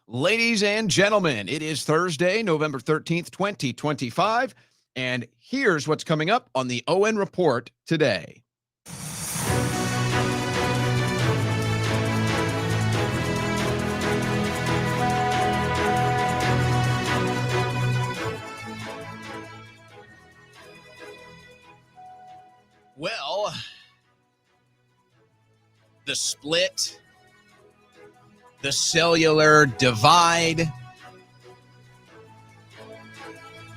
Ladies and gentlemen, it is Thursday, November 13th, 2025, and here's what's coming up on the ON Report today. Well, the split, the cellular divide,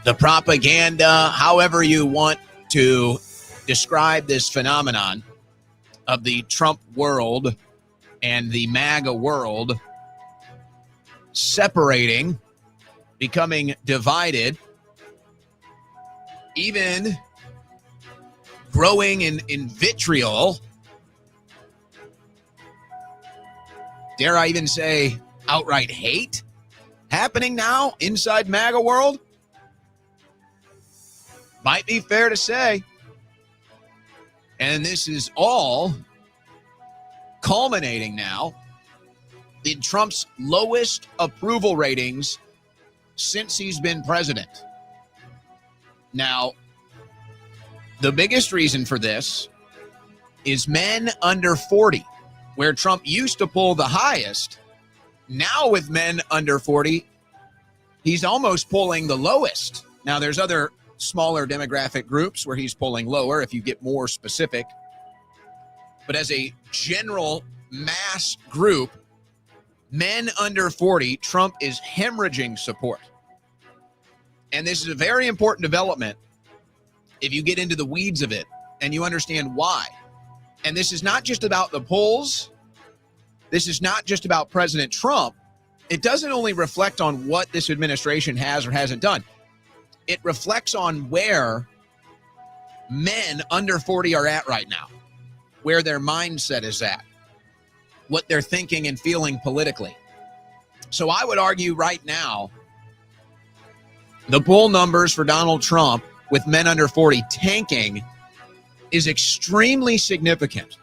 the propaganda, however you want to describe this phenomenon of the Trump world and the MAGA world separating, becoming divided, even growing in vitriol. Dare I even say outright hate happening now inside MAGA world? Might be fair to say. And this is all culminating now in Trump's lowest approval ratings since he's been president. Now, the biggest reason for this is men under 40. Where Trump used to pull the highest, now with men under 40, he's almost pulling the lowest. Now, there's other smaller demographic groups where he's pulling lower if you get more specific. But as a general mass group, men under 40, Trump is hemorrhaging support. And this is a very important development if you get into the weeds of it and you understand why. And this is not just about the polls. This is not just about President Trump. It doesn't only reflect on what this administration has or hasn't done. It reflects on where men under 40 are at right now, where their mindset is at, what they're thinking and feeling politically. So I would argue right now, the poll numbers for Donald Trump with men under 40 tanking is extremely significant.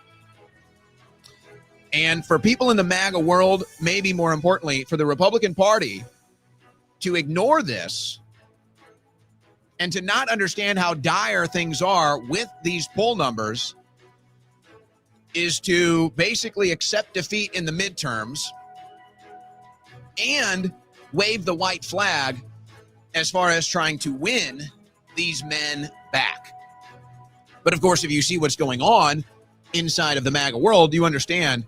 And for people in the MAGA world, maybe more importantly, for the Republican Party to ignore this and to not understand how dire things are with these poll numbers is to basically accept defeat in the midterms and wave the white flag as far as trying to win these men back. But of course, if you see what's going on inside of the MAGA world, you understand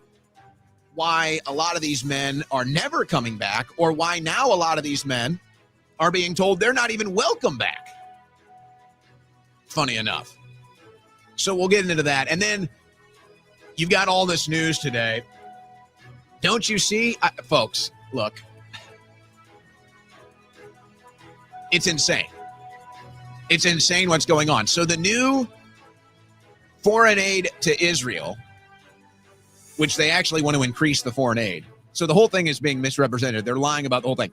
why a lot of these men are never coming back, or why now a lot of these men are being told they're not even welcome back. Funny enough. So we'll get into that. And then you've got all this news today. Don't you see? Folks, look. It's insane. It's insane what's going on. So the new foreign aid to Israel, which they actually want to increase the foreign aid. So the whole thing is being misrepresented. They're lying about the whole thing.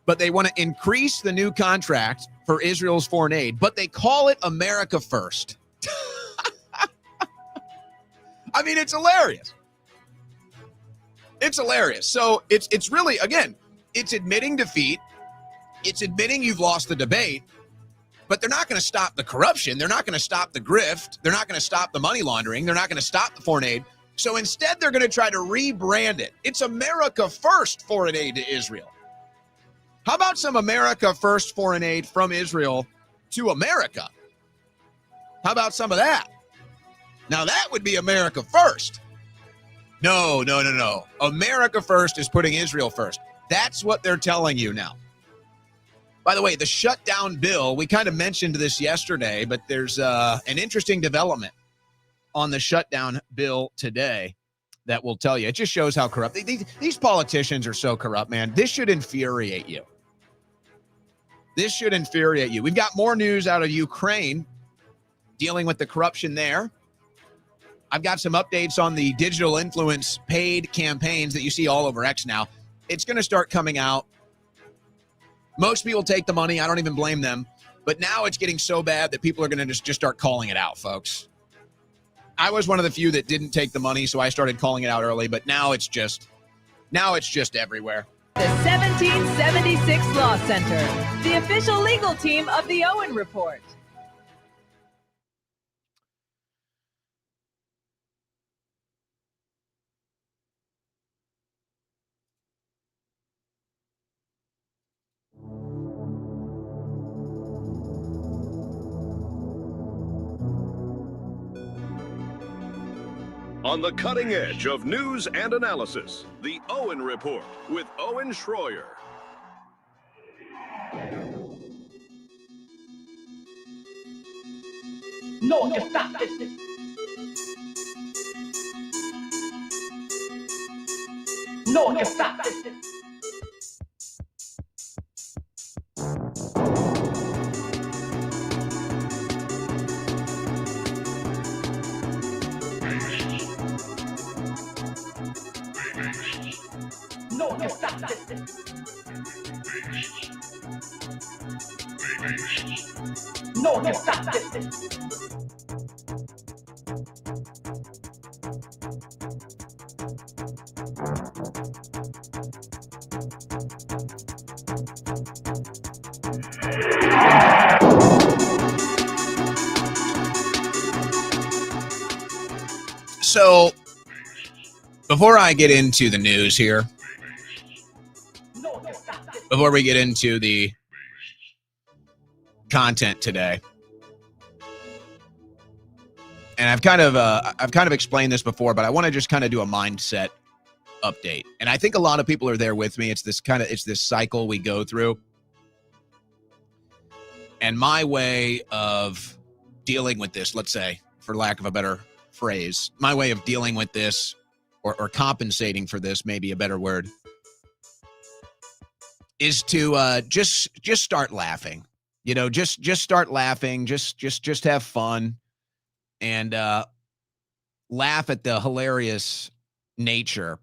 But they want to increase the new contract for Israel's foreign aid, but they call it America First. I mean, it's hilarious. It's hilarious. So it's really, again, it's admitting defeat. It's admitting you've lost the debate. But they're not going to stop the corruption. They're not going to stop the grift. They're not going to stop the money laundering. They're not going to stop the foreign aid. So instead, they're going to try to rebrand it. It's America First foreign aid to Israel. How about some America First foreign aid from Israel to America? How about some of that? Now that would be America First. No. America First is putting Israel first. That's what they're telling you now. By the way, the shutdown bill, we kind of mentioned this yesterday, but there's an interesting development on the shutdown bill today that will tell you. It just shows how corrupt. These politicians are so corrupt, man. This should infuriate you. This should infuriate you. We've got more news out of Ukraine dealing with the corruption there. I've got some updates on the digital influence paid campaigns that you see all over X now. It's going to start coming out. Most people take the money. I don't even blame them. But now it's getting so bad that people are going to just start calling it out, folks. I was one of the few that didn't take the money, so I started calling it out early. But now it's just everywhere. The 1776 Law Center, the official legal team of the Owen Report. On the cutting edge of news and analysis, the Owen Report with Owen Schroyer. No, just stop this. No, just stop this. No, just stop this. No, just stop this. So, before I get into the news here, before we get into the content today, and I've kind of explained this before, but I want to just kind of do a mindset update. And I think a lot of people are there with me. It's this cycle we go through. And my way of dealing with this, let's say, for lack of a better phrase, my way of dealing with this or compensating for this, maybe a better word, is to just start laughing. You know, just start laughing, just have fun and laugh at the hilarious nature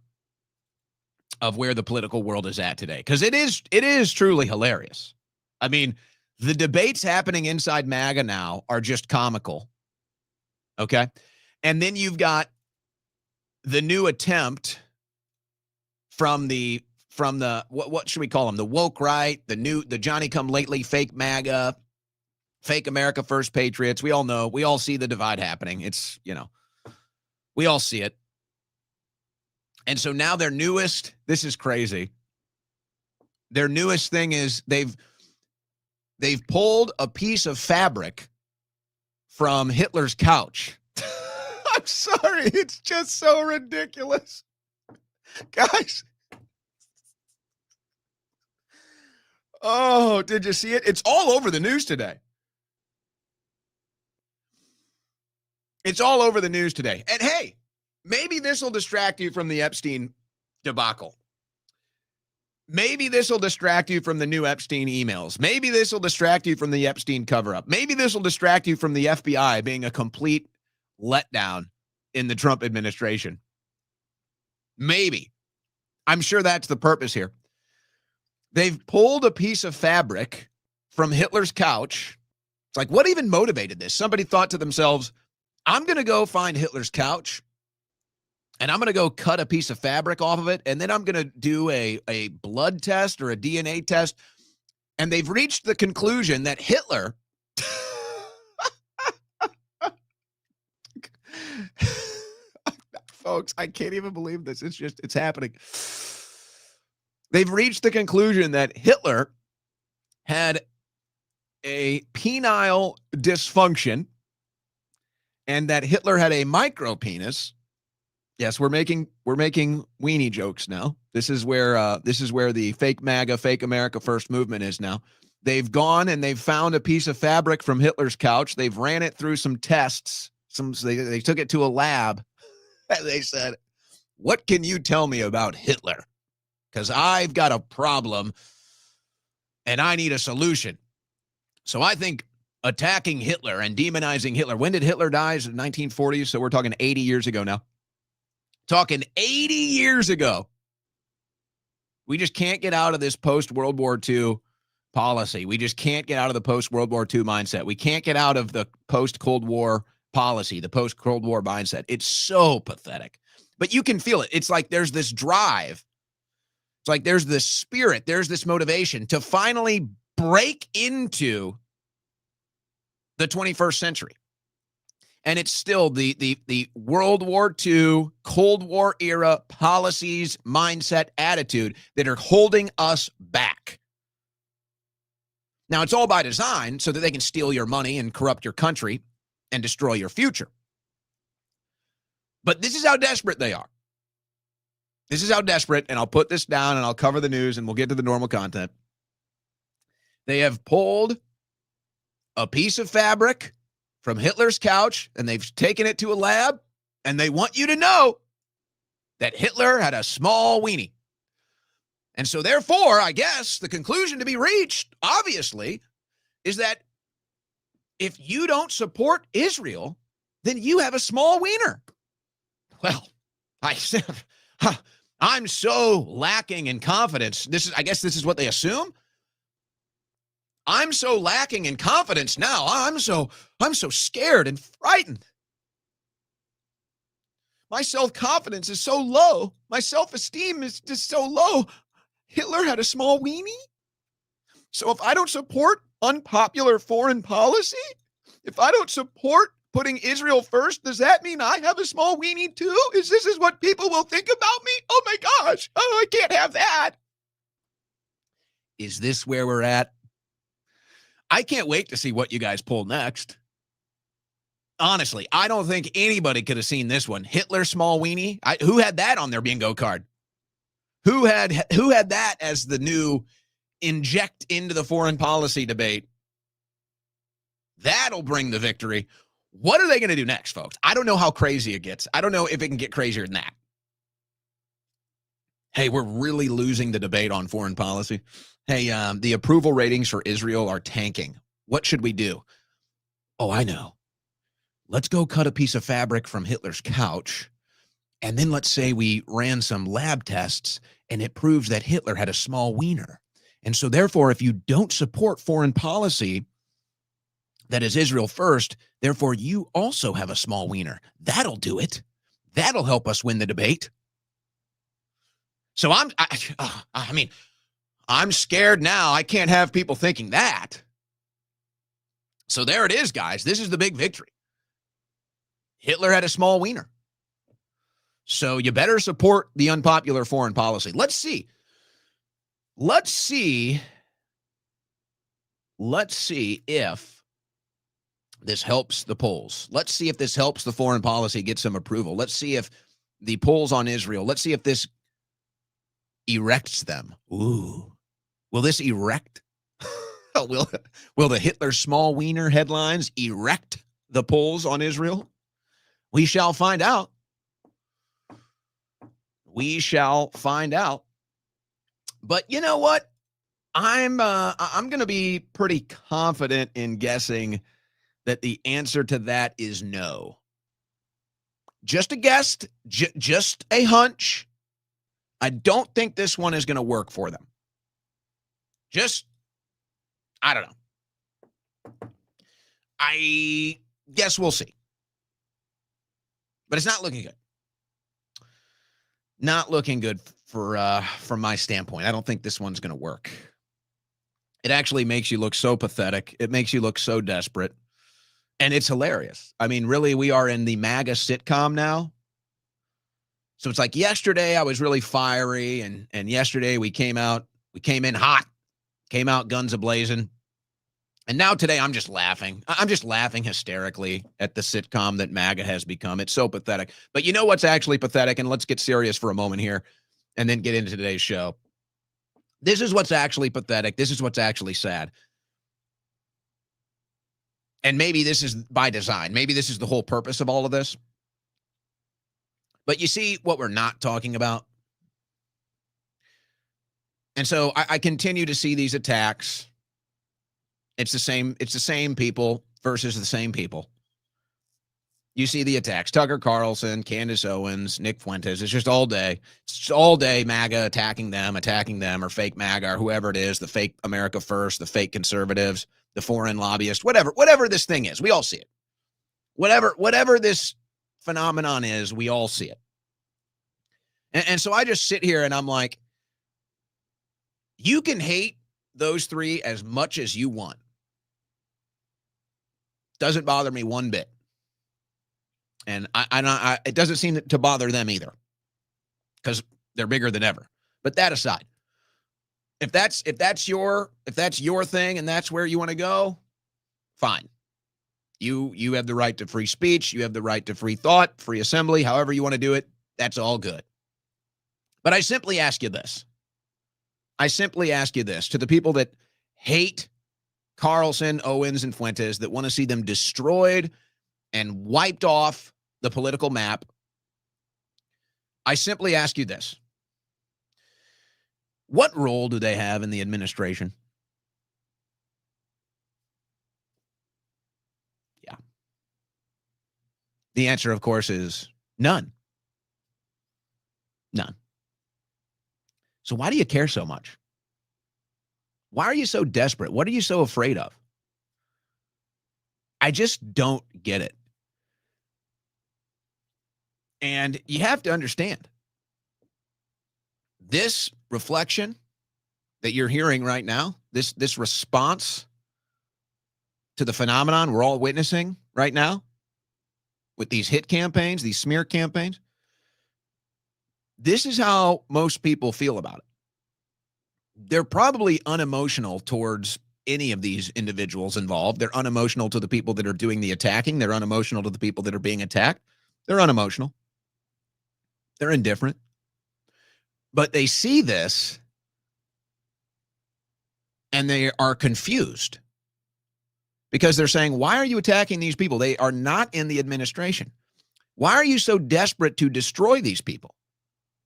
of where the political world is at today. Because it is truly hilarious. I mean, the debates happening inside MAGA now are just comical. Okay? And then you've got the new attempt from the what should we call them? The woke right, the Johnny come lately fake MAGA, fake America First Patriots. We all know, we all see the divide happening. It's, you know, we all see it. And so now their newest, this is crazy. Their newest thing is they've pulled a piece of fabric from Hitler's couch. I'm sorry, it's just so ridiculous. Guys. Oh, did you see it? It's all over the news today. It's all over the news today. And hey, maybe this will distract you from the Epstein debacle. Maybe this will distract you from the new Epstein emails. Maybe this will distract you from the Epstein cover-up. Maybe this will distract you from the FBI being a complete letdown in the Trump administration. Maybe. I'm sure that's the purpose here. They've pulled a piece of fabric from Hitler's couch. It's like, what even motivated this? Somebody thought to themselves, I'm going to go find Hitler's couch, and I'm going to go cut a piece of fabric off of it, and then I'm going to do a blood test or a DNA test. And they've reached the conclusion that Hitler folks, I can't even believe this. It's happening. They've reached the conclusion that Hitler had a penile dysfunction and that Hitler had a micro penis. Yes, we're making weenie jokes now. This is where the fake MAGA, fake America First movement is now. They've gone and they've found a piece of fabric from Hitler's couch. They've ran it through some tests. They took it to a lab. And they said, "What can you tell me about Hitler? Because I've got a problem and I need a solution." So I think attacking Hitler and demonizing Hitler. When did Hitler die? In the 1940s. So we're talking 80 years ago now. Talking 80 years ago. We just can't get out of this post-World War II policy. We just can't get out of the post-World War II mindset. We can't get out of the post-Cold War policy, the post-Cold War mindset. It's so pathetic. But you can feel it. It's like there's this drive It's like there's this spirit, there's this motivation to finally break into the 21st century. And it's still the World War II, Cold War era policies, mindset, attitude that are holding us back. Now, it's all by design so that they can steal your money and corrupt your country and destroy your future. But this is how desperate they are. This is how desperate, and I'll put this down and I'll cover the news and we'll get to the normal content. They have pulled a piece of fabric from Hitler's couch and they've taken it to a lab, and they want you to know that Hitler had a small weenie. And so therefore, I guess the conclusion to be reached, obviously, is that if you don't support Israel, then you have a small wiener. Well, I'm so lacking in confidence. I guess this is what they assume. I'm so lacking in confidence now. I'm so scared and frightened. My self-confidence is so low. My self-esteem is just so low. Hitler had a small weenie. So if I don't support unpopular foreign policy, if I don't support putting Israel first, does that mean I have a small weenie too? This is what people will think about me? Oh my gosh. Oh, I can't have that. Is this where we're at? I can't wait to see what you guys pull next. Honestly, I don't think anybody could have seen this one. Hitler small weenie. Who had that on their bingo card? Who had that as the new inject into the foreign policy debate? That'll bring the victory. What are they going to do next, folks? I don't know how crazy it gets. I don't know if it can get crazier than that. Hey, we're really losing the debate on foreign policy. Hey, the approval ratings for Israel are tanking. What should we do? Oh, I know. Let's go cut a piece of fabric from Hitler's couch, and then let's say we ran some lab tests, and it proves that Hitler had a small wiener. And so therefore, if you don't support foreign policy that is Israel first, therefore you also have a small wiener. That'll do it. That'll help us win the debate. So I'm scared now. I can't have people thinking that. So there it is, guys. This is the big victory. Hitler had a small wiener. So you better support the unpopular foreign policy. Let's see if this helps the polls. Let's see if this helps the foreign policy get some approval. Let's see if the polls on Israel, let's see if this erects them. Ooh. Will this erect? Will the Hitler small wiener headlines erect the polls on Israel? We shall find out. We shall find out. But you know what? I'm going to be pretty confident in guessing that the answer to that is no. Just a guess, just a hunch. I don't think this one is going to work for them. I don't know. I guess we'll see. But it's not looking good. Not looking good from my standpoint. I don't think this one's going to work. It actually makes you look so pathetic. It makes you look so desperate. And it's hilarious. I mean, really, we are in the MAGA sitcom now. So it's like yesterday I was really fiery, and yesterday we came in hot, came out guns a-blazing. And now today I'm just laughing. I'm just laughing hysterically at the sitcom that MAGA has become. It's so pathetic. But you know what's actually pathetic? And let's get serious for a moment here and then get into today's show. This is what's actually pathetic. This is what's actually sad. And maybe this is by design. Maybe this is the whole purpose of all of this. But you see what we're not talking about? And so I continue to see these attacks. It's the same people versus the same people. You see the attacks. Tucker Carlson, Candace Owens, Nick Fuentes. It's just all day. It's just all day MAGA attacking them, or fake MAGA, or whoever it is, the fake America First, the fake conservatives, the foreign lobbyists, whatever this thing is. We all see it. Whatever this phenomenon is, we all see it. And so I just sit here and I'm like, You can hate those three as much as you want. Doesn't bother me one bit. And it doesn't seem to bother them either, because they're bigger than ever. But that aside, if that's your thing and that's where you want to go, fine. You have the right to free speech. You have the right to free thought, free assembly, however you want to do it. That's all good. But I simply ask you this. To the people that hate Carlson, Owens, and Fuentes, that want to see them destroyed and wiped off the political map, I simply ask you this. What role do they have in the administration? Yeah. The answer, of course, is none. None. So why do you care so much? Why are you so desperate? What are you so afraid of? I just don't get it. And you have to understand, this reflection that you're hearing right now, this response to the phenomenon we're all witnessing right now with these hit campaigns, these smear campaigns, this is how most people feel about it. They're probably unemotional towards any of these individuals involved. They're unemotional to the people that are doing the attacking. They're unemotional to the people that are being attacked. They're unemotional. They're indifferent. But they see this and they are confused because they're saying, why are you attacking these people? They are not in the administration. Why are you so desperate to destroy these people?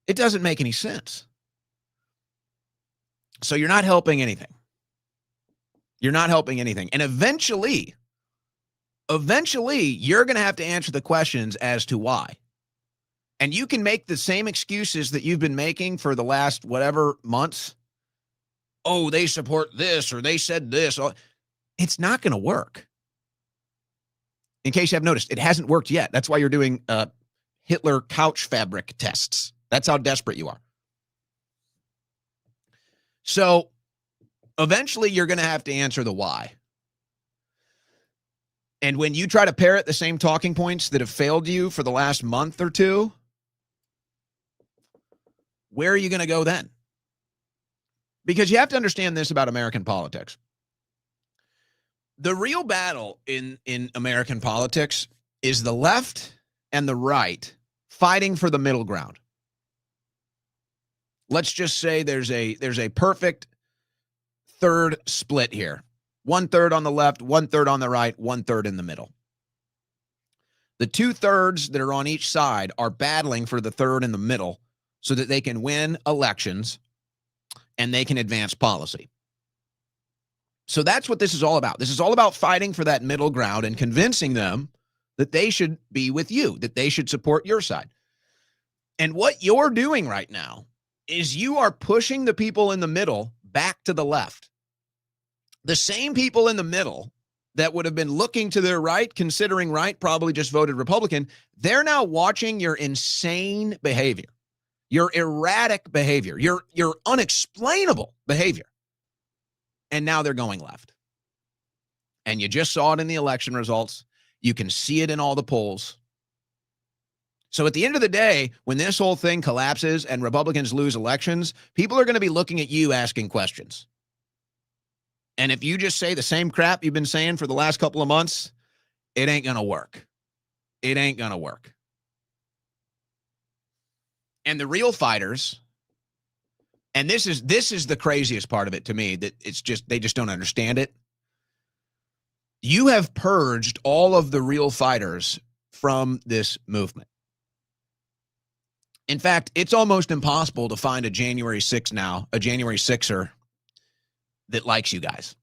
It doesn't make any sense. So you're not helping anything. You're not helping anything. And eventually, you're going to have to answer the questions as to why. And you can make the same excuses that you've been making for the last whatever months. Oh, they support this or they said this. It's not going to work. In case you have noticed, it hasn't worked yet. That's why you're doing Hitler couch fabric tests. That's how desperate you are. So eventually you're going to have to answer the why. And when you try to parrot the same talking points that have failed you for the last month or two, where are you going to go then? Because you have to understand this about American politics. The real battle in American politics is the left and the right fighting for the middle ground. Let's just say there's a perfect third split here. 1/3 on the left, 1/3 on the right, 1/3 in the middle. The 2/3 that are on each side are battling for the third in the middle so that they can win elections and they can advance policy. So that's what this is all about. This is all about fighting for that middle ground and convincing them that they should be with you, that they should support your side. And what you're doing right now is you are pushing the people in the middle back to the left. The same people in the middle that would have been looking to their right, considering right, probably just voted Republican, they're now watching your insane behavior, your erratic behavior, your unexplainable behavior. And now they're going left. And you just saw it in the election results. You can see it in all the polls. So at the end of the day, when this whole thing collapses and Republicans lose elections, people are going to be looking at you asking questions. And if you just say the same crap you've been saying for the last couple of months, it ain't going to work. It ain't going to work. And the real fighters, and this is the craziest part of it to me, that they just don't understand it. You have purged all of the real fighters from this movement. In fact, it's almost impossible to find a January 6er that likes you guys.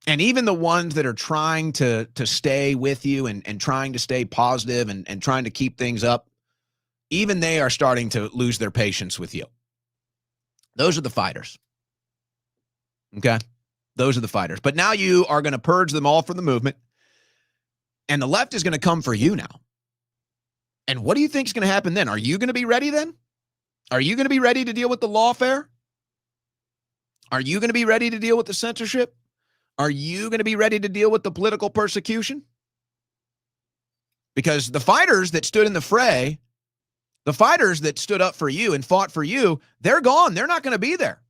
And even the ones that are trying to stay with you and trying to stay positive and trying to keep things up, even they are starting to lose their patience with you. Those are the fighters. Okay? Those are the fighters. But now you are going to purge them all from the movement, and the left is going to come for you now. And what do you think is going to happen then? Are you going to be ready then? Are you going to be ready to deal with the lawfare? Are you going to be ready to deal with the censorship? Are you going to be ready to deal with the political persecution? Because the fighters that stood in the fray, the fighters that stood up for you and fought for you, they're gone. They're not going to be there.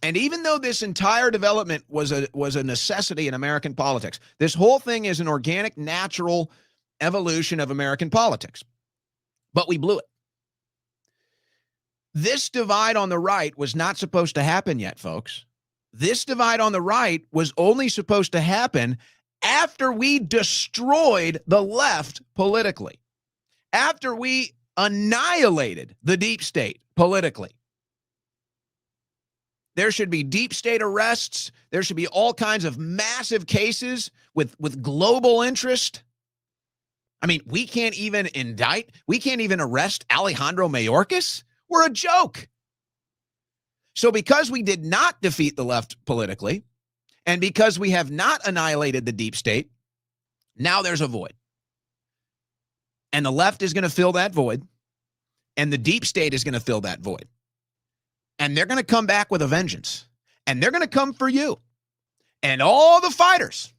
And even though this entire development was a necessity in American politics, this whole thing is an organic, natural evolution of American politics. But we blew it. This divide on the right was not supposed to happen yet, folks. This divide on the right was only supposed to happen after we destroyed the left politically, after we annihilated the deep state politically. There should be deep state arrests. There should be all kinds of massive cases with global interest. I mean, we can't even indict, we can't even arrest Alejandro Mayorkas. We're a joke. So because we did not defeat the left politically, and because we have not annihilated the deep state, now there's a void. And the left is going to fill that void, and the deep state is going to fill that void. And they're going to come back with a vengeance. And they're going to come for you. And all the fighters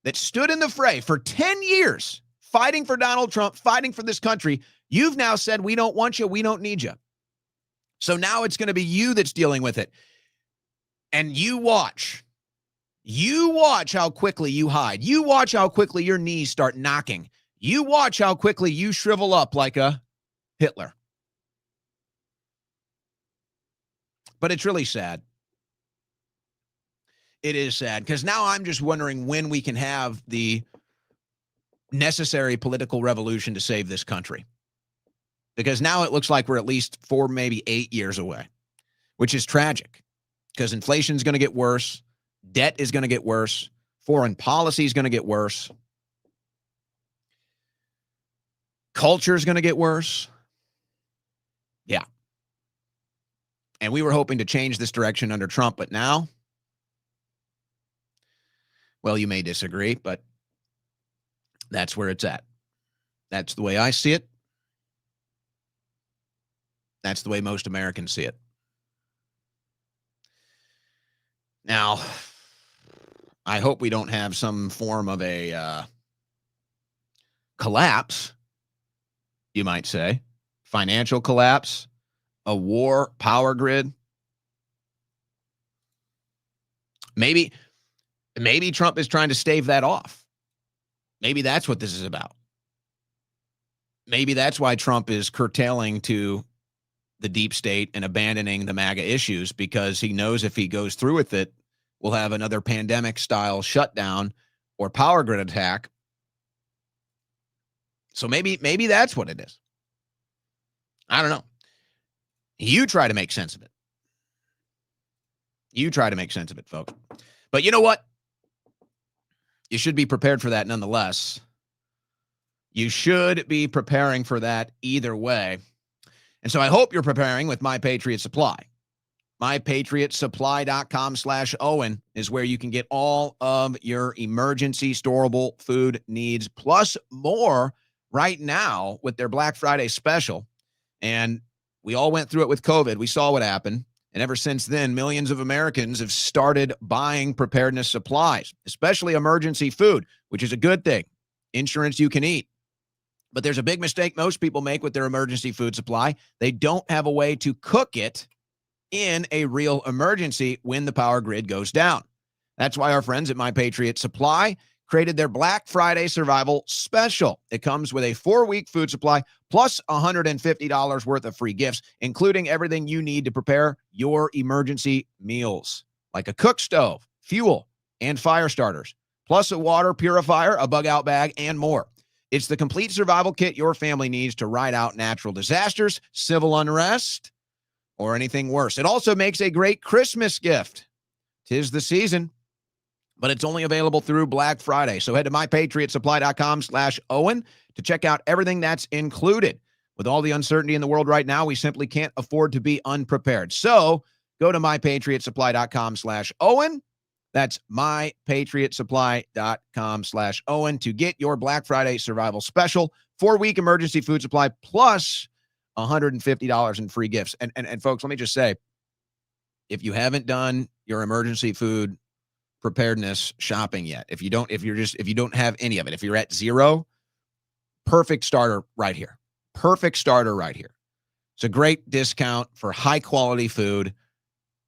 that stood in the fray for 10 years, fighting for Donald Trump, fighting for this country, you've now said, we don't want you, we don't need you. So now it's going to be you that's dealing with it. And you watch. You watch how quickly you hide. You watch how quickly your knees start knocking. You watch how quickly you shrivel up like a Hitler. But it's really sad. It is sad because now I'm just wondering when we can have the necessary political revolution to save this country. Because now it looks like we're at least 4, maybe 8 years away, which is tragic because inflation is going to get worse. Debt is going to get worse. Foreign policy is going to get worse. Culture is going to get worse. Yeah. And we were hoping to change this direction under Trump, but now, well, you may disagree, but that's where it's at. That's the way I see it. That's the way most Americans see it. Now, I hope we don't have some form of a collapse, you might say. Financial collapse, a war, power grid. Maybe Trump is trying to stave that off. Maybe that's what this is about. Maybe that's why Trump is curtailing to the deep state and abandoning the MAGA issues, because he knows if he goes through with it, we'll have another pandemic-style shutdown or power grid attack. So maybe that's what it is. I don't know. You try to make sense of it. You try to make sense of it, folks. But you know what? You should be prepared for that nonetheless. You should be preparing for that either way. And so I hope you're preparing with My Patriot Supply. MyPatriotSupply.com/Owen is where you can get all of your emergency storable food needs, plus more right now with their Black Friday special. And we all went through it with COVID. We saw what happened. And ever since then, millions of Americans have started buying preparedness supplies, especially emergency food, which is a good thing. Insurance you can eat. But there's a big mistake most people make with their emergency food supply. They don't have a way to cook it in a real emergency when the power grid goes down. That's why our friends at My Patriot Supply created their Black Friday Survival Special. It comes with a 4-week food supply plus $150 worth of free gifts, including everything you need to prepare your emergency meals, like a cook stove, fuel, and fire starters, plus a water purifier, a bug-out bag, and more. It's the complete survival kit your family needs to ride out natural disasters, civil unrest, or anything worse. It also makes a great Christmas gift. 'Tis the season, but it's only available through Black Friday. So head to mypatriotsupply.com/Owen to check out everything that's included. With all the uncertainty in the world right now, we simply can't afford to be unprepared. So go to mypatriotsupply.com/Owen. That's mypatriotsupply.com/Owen to get your Black Friday survival special, 4-week emergency food supply, plus $150 in free gifts. And folks, let me just say, if you haven't done your emergency food preparedness shopping yet, if you don't have any of it, if you're at zero, perfect starter right here. Perfect starter right here. It's a great discount for high quality food.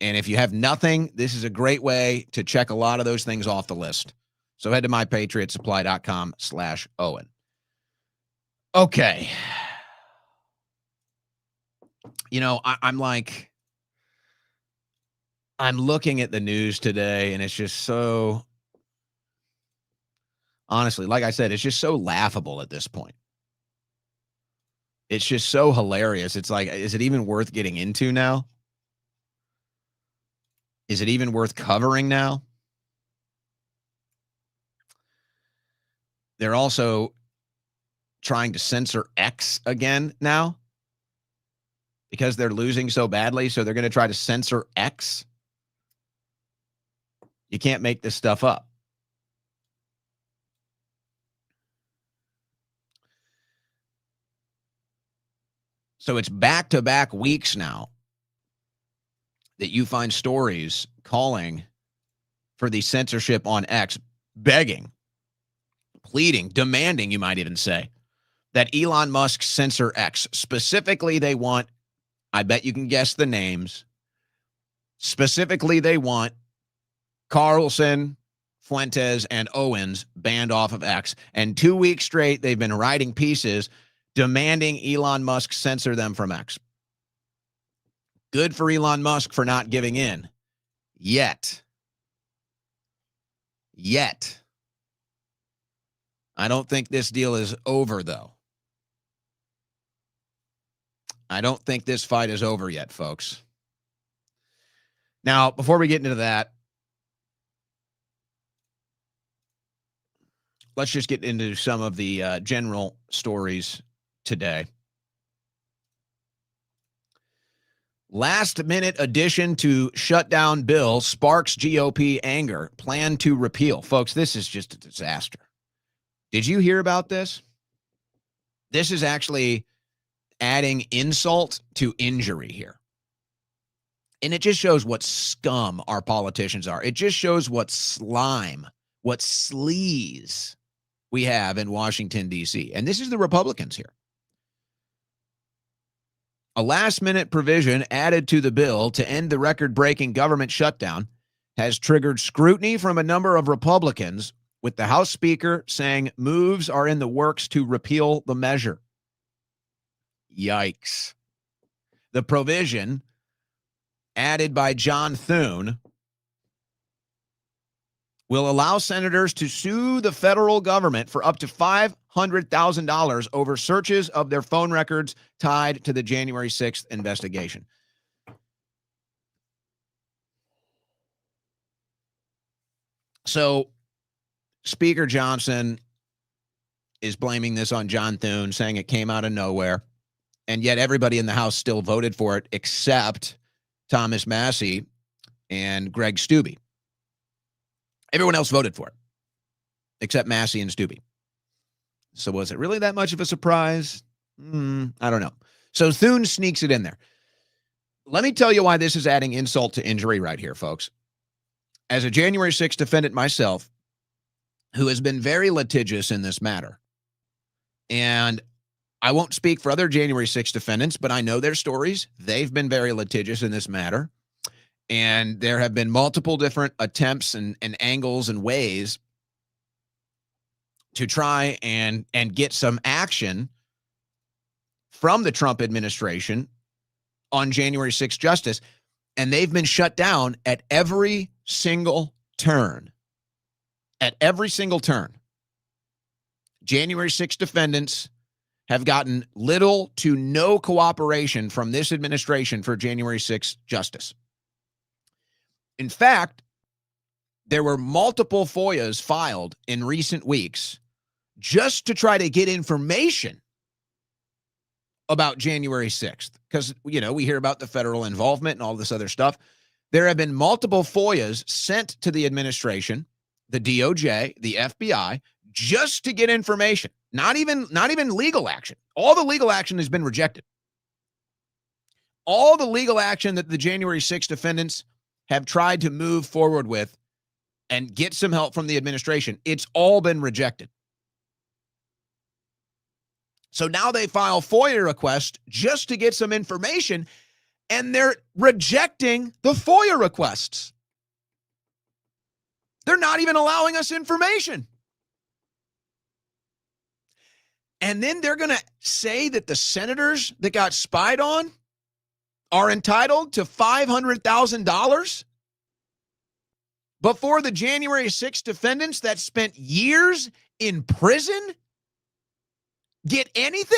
And if you have nothing, this is a great way to check a lot of those things off the list. So head to mypatriotsupply.com/Owen. Okay. You know, I'm looking at the news today, and it's just so, honestly, like I said, it's just so laughable at this point. It's just so hilarious. It's like, is it even worth getting into now? Is it even worth covering now? They're also trying to censor X again now because they're losing so badly. So they're going to try to censor X. You can't make this stuff up. So it's back-to-back weeks now that you find stories calling for the censorship on X, begging, pleading, demanding, you might even say, that Elon Musk censor X. Specifically, they want, I bet you can guess the names, specifically they want Carlson, Fuentes, and Owens banned off of X. And 2 weeks straight, they've been writing pieces demanding Elon Musk censor them from X. Good for Elon Musk for not giving in. Yet. I don't think this deal is over, though. I don't think this fight is over yet, folks. Now, before we get into that, let's just get into some of the general stories today. Last-minute addition to shutdown bill sparks GOP anger. Plan to repeal. Folks, this is just a disaster. Did you hear about this? This is actually adding insult to injury here. And it just shows what scum our politicians are. It just shows what slime, what sleaze we have in Washington, D.C. And this is the Republicans here. A last-minute provision added to the bill to end the record-breaking government shutdown has triggered scrutiny from a number of Republicans, with the House Speaker saying moves are in the works to repeal the measure. Yikes. The provision, added by John Thune, will allow senators to sue the federal government for up to $500,000 over searches of their phone records tied to the January 6th investigation. So Speaker Johnson is blaming this on John Thune, saying it came out of nowhere. And yet everybody in the House still voted for it except Thomas Massie and Greg Steube. Everyone else voted for it except Massie and Steube. So was it really that much of a surprise? I don't know. So Thune sneaks it in there. Let me tell you why this is adding insult to injury right here, folks. As a January 6th defendant myself, who has been very litigious in this matter, and I won't speak for other January 6th defendants, but I know their stories. They've been very litigious in this matter. And there have been multiple different attempts and angles and ways to try and get some action from the Trump administration on January 6th justice. And they've been shut down at every single turn. At every single turn. January 6th defendants have gotten little to no cooperation from this administration for January 6th justice. In fact, there were multiple FOIAs filed in recent weeks just to try to get information about January 6th. Because, you know, we hear about the federal involvement and all this other stuff. There have been multiple FOIAs sent to the administration, the DOJ, the FBI, just to get information. Not even legal action. All the legal action has been rejected. all the legal action that the January 6th defendants have tried to move forward with and get some help from the administration, it's all been rejected. So now they file FOIA requests just to get some information, and they're rejecting the FOIA requests. They're not even allowing us information. And then they're going to say that the senators that got spied on are entitled to $500,000 before the January 6th defendants that spent years in prison get anything?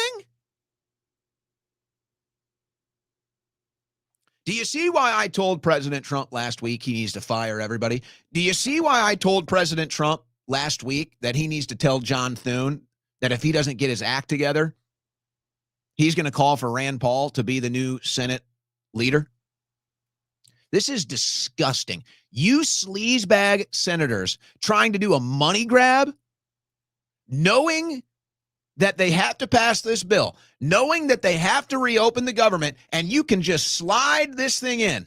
Do you see why I told President Trump last week he needs to fire everybody? Do you see why I told President Trump last week that he needs to tell John Thune that if he doesn't get his act together, he's going to call for Rand Paul to be the new Senate leader? This is disgusting. You sleazebag senators trying to do a money grab, knowing that they have to pass this bill, knowing that they have to reopen the government, and you can just slide this thing in.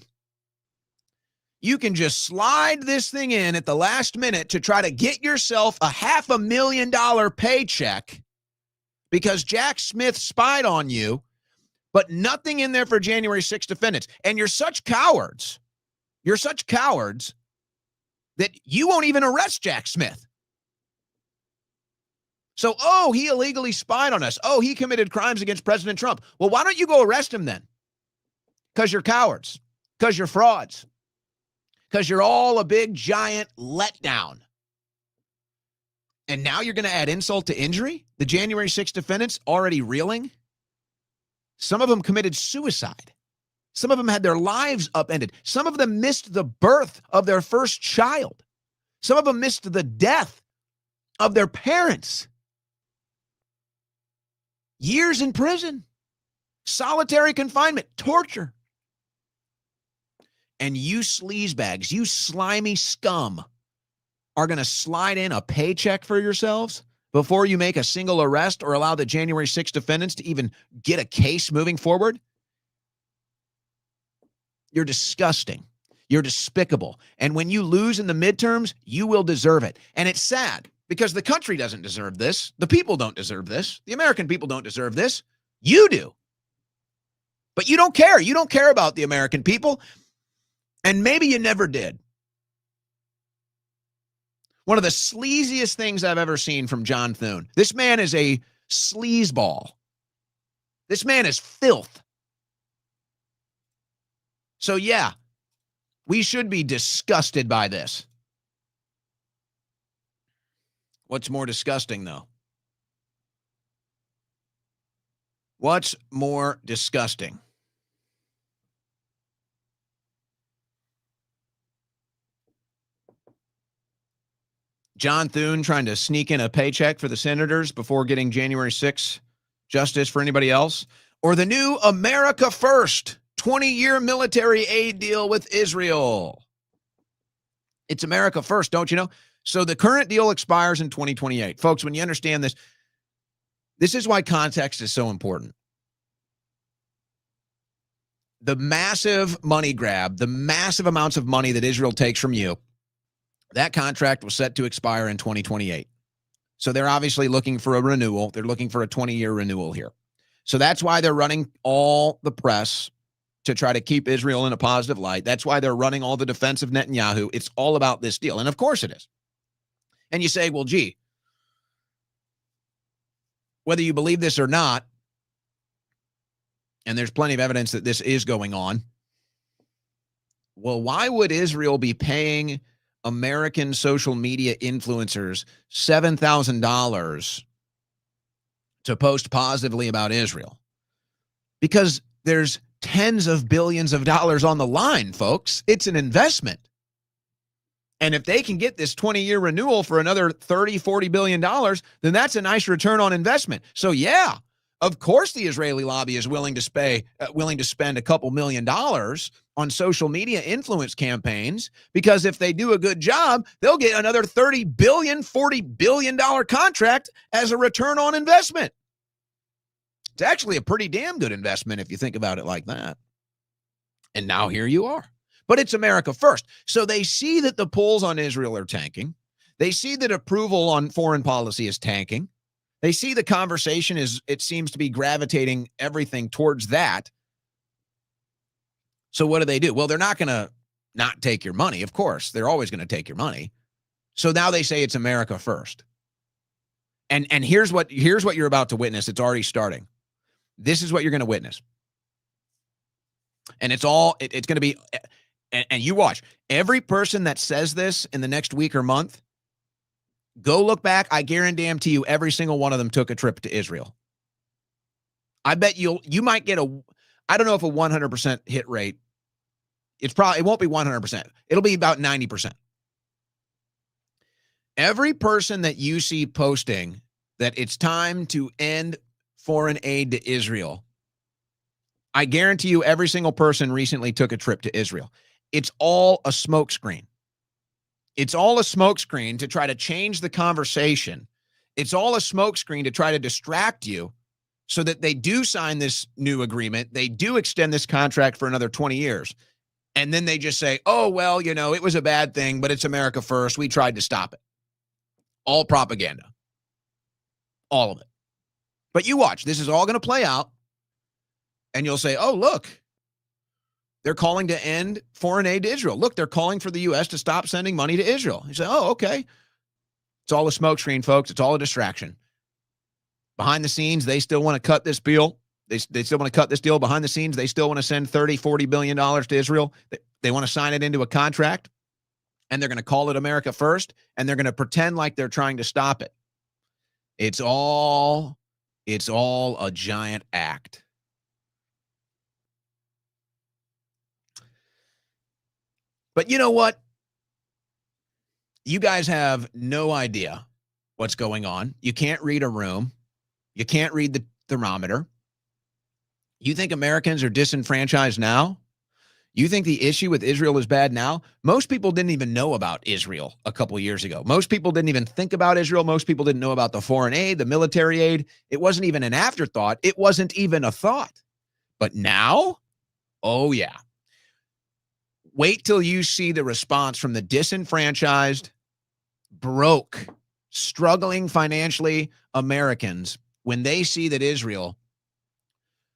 You can just slide this thing in at the last minute to try to get yourself a $500,000 paycheck because Jack Smith spied on you, but nothing in there for January 6th defendants. And you're such cowards. You're such cowards that you won't even arrest Jack Smith. So, he illegally spied on us. He committed crimes against President Trump. Well, why don't you go arrest him then? Because you're cowards. Because you're frauds. Because you're all a big, giant letdown. And now you're going to add insult to injury? The January 6th defendants already reeling? Some of them committed suicide. Some of them had their lives upended. Some of them missed the birth of their first child. Some of them missed the death of their parents. Years in prison, solitary confinement, torture. And you sleazebags, you slimy scum, are going to slide in a paycheck for yourselves before you make a single arrest or allow the January 6th defendants to even get a case moving forward? You're disgusting. You're despicable. And when you lose in the midterms, you will deserve it. And it's sad because the country doesn't deserve this. The people don't deserve this. The American people don't deserve this. You do. But you don't care. You don't care about the American people. And maybe you never did. One of the sleaziest things I've ever seen from John Thune. This man is a sleazeball. This man is filth. So yeah, we should be disgusted by this. What's more disgusting, though? What's more disgusting? John Thune trying to sneak in a paycheck for the senators before getting January 6th justice for anybody else? Or the new America First 20-year military aid deal with Israel? It's America First, don't you know? So the current deal expires in 2028. Folks, when you understand this, this is why context is so important. The massive money grab, the massive amounts of money that Israel takes from you, that contract was set to expire in 2028. So they're obviously looking for a renewal. They're looking for a 20-year renewal here. So that's why they're running all the press to try to keep Israel in a positive light. That's why they're running all the defense of Netanyahu. It's all about this deal. And of course it is. And you say, well, gee, whether you believe this or not, and there's plenty of evidence that this is going on, well, why would Israel be paying American social media influencers $7,000 to post positively about Israel? Because there's tens of billions of dollars on the line, folks. It's an investment. And if they can get this 20-year renewal for another $30-40 billion, then that's a nice return on investment. So yeah, of course the Israeli lobby is willing to spend a couple $1 million on social media influence campaigns, because if they do a good job, they'll get another $30 billion, $40 billion contract as a return on investment. It's actually a pretty damn good investment if you think about it like that. And now here you are. But it's America first. So they see that the polls on Israel are tanking. They see that approval on foreign policy is tanking. They see the conversation it seems to be gravitating everything towards that. So what do? Well, they're not going to not take your money. Of course, they're always going to take your money. So now they say it's America first. And here's what you're about to witness. It's already starting. This is what you're going to witness. And it's going to be, and you watch, every person that says this in the next week or month, go look back. I guarantee you every single one of them took a trip to Israel. I bet you might get I don't know if a 100% hit rate. It won't be 100%. It'll be about 90%. Every person that you see posting that it's time to end foreign aid to Israel, I guarantee you every single person recently took a trip to Israel. It's all a smokescreen. It's all a smokescreen to try to change the conversation. It's all a smokescreen to try to distract you so that they do sign this new agreement. They do extend this contract for another 20 years. And then they just say, oh, well, it was a bad thing, but it's America first. We tried to stop it. All propaganda. All of it. But you watch. This is all going to play out. And you'll say, oh, look. They're calling to end foreign aid to Israel. Look, they're calling for the U.S. to stop sending money to Israel. You say, oh, okay. It's all a smokescreen, folks. It's all a distraction. Behind the scenes, they still want to cut this deal. They still want to cut this deal. Behind the scenes, they still want to send $30-40 billion to Israel. They want to sign it into a contract. And they're going to call it America first, and they're going to pretend like they're trying to stop it. It's all a giant act. But you know what? You guys have no idea what's going on. You can't read a room. You can't read the thermometer. You think Americans are disenfranchised now? You think the issue with Israel is bad now? Most people didn't even know about Israel a couple of years ago. Most people didn't even think about Israel. Most people didn't know about the foreign aid, the military aid. It wasn't even an afterthought. It wasn't even a thought. But now, oh yeah. Wait till you see the response from the disenfranchised, broke, struggling financially Americans when they see that Israel,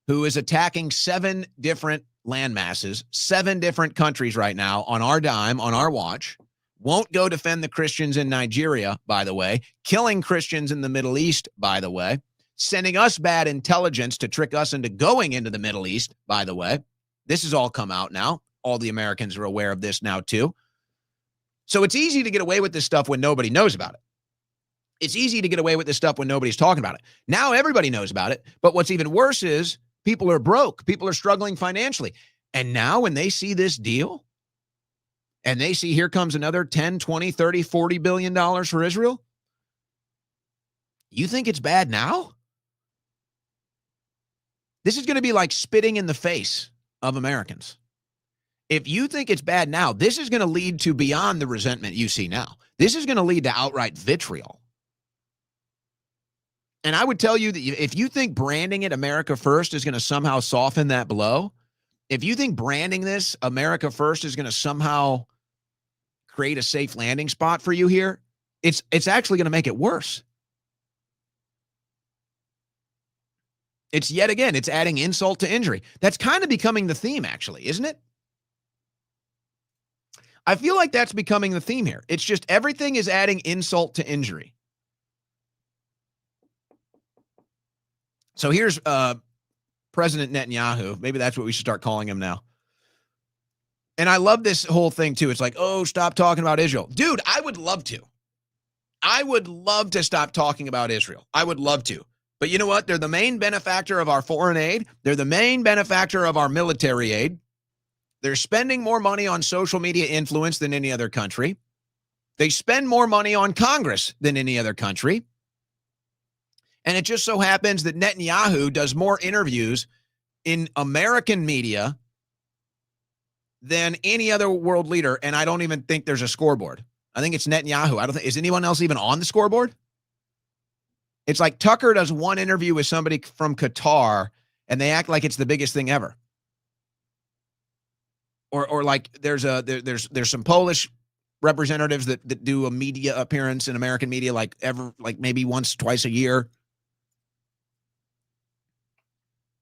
who is attacking 7 different land masses, 7 different countries right now on our dime, on our watch, won't go defend the Christians in Nigeria, by the way, killing Christians in the Middle East, by the way, sending us bad intelligence to trick us into going into the Middle East, by the way. This has all come out now. All the Americans are aware of this now, too. So it's easy to get away with this stuff when nobody knows about it. It's easy to get away with this stuff when nobody's talking about it. Now everybody knows about it. But what's even worse is people are broke. People are struggling financially. And now when they see this deal and they see here comes another 10, 20, 30, $40 billion for Israel, you think it's bad now? This is going to be like spitting in the face of Americans. If you think it's bad now, this is going to lead to beyond the resentment you see now. This is going to lead to outright vitriol. And I would tell you that if you think branding it America First is going to somehow soften that blow, if you think branding this America First is going to somehow create a safe landing spot for you here, it's actually going to make it worse. It's yet again, it's adding insult to injury. That's kind of becoming the theme, actually, isn't it? I feel like that's becoming the theme here. It's just everything is adding insult to injury. So here's President Netanyahu. Maybe that's what we should start calling him now. And I love this whole thing, too. It's like, oh, stop talking about Israel. Dude, I would love to. I would love to stop talking about Israel. I would love to. But you know what? They're the main benefactor of our foreign aid. They're the main benefactor of our military aid. They're spending more money on social media influence than any other country. They spend more money on Congress than any other country. And it just so happens that Netanyahu does more interviews in American media than any other world leader. And I don't even think there's a scoreboard. I think it's Netanyahu. I don't think, is anyone else even on the scoreboard? It's like Tucker does one interview with somebody from Qatar and they act like it's the biggest thing ever. or like there's some Polish representatives that do a media appearance in American media like maybe once, twice a year.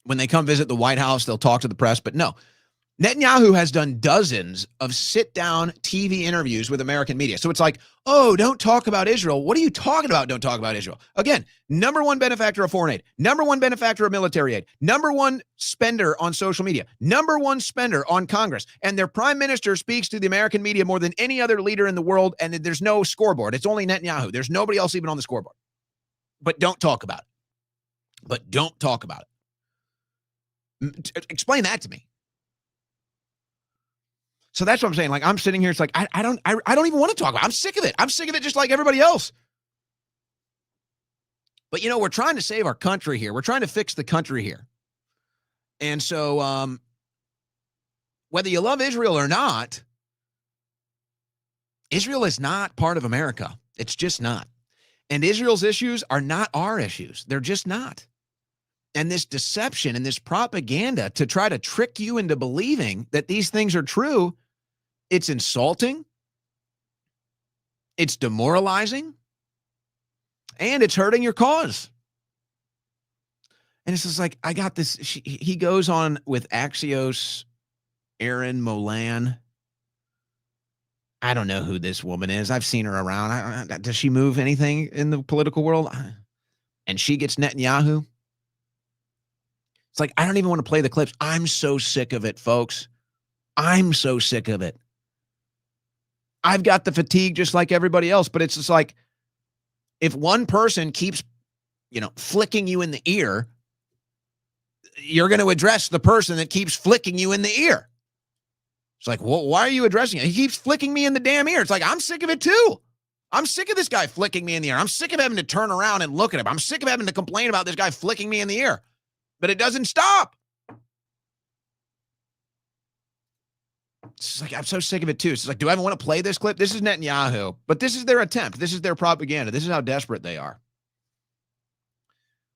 When they come visit the White House, they'll talk to the press, but no. Netanyahu has done dozens of sit-down TV interviews with American media. So it's like, oh, don't talk about Israel. What are you talking about? Don't talk about Israel. Again, number one benefactor of foreign aid, number one benefactor of military aid, number one spender on social media, number one spender on Congress. And their prime minister speaks to the American media more than any other leader in the world. And there's no scoreboard. It's only Netanyahu. There's nobody else even on the scoreboard. But don't talk about it. Explain that to me. So that's what I'm saying. Like, I'm sitting here. It's like, I don't even want to talk about it. I'm sick of it. I'm sick of it just like everybody else. But, we're trying to save our country here. We're trying to fix the country here. And so whether you love Israel or not, Israel is not part of America. It's just not. And Israel's issues are not our issues. They're just not. And this deception and this propaganda to try to trick you into believing that these things are true, it's insulting, it's demoralizing, and it's hurting your cause. And it's just like, I got this. He goes on with Axios, Erin Molan. I don't know who this woman is. I've seen her around. Does she move anything in the political world? And she gets Netanyahu. It's like, I don't even want to play the clips. I'm so sick of it, folks. I'm so sick of it. I've got the fatigue just like everybody else, but it's just like, if one person keeps, flicking you in the ear, you're going to address the person that keeps flicking you in the ear. It's like, well, why are you addressing it? He keeps flicking me in the damn ear. It's like, I'm sick of it too. I'm sick of this guy flicking me in the ear. I'm sick of having to turn around and look at him. I'm sick of having to complain about this guy flicking me in the ear. But it doesn't stop. It's like, I'm so sick of it too. It's like, do I even want to play this clip? This is Netanyahu, but this is their attempt. This is their propaganda. This is how desperate they are.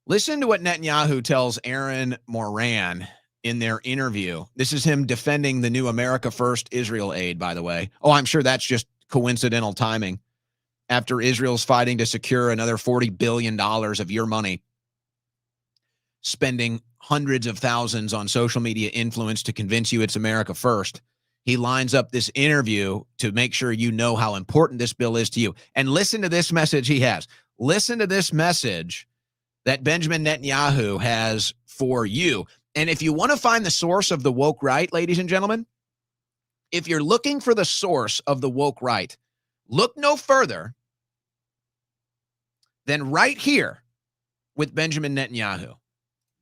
Listen to what Netanyahu tells Erin Moran in their interview. This is him defending the new America First Israel aid, by the way. Oh, I'm sure that's just coincidental timing. After Israel's fighting to secure another $40 billion of your money, spending hundreds of thousands on social media influence to convince you it's America first. He lines up this interview to make sure you know how important this bill is to you. And listen to this message he has. Listen to this message that Benjamin Netanyahu has for you. And if you want to find the source of the woke right, ladies and gentlemen, if you're looking for the source of the woke right, look no further than right here with Benjamin Netanyahu.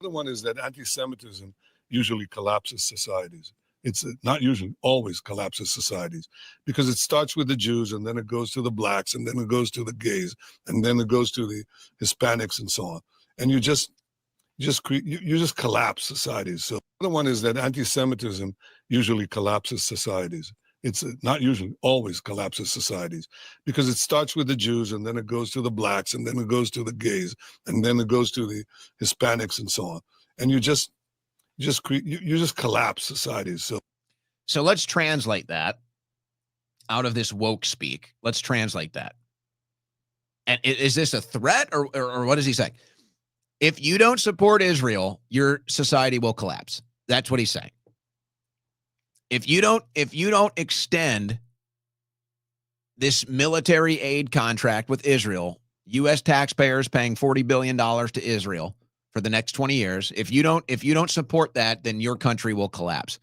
The one is that anti-Semitism usually collapses societies. It's not usually, always collapses societies, because it starts with the Jews, and then it goes to the blacks, and then it goes to the gays, and then it goes to the Hispanics, and so on. And you just collapse societies. So the other one is that anti-Semitism usually collapses societies. It's not usually, always collapses societies, because it starts with the Jews, and then it goes to the blacks, and then it goes to the gays, and then it goes to the Hispanics, and so on. And you just collapse societies. So let's translate that out of this woke speak. Let's translate that. And is this a threat, or what does he say? If you don't support Israel, your society will collapse. That's what he's saying. If you don't extend this military aid contract with Israel, U.S. taxpayers paying $40 billion to Israel for the next 20 years, if you don't support that, then your country will collapse.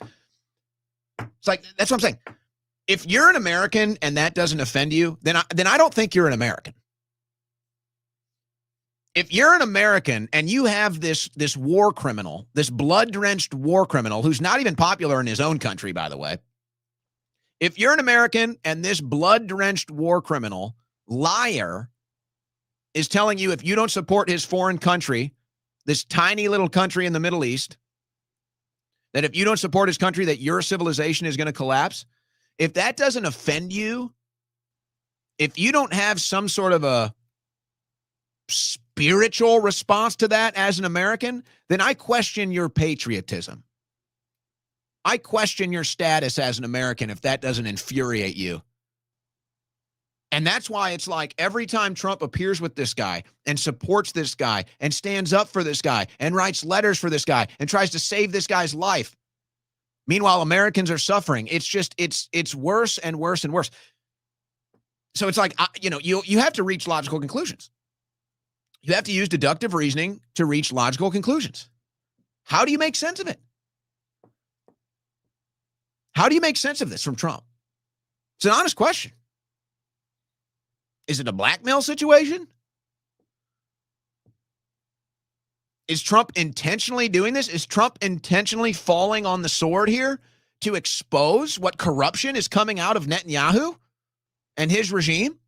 It's like, that's what I'm saying. If you're an American and that doesn't offend you, then I don't think you're an American. If you're an American and you have this war criminal, this blood-drenched war criminal who's not even popular in his own country, by the way, if you're an American and this blood-drenched war criminal liar is telling you if you don't support his foreign country, this tiny little country in the Middle East, that if you don't support his country, that your civilization is going to collapse, if that doesn't offend you, if you don't have some sort of a spiritual response to that as an American, then I question your patriotism. I question your status as an American if that doesn't infuriate you. And that's why it's like every time Trump appears with this guy and supports this guy and stands up for this guy and writes letters for this guy and tries to save this guy's life, meanwhile, Americans are suffering. It's just, it's worse and worse and worse. So it's like, you have to reach logical conclusions. You have to use deductive reasoning to reach logical conclusions. How do you make sense of it? How do you make sense of this from Trump? It's an honest question. Is it a blackmail situation? Is Trump intentionally doing this? Is Trump intentionally falling on the sword here to expose what corruption is coming out of Netanyahu and his regime?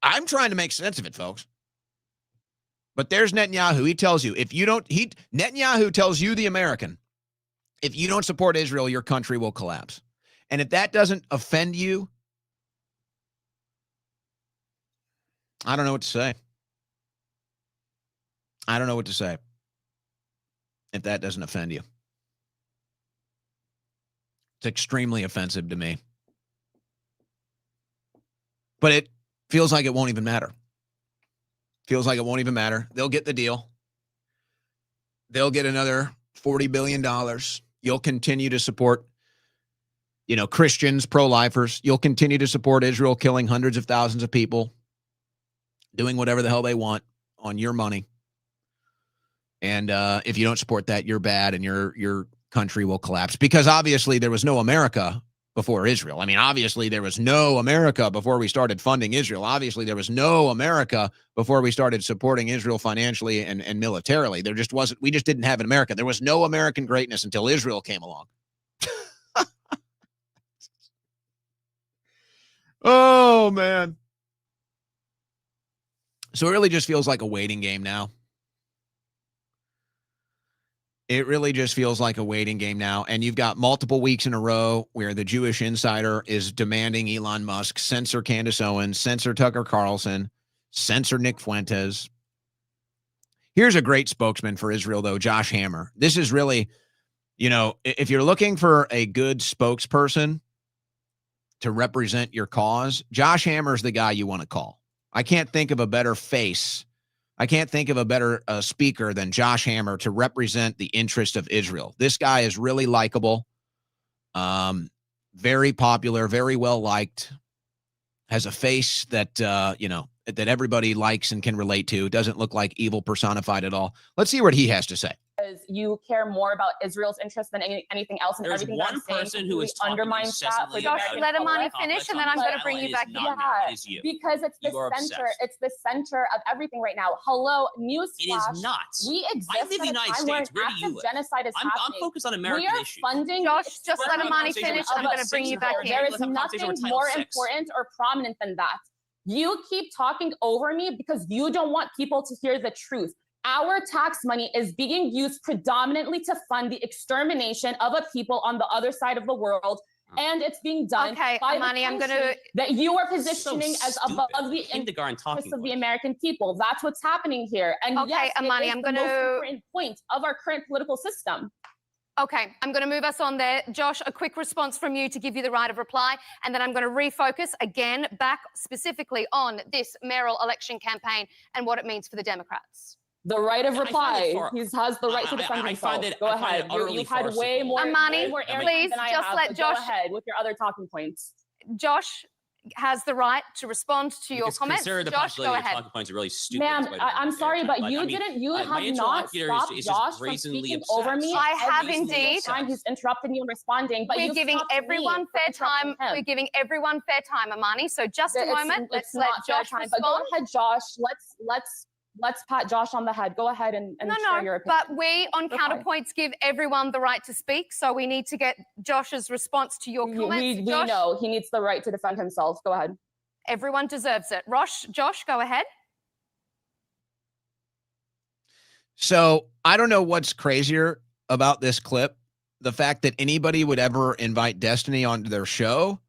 I'm trying to make sense of it, folks. But there's Netanyahu. He tells you, Netanyahu tells you, the American, if you don't support Israel, your country will collapse. And if that doesn't offend you, I don't know what to say. I don't know what to say if that doesn't offend you. It's extremely offensive to me. But it feels like it won't even matter. Feels like it won't even matter. They'll get the deal. They'll get another $40 billion. You'll continue to support, Christians, pro-lifers. You'll continue to support Israel killing hundreds of thousands of people, doing whatever the hell they want on your money. And if you don't support that, you're bad and your country will collapse. Because obviously there was no America before Israel. I mean, obviously there was no America before we started funding Israel. Obviously there was no America before we started supporting Israel financially and militarily. There just wasn't. We just didn't have an America. There was no American greatness until Israel came along. Oh, man. So it really just feels like a waiting game now. It really just feels like a waiting game now. And you've got multiple weeks in a row where the Jewish Insider is demanding Elon Musk censor Candace Owens, censor Tucker Carlson, censor Nick Fuentes. Here's a great spokesman for Israel, though, Josh Hammer. This is really, if you're looking for a good spokesperson to represent your cause, Josh Hammer is the guy you want to call. I can't think of a better face. I can't think of a better speaker than Josh Hammer to represent the interest of Israel. This guy is really likable, very popular, very well liked, has a face that, that everybody likes and can relate to. Doesn't look like evil personified at all. Let's see what he has to say. Because you care more about Israel's interest than anything else, and There's everything one that I'm person saying who is talking undermines that. incessantly Josh, about let Amani finish, and then I'm going to bring you back. It is you. Because it's the You are center. obsessed. It's the center of everything right now. Hello, newsflash. It is not. We exist I live in the at a United time where States. Where do active you live? genocide is I'm happening. focused on American we are issues. funding. Josh, just let external Amani finish. I'm going to bring you back in. There is Let's have a nothing conversation with Title more VI. important or prominent than that. You keep talking over me because you don't want people to hear the truth. Our tax money is being used predominantly to fund the extermination of a people on the other side of the world. And it's being done Okay, by Amani, the I'm going country to... that you are positioning So as stupid. above the Kindergarten talking interests of the points. American people. That's what's happening here. And Okay, yes, Amani, it is I'm the most gonna- important point of our current political system. Okay, I'm going to move us on there. Josh, a quick response from you to give you the right of reply, and then I'm going to refocus again back specifically on this mayoral election campaign and what it means for the Democrats. The right of I find reply. it far- He has the right to I defend himself. find it- Go I find ahead. it utterly You've had way farcical. more, Amani, way more arrogance please than I just have, let but Josh- go ahead with your other talking points. Josh has the right to respond to your Because comments. consider the Josh, go possibility of ahead. talking points are really stupid. Ma'am, That's why I'm they're sorry, there. but Like, you I mean, didn't. You my have not interlocutor stopped is just Josh from brazenly speaking obsessed. over me. I have every single indeed. time he's interrupting you and responding, but We're you giving stopped me everyone from fair time. interrupting him. We're giving everyone fair time, Amani. So just a moment. Let's let not fair Josh time, respond. but go ahead, Josh. Let's pat Josh on the head. Go ahead and share your opinion. But we on Okay. Counterpoints give everyone the right to speak. So we need to get Josh's response to your comments. we Josh, know he needs the right to defend himself. Go ahead. everyone deserves it. Josh, go ahead. So I don't know what's crazier about this clip. The fact that anybody would ever invite Destiny onto their show.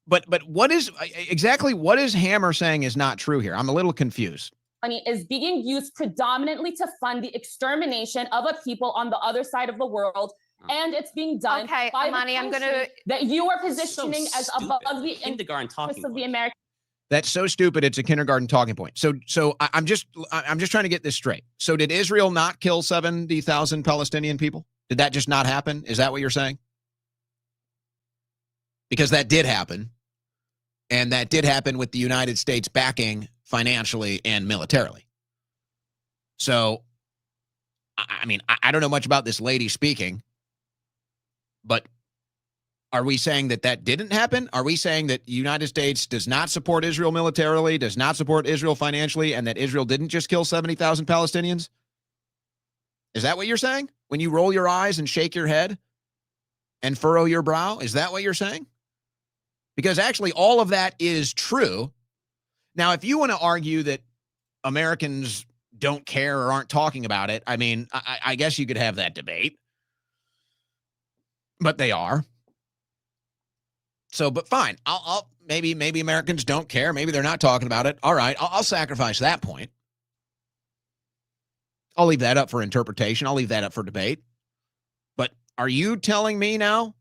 But what is exactly what is Hammer saying is not true here? I'm a little confused. money is being used predominantly to fund the extermination of a people on the other side of the world. And it's being done Okay, by Amani, I'm going to... that you are positioning So as above stupid. the Kindergarten talking interests of the point. American. That's so stupid. It's a kindergarten talking point. So I'm just trying to get this straight. So did Israel not kill 70,000 Palestinian people? Did that just not happen? Is that what you're saying? Because that did happen. And that did happen with the United States backing financially and militarily. So, I mean, I don't know much about this lady speaking, but are we saying that that didn't happen? Are we saying that the United States does not support Israel militarily, does not support Israel financially, and that Israel didn't just kill 70,000 Palestinians? Is that what you're saying? When you roll your eyes and shake your head and furrow your brow, is that what you're saying? Because actually all of that is true. Now, if you want to argue that Americans don't care or aren't talking about it, I mean, I guess you could have that debate. But they are. So, but fine. I'll maybe Americans don't care. Maybe they're not talking about it. All right. I'll sacrifice that point. I'll leave that up for interpretation. I'll leave that up for debate. But are you telling me now?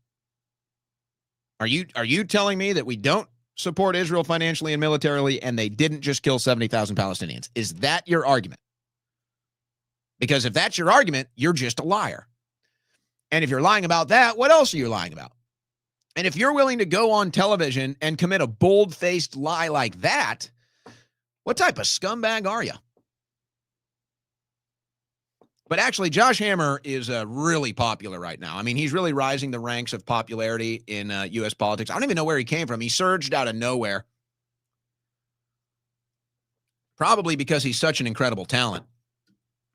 Are you telling me that we don't support Israel financially and militarily and they didn't just kill 70,000 Palestinians? Is that your argument? Because if that's your argument, you're just a liar. And if you're lying about that, what else are you lying about? And if you're willing to go on television and commit a bold-faced lie like that, what type of scumbag are you? But actually, Josh Hammer is really popular right now. I mean, he's really rising the ranks of popularity in U.S. politics. I don't even know where he came from. He surged out of nowhere. Probably because he's such an incredible talent.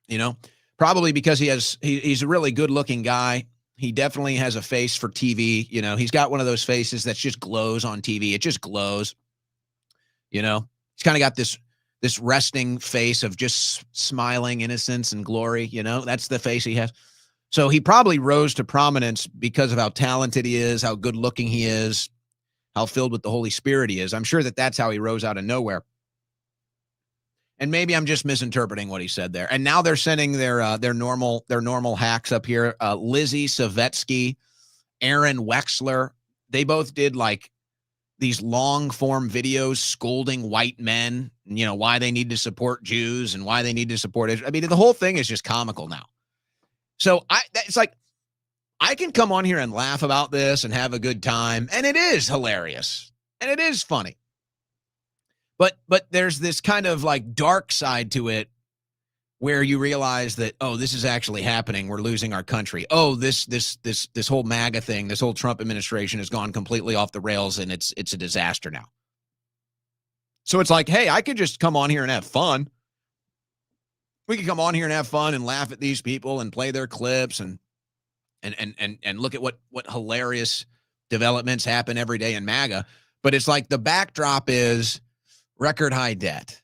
You know, probably because he's a really good-looking guy. He definitely has a face for TV. You know, he's got one of those faces that just glows on TV. It just glows. You know, he's kind of got this resting face of just smiling innocence and glory. You know, that's the face he has. So he probably rose to prominence because of how talented he is, how good looking he is, how filled with the Holy Spirit he is. I'm sure that that's how he rose out of nowhere. And maybe I'm just misinterpreting what he said there. And now they're sending their normal hacks up here. Lizzie Savetsky, Aaron Wexler. They both did like these long form videos scolding white men, you know, why they need to support Jews and why they need to support Israel. I mean, the whole thing is just comical now. So it's like, I can come on here and laugh about this and have a good time. And it is hilarious and it is funny. But there's this kind of like dark side to it where you realize that, oh, this is actually happening. We're losing our country. Oh, this whole MAGA thing, this whole Trump administration has gone completely off the rails and it's a disaster now. So it's like, hey, I could just come on here and have fun. We could come on here and have fun and laugh at these people and play their clips and look at what hilarious developments happen every day in MAGA. But it's like the backdrop is record high debt.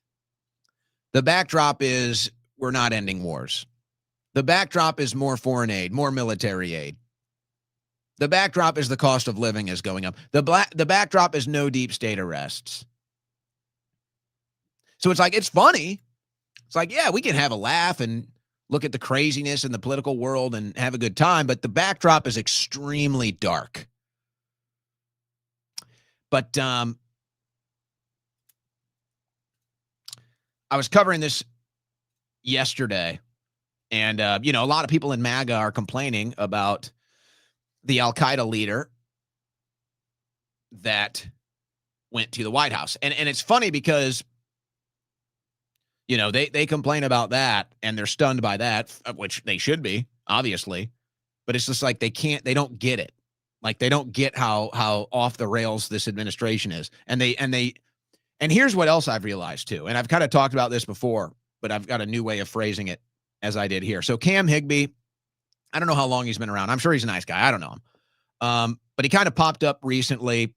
The backdrop is we're not ending wars. The backdrop is more foreign aid, more military aid. The backdrop is the cost of living is going up. The backdrop is no deep state arrests. So it's like, it's funny. It's like, yeah, we can have a laugh and look at the craziness in the political world and have a good time, but the backdrop is extremely dark. But I was covering this yesterday, and, you know, a lot of people in MAGA are complaining about the Al-Qaeda leader that went to the White House. And it's funny because, you know, they complain about that, and they're stunned by that, which they should be, obviously. But it's just like they don't get it. Like, they don't get how off the rails this administration is. And here's what else I've realized, too. And I've kind of talked about this before, but I've got a new way of phrasing it as I did here. So Cam Higbee, I don't know how long he's been around. I'm sure he's a nice guy. I don't know him. But he kind of popped up recently.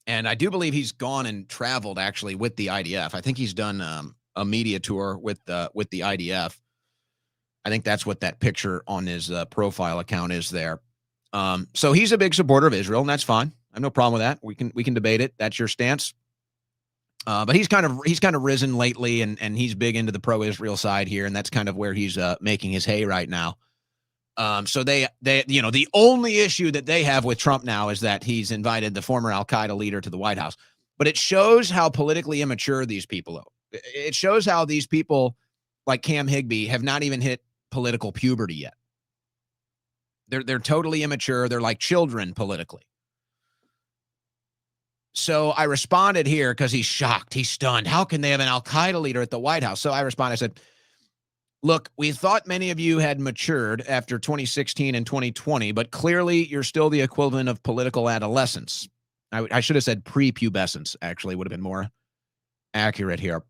And I do believe he's gone and traveled, actually, with the IDF. I think he's done a media tour with the IDF. I think that's what that picture on his profile account is there. So he's a big supporter of Israel, and that's fine. I have no problem with that. We can debate it. That's your stance. But he's kind of risen lately, and he's big into the pro-Israel side here, and that's kind of where he's making his hay right now. So they the only issue that they have with Trump now is that he's invited the former Al-Qaeda leader to the White House. But it shows how politically immature these people are. It shows how these people like Cam Higbee have not even hit political puberty yet. They're totally immature. They're like children politically. So I responded here because he's shocked. He's stunned. How can they have an Al-Qaeda leader at the White House? So I responded. I said, look, we thought many of you had matured after 2016 and 2020, but clearly you're still the equivalent of political adolescence. I should have said prepubescence, actually, would have been more accurate here.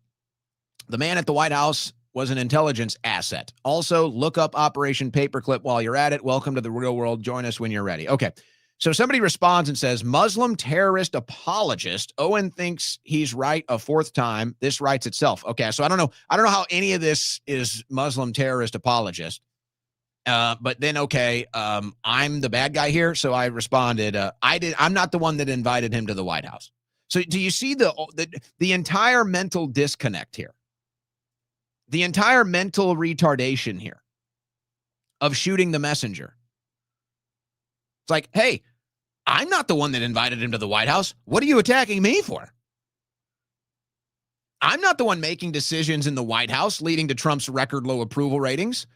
The man at the White House was an intelligence asset. Also, look up Operation Paperclip while you're at it. Welcome to the real world. Join us when you're ready. Okay. So somebody responds and says, Muslim terrorist apologist. Owen thinks he's right a fourth time. This writes itself. Okay. So I don't know how any of this is Muslim terrorist apologist. But then, okay, I'm the bad guy here. So I responded, I'm not the one that invited him to the White House. So do you see the entire mental disconnect here? The entire mental retardation here of shooting the messenger. It's like, hey, I'm not the one that invited him to the White House. What are you attacking me for? I'm not the one making decisions in the White House leading to Trump's record low approval ratings.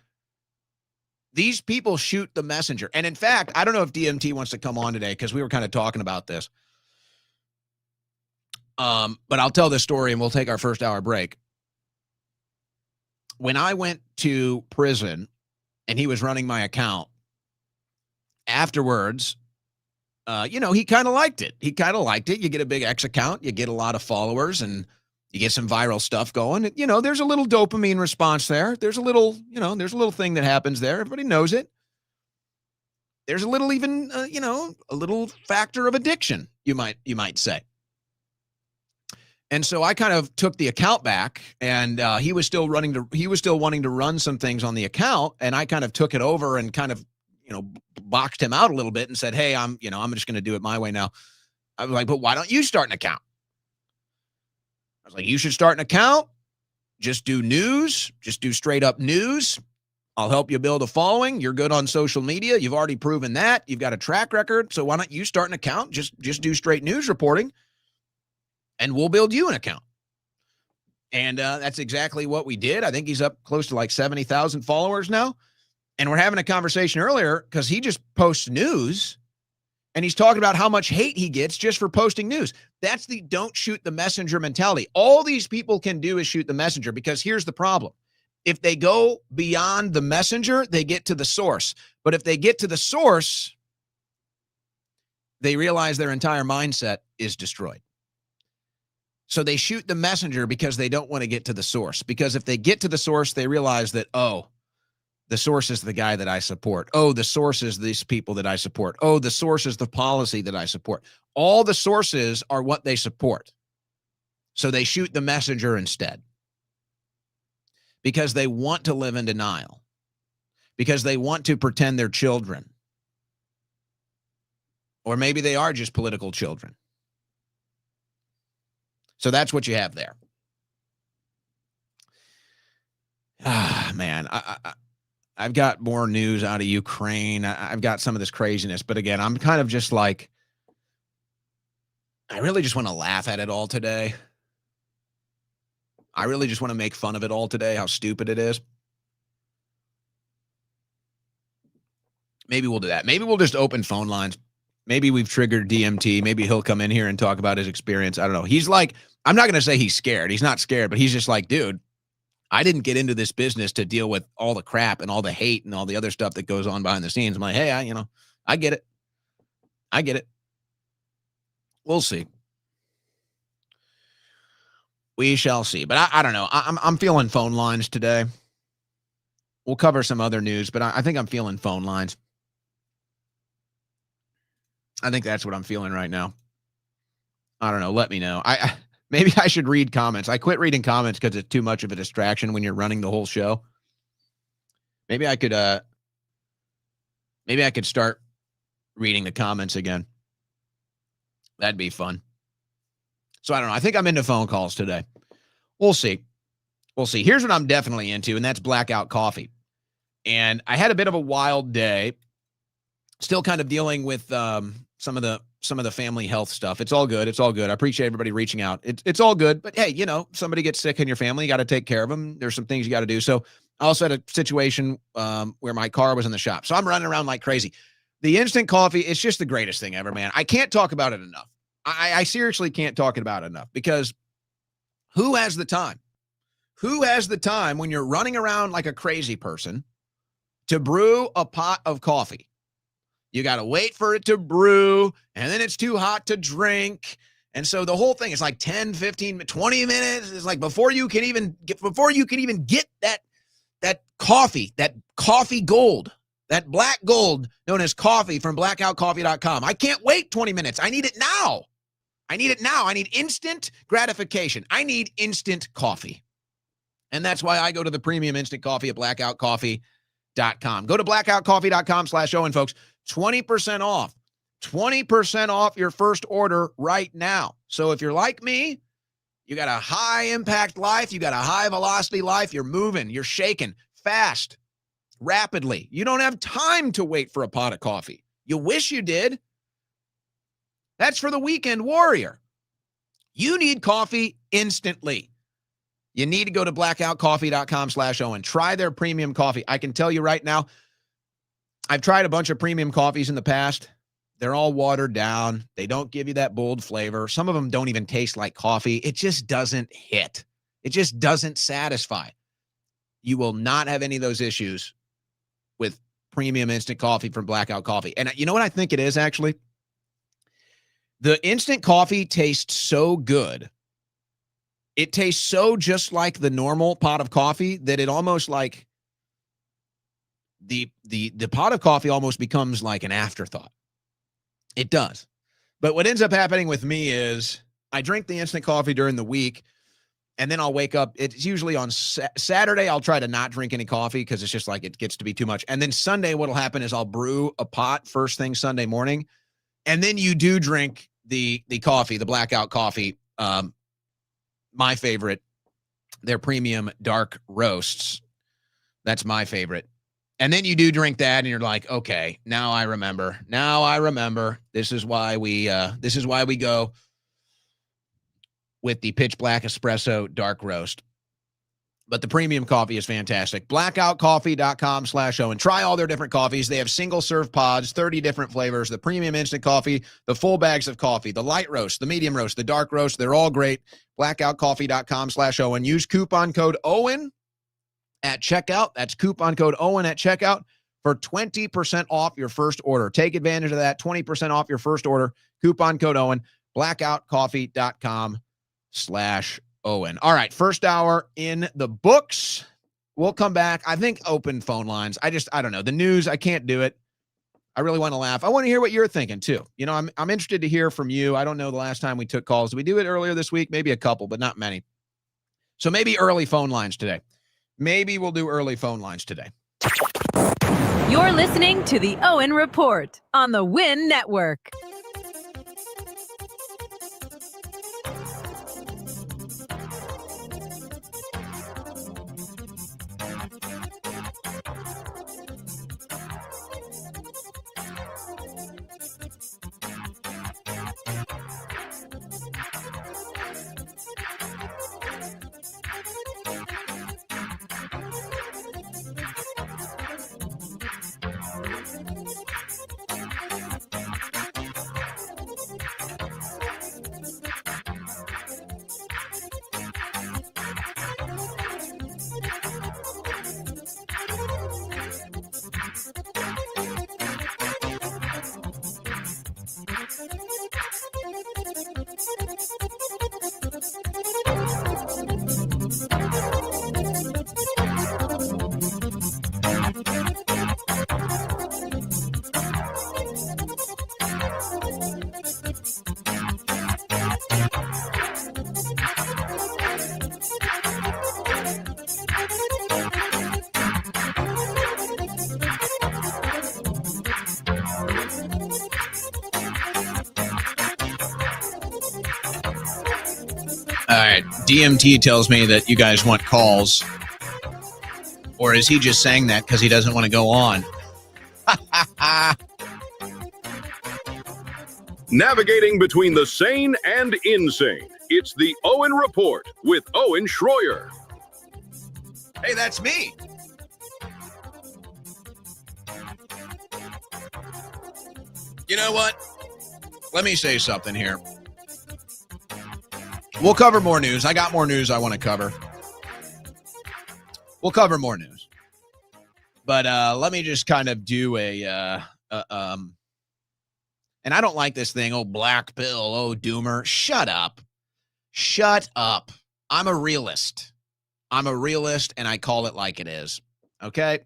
These people shoot the messenger. And in fact, I don't know if DMT wants to come on today because we were kind of talking about this. But I'll tell this story and we'll take our first hour break. When I went to prison and he was running my account, afterwards, he kind of liked it. You get a big X account, you get a lot of followers, and you get some viral stuff going. There's a little dopamine response there. There's a little thing that happens there. Everybody knows it. There's a little even, a little factor of addiction, you might say. And so I kind of took the account back, and he was still wanting to run some things on the account, and I kind of took it over and kind of, boxed him out a little bit and said, hey, I'm just going to do it my way now. I was like, but why don't you start an account? I was like, you should start an account. Just do news. Just do straight up news. I'll help you build a following. You're good on social media. You've already proven that. You've got a track record. So why don't you start an account? Just do straight news reporting, and we'll build you an account. And that's exactly what we did. I think he's up close to like 70,000 followers now. And we're having a conversation earlier because he just posts news and he's talking about how much hate he gets just for posting news. That's the don't shoot the messenger mentality. All these people can do is shoot the messenger, because here's the problem. If they go beyond the messenger, they get to the source. But if they get to the source, they realize their entire mindset is destroyed. So they shoot the messenger because they don't want to get to the source. Because if they get to the source, they realize that, oh, the source is the guy that I support. Oh, the source is these people that I support. Oh, the source is the policy that I support. All the sources are what they support. So they shoot the messenger instead. Because they want to live in denial. Because they want to pretend they're children. Or maybe they are just political children. So that's what you have there. Ah, man, I've got more news out of Ukraine. I've got some of this craziness. But again, I'm kind of just like, I really just want to laugh at it all today. I really just want to make fun of it all today, how stupid it is. Maybe we'll do that. Maybe we'll just open phone lines. Maybe we've triggered DMT. Maybe he'll come in here and talk about his experience. I don't know. He's like, I'm not going to say he's scared. He's not scared, but he's just like, dude, I didn't get into this business to deal with all the crap and all the hate and all the other stuff that goes on behind the scenes. I'm like, hey, I get it. I get it. We'll see. We shall see. But I don't know. I'm feeling phone lines today. We'll cover some other news, but I think I'm feeling phone lines. I think that's what I'm feeling right now. I don't know. Let me know. Maybe I should read comments. I quit reading comments because it's too much of a distraction when you're running the whole show. Maybe I could start reading the comments again. That'd be fun. So I don't know. I think I'm into phone calls today. We'll see. We'll see. Here's what I'm definitely into, and that's Blackout Coffee. And I had a bit of a wild day. Still kind of dealing with some of the family health stuff. It's all good. It's all good. I appreciate everybody reaching out. It's all good. But hey, you know, somebody gets sick in your family, you got to take care of them. There's some things you got to do. So I also had a situation where my car was in the shop. So I'm running around like crazy. The instant coffee, it's just the greatest thing ever, man. I can't talk about it enough. I seriously can't talk about it enough because who has the time? Who has the time when you're running around like a crazy person to brew a pot of coffee? You got to wait for it to brew, and then it's too hot to drink. And so the whole thing is like 10, 15, 20 minutes. It's like before you can even get that coffee gold, that black gold known as coffee from blackoutcoffee.com. I can't wait 20 minutes. I need it now. I need instant gratification. I need instant coffee. And that's why I go to the premium instant coffee at blackoutcoffee.com. Go to blackoutcoffee.com/Owen, folks. 20% off. 20% off your first order right now. So if you're like me, you got a high impact life, you got a high velocity life, you're moving, you're shaking fast, rapidly. You don't have time to wait for a pot of coffee. You wish you did. That's for the weekend warrior. You need coffee instantly. You need to go to blackoutcoffee.com/Owen. Try their premium coffee. I can tell you right now, I've tried a bunch of premium coffees in the past. They're all watered down. They don't give you that bold flavor. Some of them don't even taste like coffee. It just doesn't hit. It just doesn't satisfy. You will not have any of those issues with premium instant coffee from Blackout Coffee. And you know what I think it is, actually? The instant coffee tastes so good. It tastes so just like the normal pot of coffee that it almost like the pot of coffee almost becomes like an afterthought. It does. But what ends up happening with me is I drink the instant coffee during the week, and then I'll wake up. It's usually on Saturday. I'll try to not drink any coffee because it's just like it gets to be too much. And then Sunday, what'll happen is I'll brew a pot first thing Sunday morning, and then you do drink the coffee, the Blackout Coffee. My favorite, their premium dark roasts. That's my favorite. And then you do drink that, and you're like, okay, now I remember. This is why we go with the pitch black espresso dark roast. But the premium coffee is fantastic. Blackoutcoffee.com/Owen. Try all their different coffees. They have single serve pods, 30 different flavors, the premium instant coffee, the full bags of coffee, the light roast, the medium roast, the dark roast. They're all great. Blackoutcoffee.com/Owen. Use coupon code Owen at checkout. That's coupon code Owen at checkout for 20% off your first order. Take advantage of that. 20% off your first order. Coupon code Owen. Blackoutcoffee.com/Owen. All right. First hour in the books. We'll come back. I think open phone lines. I don't know. The news, I can't do it. I really want to laugh. I want to hear what you're thinking too. You know, I'm interested to hear from you. I don't know the last time we took calls. Did we do it earlier this week? Maybe a couple, but not many. So maybe early phone lines today. Maybe we'll do early phone lines today. You're listening to the Owen Report on the Win Network. All right. DMT tells me that you guys want calls. Or is he just saying that because he doesn't want to go on? Navigating between the sane and insane. It's the Owen Report with Owen Schroyer. Hey, that's me. You know what? Let me say something here. We'll cover more news. I got more news I want to cover. We'll cover more news. But let me just kind of do and I don't like this thing, oh, black pill, oh, doomer. Shut up. Shut up. I'm a realist. I'm a realist, and I call it like it is. Okay?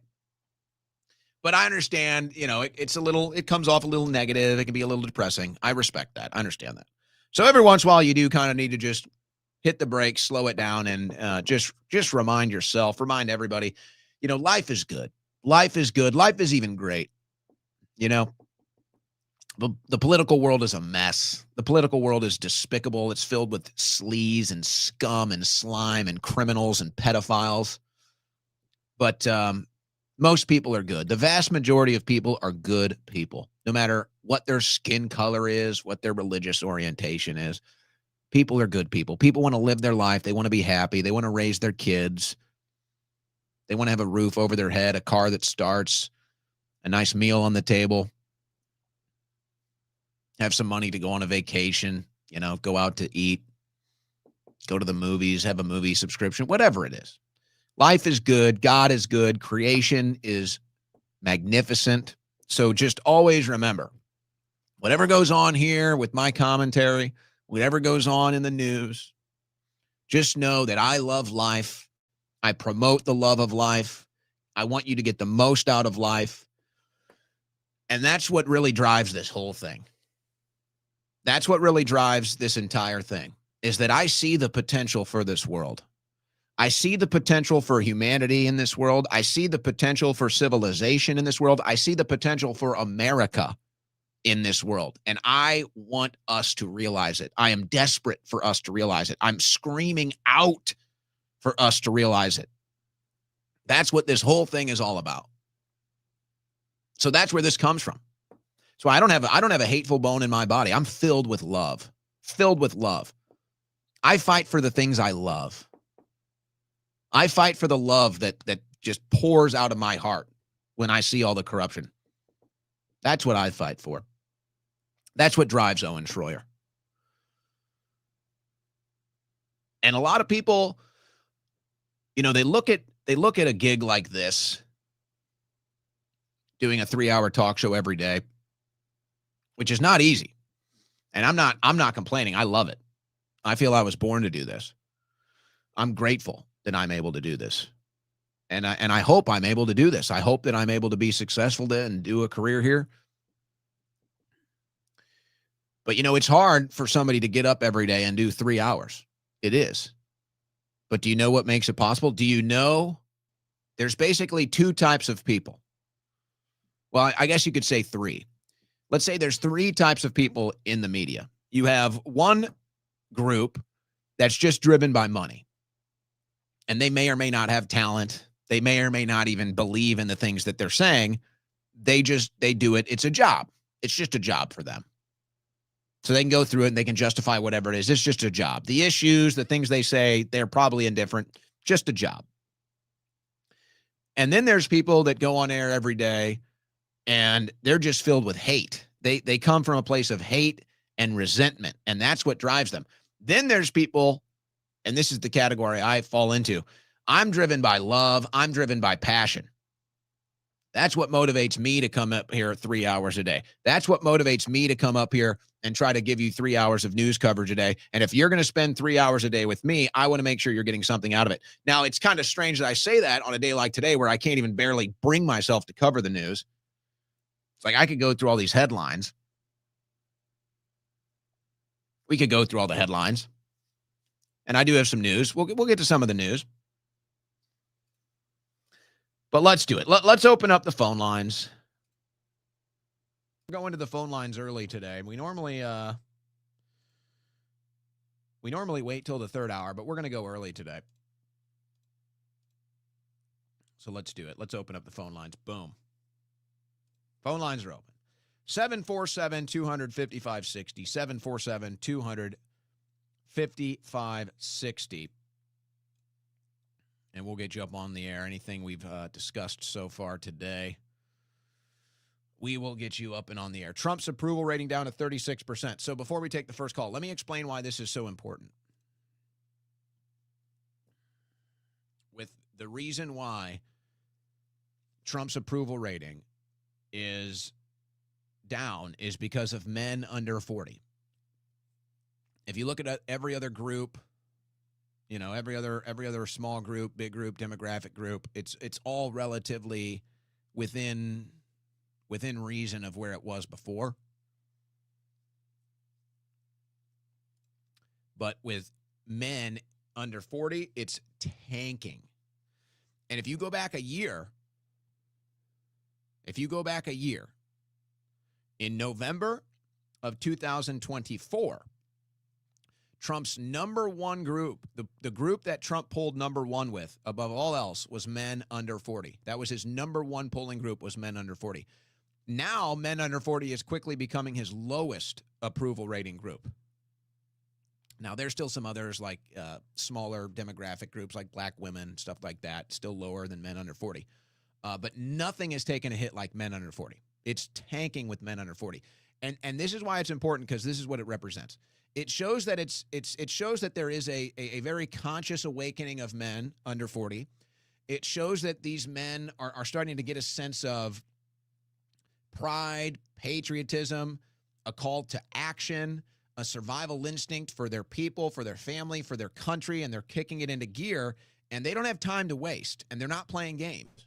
But I understand, it comes off a little negative. It can be a little depressing. I respect that. I understand that. So every once in a while, you do kind of need to just hit the brakes, slow it down, and just remind yourself, remind everybody, life is good. Life is good. Life is even great. The political world is a mess. The political world is despicable. It's filled with sleaze and scum and slime and criminals and pedophiles. But most people are good. The vast majority of people are good people, no matter what their skin color is, what their religious orientation is. People are good people. People want to live their life. They want to be happy. They want to raise their kids. They want to have a roof over their head, a car that starts, a nice meal on the table, have some money to go on a vacation, go out to eat, go to the movies, have a movie subscription, whatever it is. Life is good. God is good. Creation is magnificent. So just always remember, whatever goes on here with my commentary, whatever goes on in the news, just know that I love life. I promote the love of life. I want you to get the most out of life. And that's what really drives this whole thing. That's what really drives this entire thing, is that I see the potential for this world. I see the potential for humanity in this world. I see the potential for civilization in this world. I see the potential for America in this world. And I want us to realize it. I am desperate for us to realize it. I'm screaming out for us to realize it. That's what this whole thing is all about. So that's where this comes from. So I don't have a hateful bone in my body. I'm filled with love. Filled with love. I fight for the things I love. I fight for the love that just pours out of my heart when I see all the corruption. That's what I fight for. That's what drives Owen Schroyer. And a lot of people, they look at a gig like this, doing a 3-hour talk show every day, which is not easy. And I'm not complaining. I love it. I feel I was born to do this. I'm grateful that I'm able to do this. And I hope I'm able to do this. I hope that I'm able to be successful and do a career here. But, it's hard for somebody to get up every day and do 3 hours. It is. But do you know what makes it possible? Do you know there's basically 2 types of people? Well, I guess you could say 3. Let's say there's 3 types of people in the media. You have one group that's just driven by money. And they may or may not have talent. They may or may not even believe in the things that they're saying. They do it. It's a job. It's just a job for them. So they can go through it and they can justify whatever it is. It's just a job. The issues, the things they say, they're probably indifferent. Just a job. And then there's people that go on air every day and they're just filled with hate. They come from a place of hate and resentment, and that's what drives them. Then there's people, and this is the category I fall into. I'm driven by love. I'm driven by passion. That's what motivates me to come up here 3 hours a day. That's what motivates me to come up here and try to give you 3 hours of news coverage a day. And if you're going to spend 3 hours a day with me, I want to make sure you're getting something out of it. Now, it's kind of strange that I say that on a day like today where I can't even barely bring myself to cover the news. It's like I could go through all these headlines. We could go through all the headlines. And I do have some news. We'll get to some of the news. But let's do it. Let's open up the phone lines. We're going to the phone lines early today. We normally We normally wait till the third hour, but we're going to go early today. So let's do it. Let's open up the phone lines. Boom. Phone lines are open. 747-255-60. 747-255-60. And we'll get you up on the air. Anything we've discussed so far today, we will get you up and on the air. Trump's approval rating down to 36%. So before we take the first call, let me explain why this is so important. With the reason why Trump's approval rating is down is because of men under 40. If you look at every other group, you know, every other small group, big group, demographic group, it's all relatively within reason of where it was before. But with men under 40, it's tanking. And if you go back a year, in November of 2024, Trump's number one group, the group that Trump polled number one with, above all else, was men under 40. That was his number one polling group, was men under 40. Now, men under 40 is quickly becoming his lowest approval rating group. Now, there's still some others like smaller demographic groups like black women, stuff like that, still lower than men under 40. But nothing has taken a hit like men under 40. It's tanking with men under 40. And this is why it's important, because this is what it represents. It shows that it shows that there is a very conscious awakening of men under 40. It shows that these men are starting to get a sense of pride, patriotism, a call to action, a survival instinct for their people, for their family, for their country, and they're kicking it into gear, and they don't have time to waste, and they're not playing games.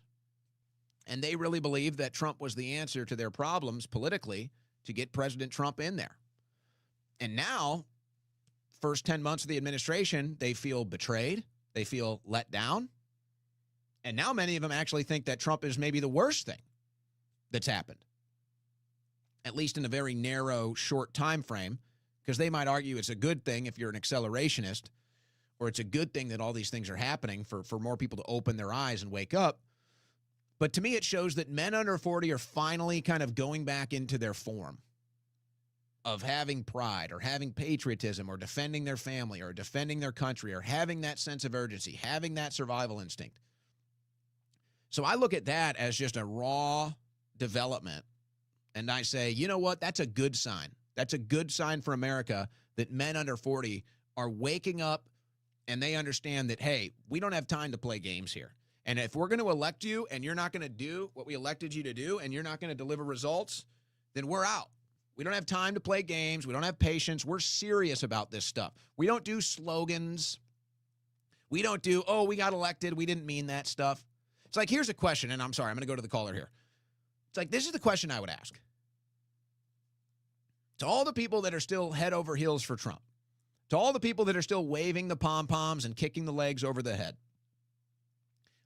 And they really believe that Trump was the answer to their problems politically to get President Trump in there. And now, first 10 months of the administration, they feel betrayed. They feel let down. And now many of them actually think that Trump is maybe the worst thing that's happened, at least in a very narrow, short time frame, because they might argue it's a good thing if you're an accelerationist, or it's a good thing that all these things are happening for more people to open their eyes and wake up. But to me, it shows that men under 40 are finally kind of going back into their form of having pride or having patriotism or defending their family or defending their country or having that sense of urgency, having that survival instinct. So I look at that as just a raw development, and I say, you know what? That's a good sign. That's a good sign for America that men under 40 are waking up and they understand that, hey, we don't have time to play games here. And if we're going to elect you and you're not going to do what we elected you to do and you're not going to deliver results, then we're out. We don't have time to play games. We don't have patience. We're serious about this stuff. We don't do slogans. We don't do, oh, we got elected, we didn't mean that stuff. It's like, here's a question, and I'm sorry, I'm going to go to the caller here. It's like, this is the question I would ask. To all the people that are still head over heels for Trump, to all the people that are still waving the pom-poms and kicking the legs over the head,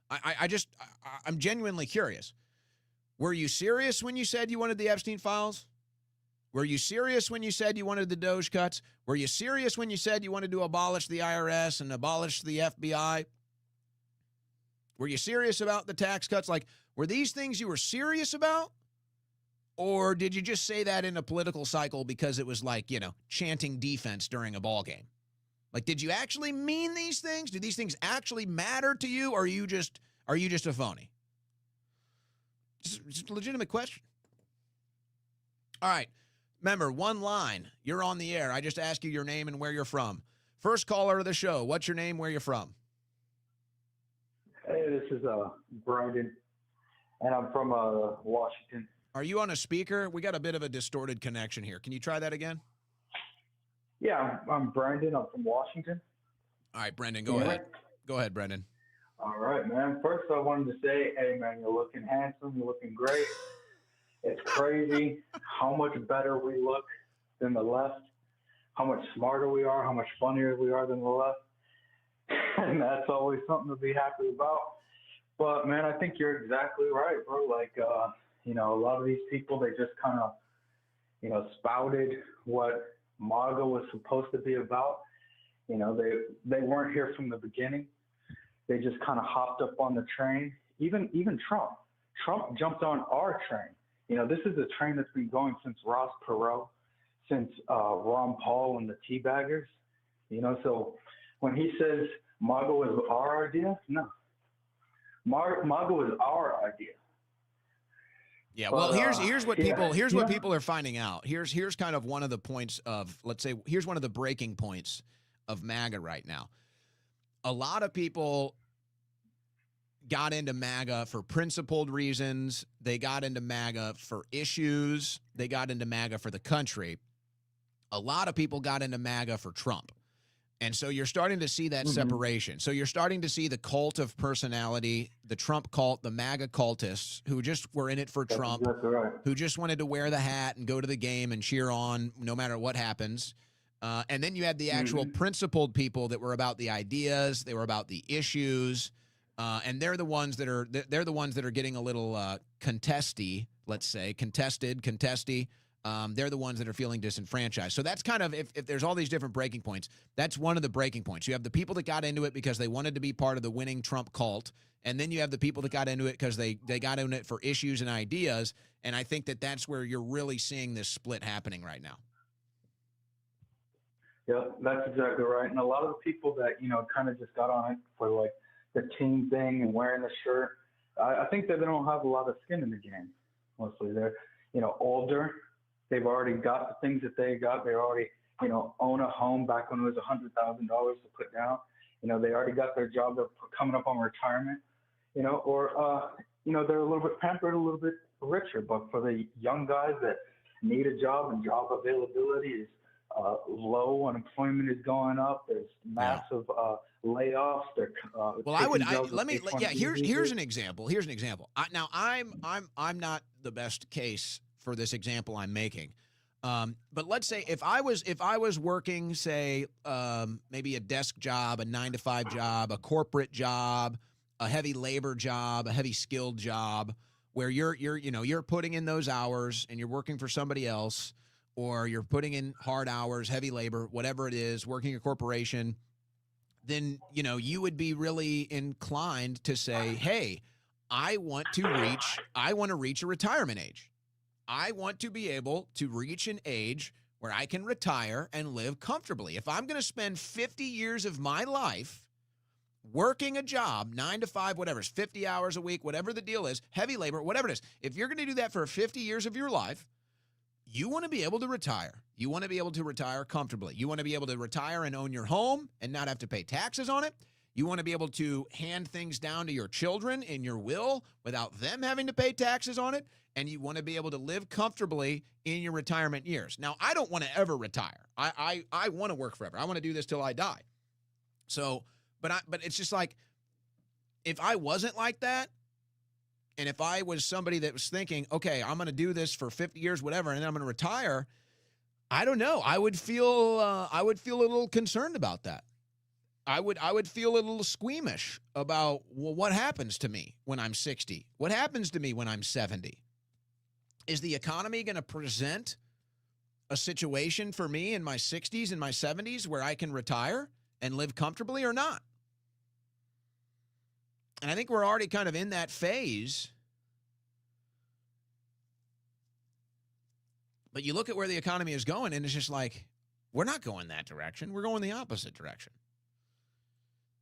I'm genuinely curious. Were you serious when you said you wanted the Epstein files? Were you serious when you said you wanted the Doge cuts? Were you serious when you said you wanted to abolish the IRS and abolish the FBI? Were you serious about the tax cuts? Like, were these things you were serious about? Or did you just say that in a political cycle because it was like, you know, chanting defense during a ball game? Like, did you actually mean these things? Do these things actually matter to you? Or are you just a phony? It's a legitimate question. All right. Remember, one line. You're on the air. I just ask you your name and where you're from. First caller of the show. What's your name? Where you're from? Hey, this is Brandon, and I'm from Washington. Are you on a speaker? We got a bit of a distorted connection here. Can you try that again? Yeah, I'm Brandon. I'm from Washington. All right, Brendan, go ahead. Go ahead, Brendan. All right, man. First, I wanted to say, hey, man, you're looking handsome. You're looking great. It's crazy how much better we look than the left, how much smarter we are, how much funnier we are than the left. And that's always something to be happy about. But, man, I think you're exactly right, bro. Like, you know, a lot of these people, they just kind of, you know, spouted what MAGA was supposed to be about. You know, they weren't here from the beginning. They just kind of hopped up on the train. Even Trump jumped on our train. You know, this is a train that's been going since Ross Perot, since Ron Paul and the Teabaggers. You know, so when he says MAGA was our idea, no. MAGA was our idea. Yeah, But, well, here's what yeah. people are finding out. Here's kind of one of the points of, let's say, here's one of the breaking points of MAGA right now. A lot of people got into MAGA for principled reasons. They got into MAGA for issues. They got into MAGA for the country. A lot of people got into MAGA for Trump. And so you're starting to see that separation. So you're starting to see the cult of personality, the Trump cult, the MAGA cultists who just were in it for That's Trump, exactly right. who just wanted to wear the hat and go to the game and cheer on no matter what happens. And then you had the actual principled people that were about the ideas, they were about the issues, and they're the ones that are getting a little contesty, let's say, contesty. They're the ones that are feeling disenfranchised. So that's kind of, if there's all these different breaking points, that's one of the breaking points. You have the people that got into it because they wanted to be part of the winning Trump cult, and then you have the people that got into it because they got into it for issues and ideas, and I think that that's where you're really seeing this split happening right now. Yeah, that's exactly right. And a lot of the people that, you know, kind of just got on it for like the team thing and wearing the shirt, I think that they don't have a lot of skin in the game. Mostly they're, you know, older. They've already got the things that they got. They already, you know, own a home back when it was $100,000 to put down. You know, they already got their job. They're coming up on retirement, you know, or, you know, they're a little bit pampered, a little bit richer. But for the young guys that need a job and job availability is low, unemployment is going up. There's massive layoffs. Here's an example. Now I'm not the best case for this example I'm making. But let's say if I was working, say, maybe a desk job, a 9-to-5 job, a corporate job, a heavy labor job, a heavy skilled job, where you're putting in those hours and you're working for somebody else, or you're putting in hard hours, heavy labor, whatever it is, working a corporation, then, you know, you would be really inclined to say, hey, I want to reach a retirement age. I want to be able to reach an age where I can retire and live comfortably. If I'm going to spend 50 years of my life working a job, 9 to 5, whatever, it's 50 hours a week, whatever the deal is, heavy labor, whatever it is, if you're going to do that for 50 years of your life, you want to be able to retire. You want to be able to retire comfortably. You want to be able to retire and own your home and not have to pay taxes on it. You want to be able to hand things down to your children in your will without them having to pay taxes on it. And you want to be able to live comfortably in your retirement years. Now, I don't want to ever retire. I want to work forever. I want to do this till I die. So, but it's just like, if I wasn't like that, and if I was somebody that was thinking, okay, I'm going to do this for 50 years, whatever, and then I'm going to retire, I don't know. I would feel a little concerned about that. I would feel a little squeamish about, well, what happens to me when I'm 60? What happens to me when I'm 70? Is the economy going to present a situation for me in my 60s and my 70s where I can retire and live comfortably or not? And I think we're already kind of in that phase. But you look at where the economy is going, and it's just like, we're not going that direction. We're going the opposite direction.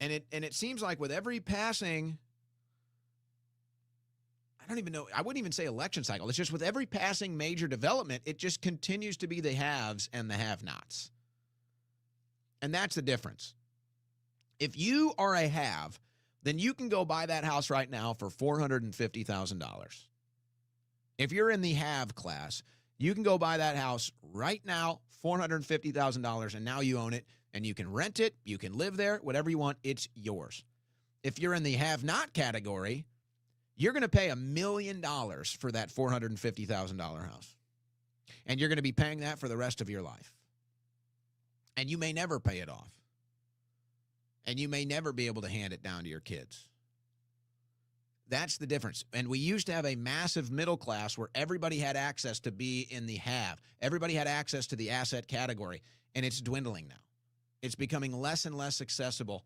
And it seems like with every passing, I don't even know, I wouldn't even say election cycle. It's just with every passing major development, it just continues to be the haves and the have-nots. And that's the difference. If you are a have, then you can go buy that house right now for $450,000. If you're in the have class, you can go buy that house right now, $450,000, and now you own it, and you can rent it, you can live there, whatever you want, it's yours. If you're in the have-not category, you're going to pay $1 million for that $450,000 house. And you're going to be paying that for the rest of your life. And you may never pay it off. And you may never be able to hand it down to your kids. That's the difference. And we used to have a massive middle class where everybody had access to be in the have. Everybody had access to the asset category, and it's dwindling now. It's becoming less and less accessible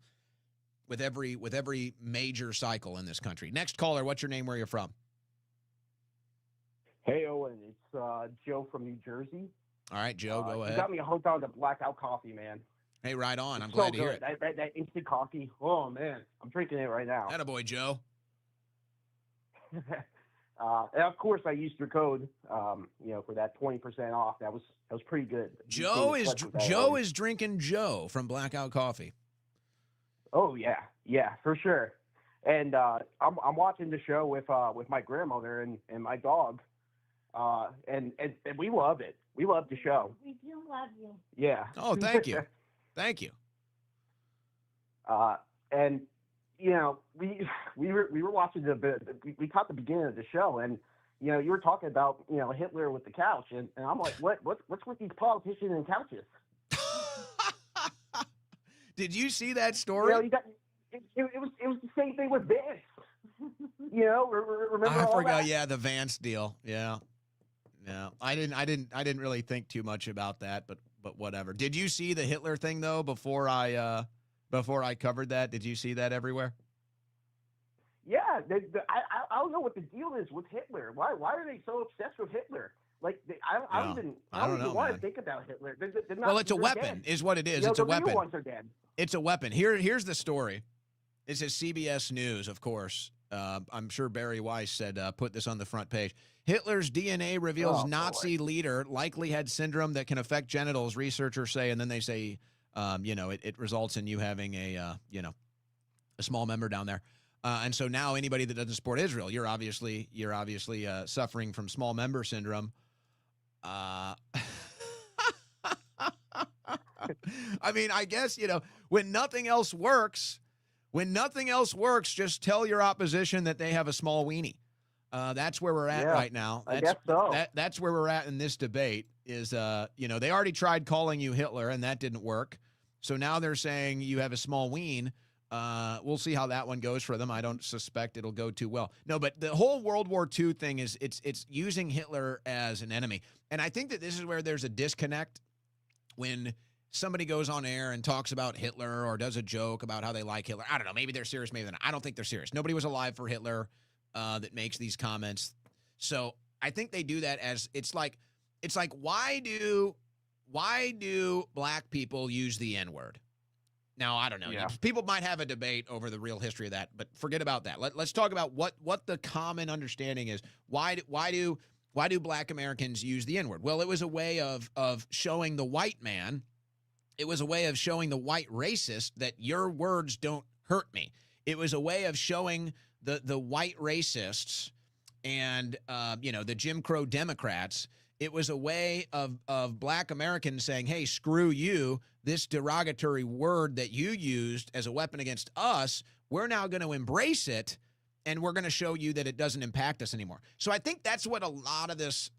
with every major cycle in this country. Next caller, what's your name, where you're from? Hey, Owen, it's Joe from New Jersey. All right, Joe, go ahead. You got me hooked on the Blackout Coffee, man. Hey, right on. I'm It's glad so to hear good. it. That instant coffee. Oh, man. I'm drinking it right now. Attaboy, Joe. And of course, I used your code, for that 20% off. That was pretty good. Joe is drinking Joe from Blackout Coffee. Oh yeah, for sure. And I'm watching the show with my grandmother and my dog, and we love it. We love the show. We do love you. Yeah. Oh, thank you, thank you. And we were watching we caught the beginning of the show, and you were talking about Hitler with the couch, and I'm like, what's with these politicians and couches? Did you see that story? It was the same thing with Vance. Remember? I all forgot. that? Yeah, the Vance deal. Yeah. No, I didn't really think too much about that, but whatever. Did you see the Hitler thing though before I covered that? Did you see that everywhere? Yeah, I don't know what the deal is with Hitler. Why are they so obsessed with Hitler? Like I don't even want to think about Hitler. They're not, well, it's a they're weapon, dead. is what it is. The It's a real weapon. ones are dead. It's a weapon. Here's the story. It says CBS News, of course. I'm sure Barry Weiss said, put this on the front page. Hitler's DNA reveals Nazi leader likely had syndrome that can affect genitals, researchers say. And then they say, it results in you having a small member down there. And so now anybody that doesn't support Israel, you're obviously suffering from small member syndrome. I mean, I guess, when nothing else works, just tell your opposition that they have a small weenie. That's where we're at right now. I guess so. That's where we're at in this debate is, they already tried calling you Hitler and that didn't work. So now they're saying you have a small ween. We'll see how that one goes for them. I don't suspect it'll go too well. No, but the whole World War II thing is it's using Hitler as an enemy. And I think that this is where there's a disconnect when somebody goes on air and talks about Hitler or does a joke about how they like Hitler. I don't know. Maybe they're serious. Maybe they're not. I don't think they're serious. Nobody was alive for Hitler that makes these comments. So I think they do that as it's like why do black people use the N-word? Now, I don't know. Yeah. People might have a debate over the real history of that, but forget about that. Let's talk about what the common understanding is. Why do black Americans use the N-word? Well, it was a way of showing the white man. It was a way of showing the white racist that your words don't hurt me. It was a way of showing the white racists and the Jim Crow Democrats. It was a way of black Americans saying, hey, screw you, this derogatory word that you used as a weapon against us, we're now going to embrace it, and we're going to show you that it doesn't impact us anymore. So I think that's what a lot of this,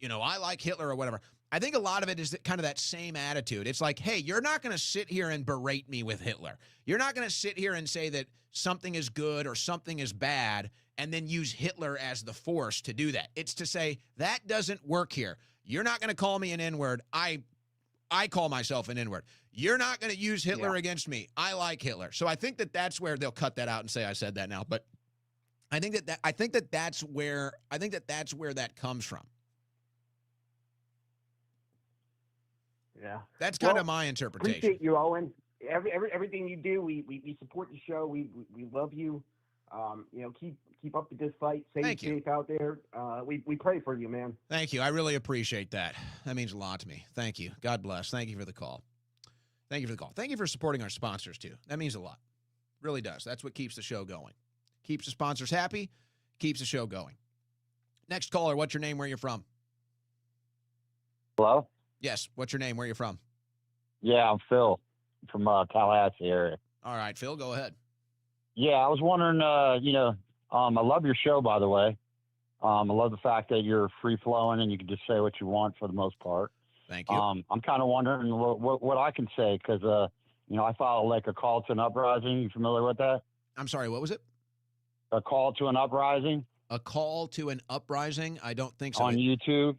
I like Hitler or whatever. I think a lot of it is kind of that same attitude. It's like, hey, you're not going to sit here and berate me with Hitler. You're not going to sit here and say that something is good or something is bad and then use Hitler as the force to do that. It's to say, that doesn't work here. You're not going to call me an N-word. I call myself an N-word. You're not going to use Hitler against me. I like Hitler. So I think that that's where they'll cut that out and say I said that now. But I think that's where that comes from. Yeah, that's kind of my interpretation. Appreciate you, Owen. Everything you do, we support the show. We love you. Keep up the good fight. Stay safe out there. We pray for you, man. Thank you. I really appreciate that. That means a lot to me. Thank you. God bless. Thank you for the call. Thank you for supporting our sponsors too. That means a lot. Really does. That's what keeps the show going. Keeps the sponsors happy. Keeps the show going. Next caller. What's your name? Where you're from? Hello. Yes. What's your name? Where you from? Yeah, I'm Phil from Tallahassee area. All right, Phil, go ahead. Yeah, I was wondering, I love your show, by the way. I love the fact that you're free flowing and you can just say what you want for the most part. Thank you. I'm kind of wondering what I can say because, I filed like a call to an uprising. You familiar with that? I'm sorry, what was it? A call to an uprising. A call to an uprising? I don't think so. On YouTube.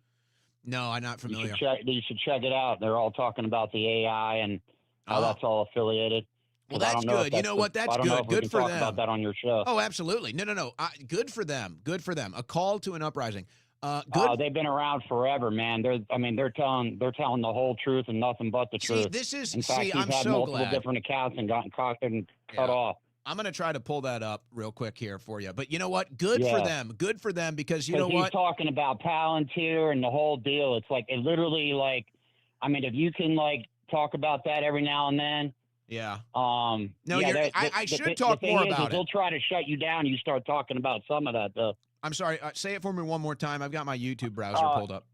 No, I'm not familiar. You should check it out. They're all talking about the AI and how that's all affiliated. Well, 'Cause I that's don't know if good. You know what? That's I don't know good. if we Good can for talk them. about that on your show. Oh, absolutely. No. Good for them. Good for them. A call to an uprising. Good. They've been around forever, man. They're telling the whole truth and nothing but the truth. This is. In fact, See, he's I'm had so multiple glad. different accounts and gotten caught and cut off. I'm going to try to pull that up real quick here for you. But you know what? Good for them. Good for them because you know he's what? Talking about Palantir and the whole deal. It's like, it literally, like, I mean, if you can, like, talk about that every now and then. Yeah. No, I should talk more about it. They'll try to shut you down. You start talking about some of that stuff. I'm sorry. Say it for me one more time. I've got my YouTube browser pulled up.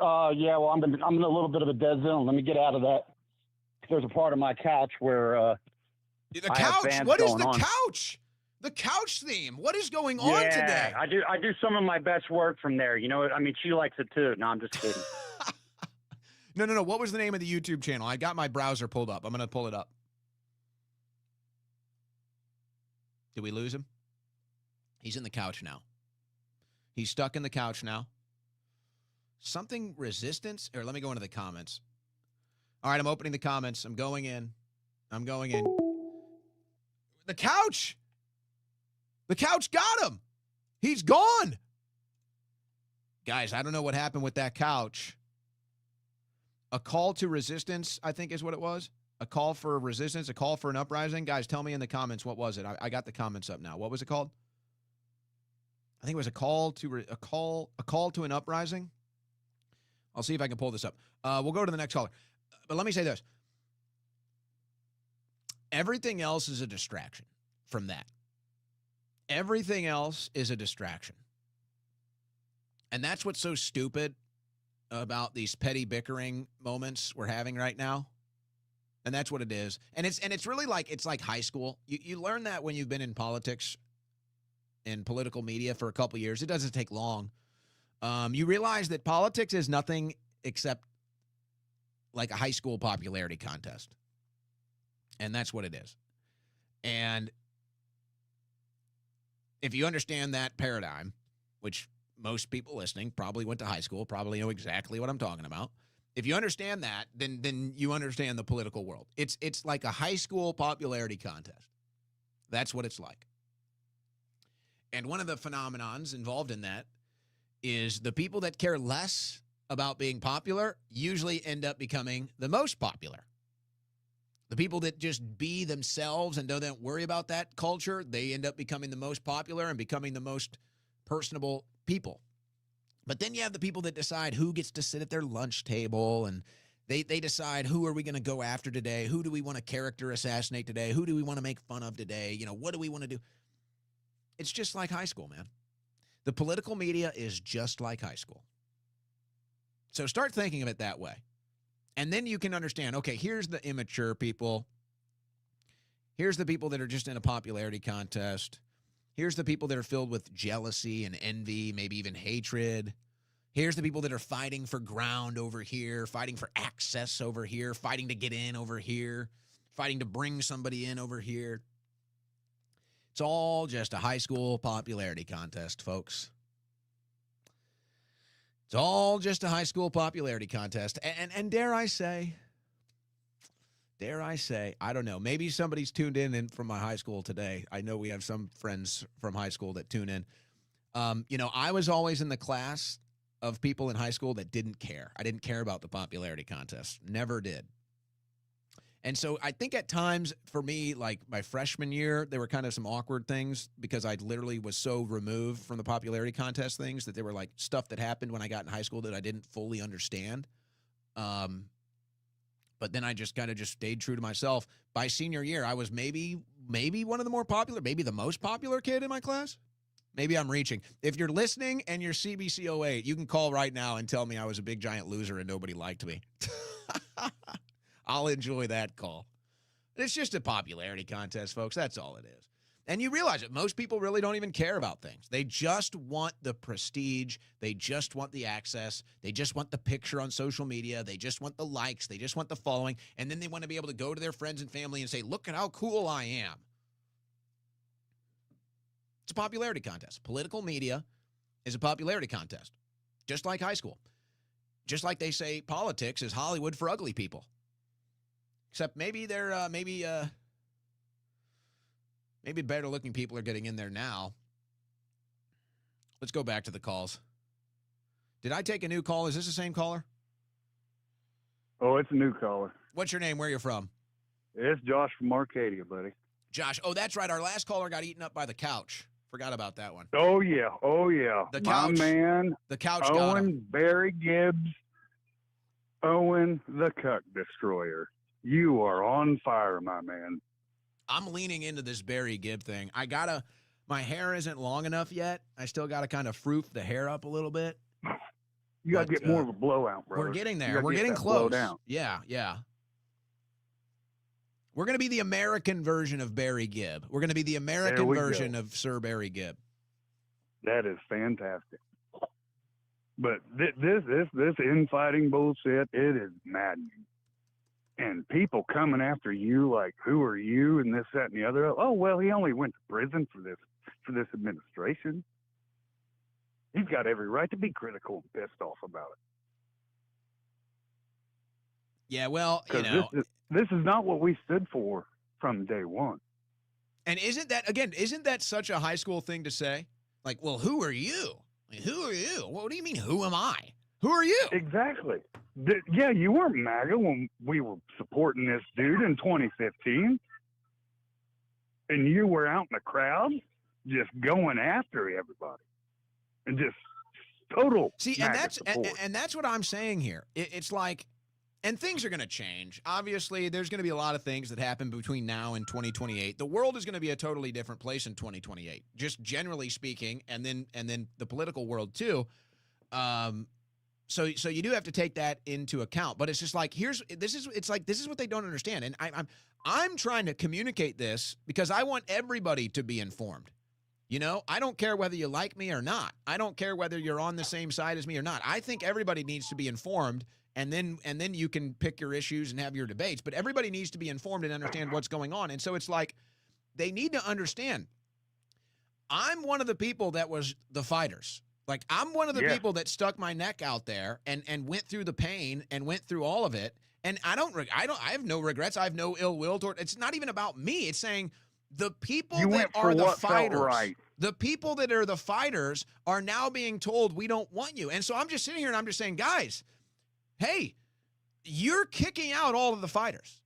Yeah. Well, I'm in a little bit of a dead zone. Let me get out of that. There's a part of my couch where the couch. What is the couch? The couch theme. What is going on today? I do some of my best work from there. You know what? I mean, she likes it too. No, I'm just kidding. No. What was the name of the YouTube channel? I got my browser pulled up. I'm going to pull it up. Did we lose him? He's in the couch now. He's stuck in the couch now. Something resistance? Or let me go into the comments. All right, I'm opening the comments. I'm going in. The couch. The couch got him. He's gone. Guys, I don't know what happened with that couch. A call to resistance, I think is what it was. A call for resistance, a call for an uprising. Guys, tell me in the comments, what was it? I got the comments up now. What was it called? I think it was a call to an uprising. I'll see if I can pull this up. We'll go to the next caller. But let me say this. Everything else is a distraction from that. Everything else is a distraction. And that's what's so stupid about these petty bickering moments we're having right now. And that's what it is. And it's really like, it's like high school. You learn that when you've been in politics and political media for a couple of years. It doesn't take long. You realize that politics is nothing except like a high school popularity contest. And that's what it is. And if you understand that paradigm, which most people listening probably went to high school, probably know exactly what I'm talking about. If you understand that, then you understand the political world. It's like a high school popularity contest. That's what it's like. And one of the phenomenons involved in that is the people that care less about being popular usually end up becoming the most popular. The people that just be themselves and don't worry about that culture, they end up becoming the most popular and becoming the most personable people. But then you have the people that decide who gets to sit at their lunch table, and they decide who are we going to go after today? Who do we want to character assassinate today? Who do we want to make fun of today? You know, what do we want to do? It's just like high school, man. The political media is just like high school. So start thinking of it that way. And then you can understand, okay, here's the immature people. Here's the people that are just in a popularity contest. Here's the people that are filled with jealousy and envy, maybe even hatred. Here's the people that are fighting for ground over here, fighting for access over here, fighting to get in over here, fighting to bring somebody in over here. It's all just a high school popularity contest, folks. It's all just a high school popularity contest. And dare I say, I don't know, maybe somebody's tuned in from my high school today. I know we have some friends from high school that tune in. You know, I was always in the class of people in high school that didn't care. I didn't care about the popularity contest. Never did. And so I think at times for me, like my freshman year, there were kind of some awkward things because I literally was so removed from the popularity contest things that there were like stuff that happened when I got in high school that I didn't fully understand. But then I just kind of just stayed true to myself. By senior year, I was maybe one of the more popular, maybe the most popular kid in my class. Maybe I'm reaching. If you're listening and you're CBC08, you can call right now and tell me I was a big giant loser and nobody liked me. I'll enjoy that call. It's just a popularity contest, folks. That's all it is. And you realize that most people really don't even care about things. They just want the prestige. They just want the access. They just want the picture on social media. They just want the likes. They just want the following. And then they want to be able to go to their friends and family and say, look at how cool I am. It's a popularity contest. Political media is a popularity contest, just like high school. Just like they say politics is Hollywood for ugly people. Except maybe they're maybe better looking people are getting in there now. Let's go back to the calls. Did I take a new call? Is this the same caller? Oh, it's a new caller. What's your name? Where you from? It's Josh from Arcadia, buddy. Josh. Oh, that's right. Our last caller got eaten up by the couch. Forgot about that one. Oh, yeah. Oh, yeah. The couch. My man. The couch got him. Owen Barry Gibbs. Owen the CHOQ Destroyer. You are on fire, my man. I'm leaning into this Barry Gibb thing. My hair isn't long enough yet. I still got to kind of froof the hair up a little bit. You got to get more of a blowout, brother. We're getting there. We're getting close. Yeah. We're going to be the American version of Barry Gibb. We're going to be the American version of Sir Barry Gibb. That is fantastic. But this infighting bullshit, it is maddening. And people coming after you like, who are you, and this, that, and the other. Oh, well, he only went to prison for this administration. He's got every right to be critical and pissed off about it. Yeah, well, this is not what we stood for from day one. And isn't that such a high school thing to say? Like, well, who are you? I mean, who are you? What do you mean, who am I? Who are you? Exactly. Yeah, you weren't MAGA when we were supporting this dude in 2015. And you were out in the crowd just going after everybody. And just total. See, and that's what I'm saying here. It's like, and things are going to change. Obviously, there's going to be a lot of things that happen between now and 2028. The world is going to be a totally different place in 2028, just generally speaking, and then the political world too. So you do have to take that into account. But it's just like this is what they don't understand, and I'm trying to communicate this because I want everybody to be informed. I don't care whether you like me or not. I don't care whether you're on the same side as me or not. I think everybody needs to be informed, and then you can pick your issues and have your debates. But everybody needs to be informed and understand what's going on. And so it's like they need to understand. I'm one of the people that was the fighters. Like, I'm one of the people that stuck my neck out there and went through the pain and went through all of it. And I have no regrets. I have no ill will toward. It's not even about me. It's saying the people that are the fighters, the people that are the fighters are now being told we don't want you. And so I'm just sitting here and I'm just saying, guys, hey, you're kicking out all of the fighters.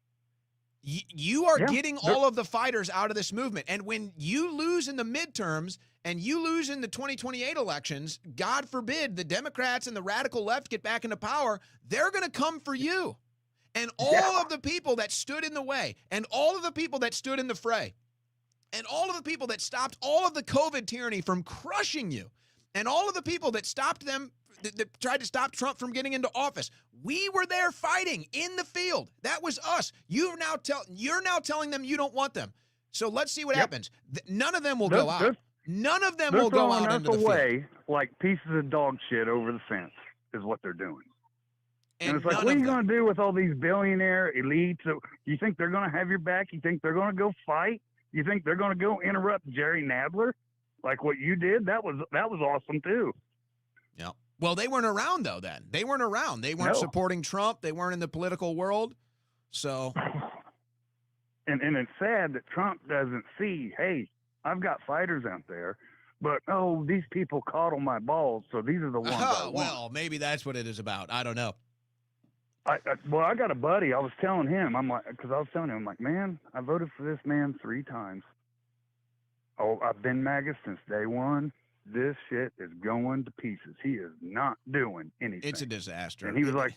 You are getting all of the fighters out of this movement. And when you lose in the midterms and you lose in the 2028 elections, God forbid the Democrats and the radical left get back into power, they're going to come for you. And all of the people that stood in the way, and all of the people that stood in the fray, and all of the people that stopped all of the COVID tyranny from crushing you, and all of the people that stopped them, that tried to stop Trump from getting into office, we were there fighting in the field. That was us. You're now telling them you don't want them. So let's see what happens. None of them will go out. None of them will go out into the field. Like pieces of dog shit over the fence is what they're doing. And it's like, what are you going to do with all these billionaire elites? You think they're going to have your back? You think they're going to go fight? You think they're going to go interrupt Jerry Nadler like what you did? That was awesome too. Yeah. Well, they weren't around though. Then they weren't around. They weren't supporting Trump. They weren't in the political world. So, and it's sad that Trump doesn't see. Hey, I've got fighters out there, but these people coddle my balls, so these are the ones. Well, maybe that's what it is about. I don't know. I got a buddy. I was telling him, I'm like, man, I voted for this man 3 times. Oh, I've been MAGA since day one. This shit is going to pieces. He is not doing anything. It's a disaster. And he was like,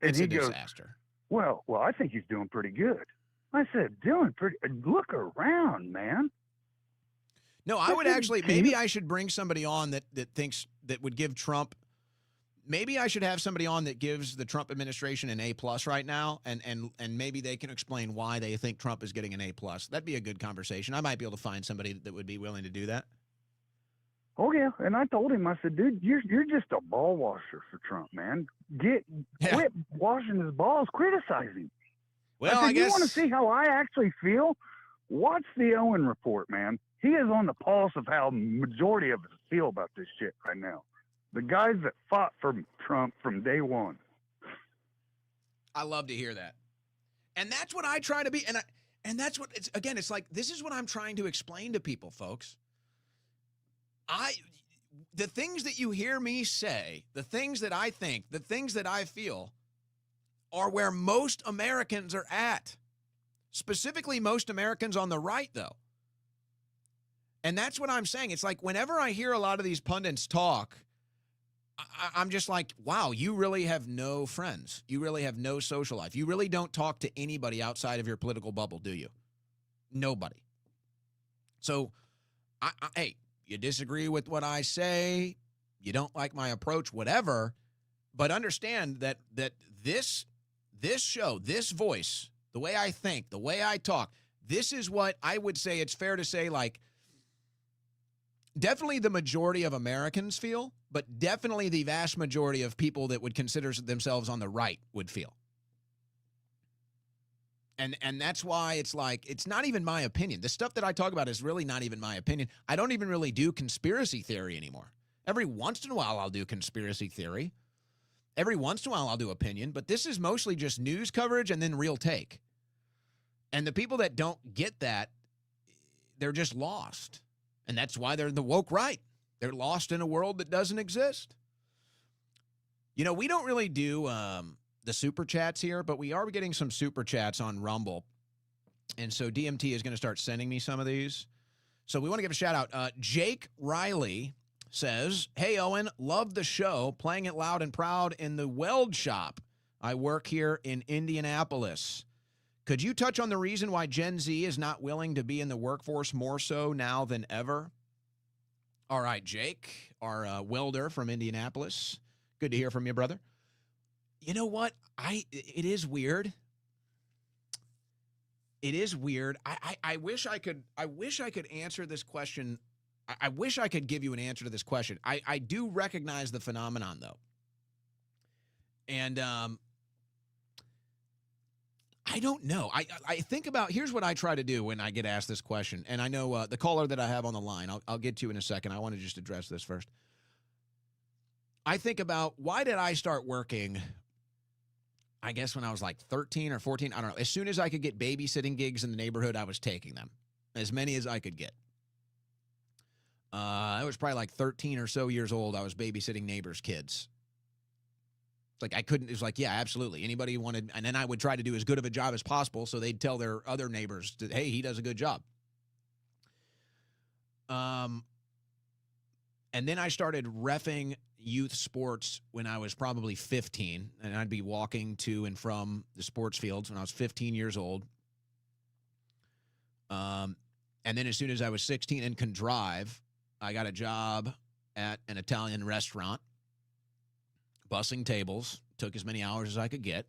it's a disaster. Well, I think he's doing pretty good. I said, doing pretty. Look around, man. No, I would actually. Maybe I should bring somebody on that thinks that would give Trump. Maybe I should have somebody on that gives the Trump administration an A+ right now, and maybe they can explain why they think Trump is getting an A+. That'd be a good conversation. I might be able to find somebody that would be willing to do that. Oh yeah, and I told him, I said, dude, you're just a ball washer for Trump, man. Quit washing his balls, criticizing. Well, I guess you want to see how I actually feel? Watch the Owen report, man. He is on the pulse of how majority of us feel about this shit right now. The guys that fought for Trump from day one. I love to hear that. And that's what I try to be. And that's what it's, again, it's like, this is what I'm trying to explain to people, folks. The things that you hear me say, the things that I think, the things that I feel are where most Americans are at. Specifically, most Americans on the right, though. And that's what I'm saying. It's like whenever I hear a lot of these pundits talk, I'm just like, wow, you really have no friends. You really have no social life. You really don't talk to anybody outside of your political bubble, do you? Nobody. So, hey, you disagree with what I say, you don't like my approach, whatever, but understand that this show, this voice, the way I think, the way I talk, this is what I would say it's fair to say, like, definitely the majority of Americans feel, but definitely the vast majority of people that would consider themselves on the right would feel. And that's why it's like, it's not even my opinion. The stuff that I talk about is really not even my opinion. I don't even really do conspiracy theory anymore. Every once in a while, I'll do conspiracy theory. Every once in a while, I'll do opinion. But this is mostly just news coverage and then real take. And the people that don't get that, they're just lost. And that's why they're the woke right. They're lost in a world that doesn't exist. You know, we don't really do the super chats here, but we are getting some super chats on Rumble. And so DMT is going to start sending me some of these. So we want to give a shout out. Jake Riley says, hey, Owen, love the show. Playing it loud and proud in the weld shop. I work here in Indianapolis. Could you touch on the reason why Gen Z is not willing to be in the workforce more so now than ever? All right, Jake, our welder from Indianapolis. Good to hear from you, brother. You know what? It is weird. It is weird. I wish I could answer this question. I wish I could give you an answer to this question. I do recognize the phenomenon, though. And I don't know. I think about, here's what I try to do when I get asked this question. And I know the caller that I have on the line, I'll get to in a second. I want to just address this first. I think about, why did I start working, I guess when I was like 13 or 14, I don't know. As soon as I could get babysitting gigs in the neighborhood, I was taking them. As many as I could get. I was probably like 13 or so years old. I was babysitting neighbors' kids. It's like I couldn't, it was like, yeah, absolutely. Anybody wanted, and then I would try to do as good of a job as possible so they'd tell their other neighbors, hey, he does a good job. And then I started reffing youth sports when I was probably 15, and I'd be walking to and from the sports fields when I was 15 years old. And then as soon as I was 16 and can drive, I got a job at an Italian restaurant, bussing tables, took as many hours as I could get.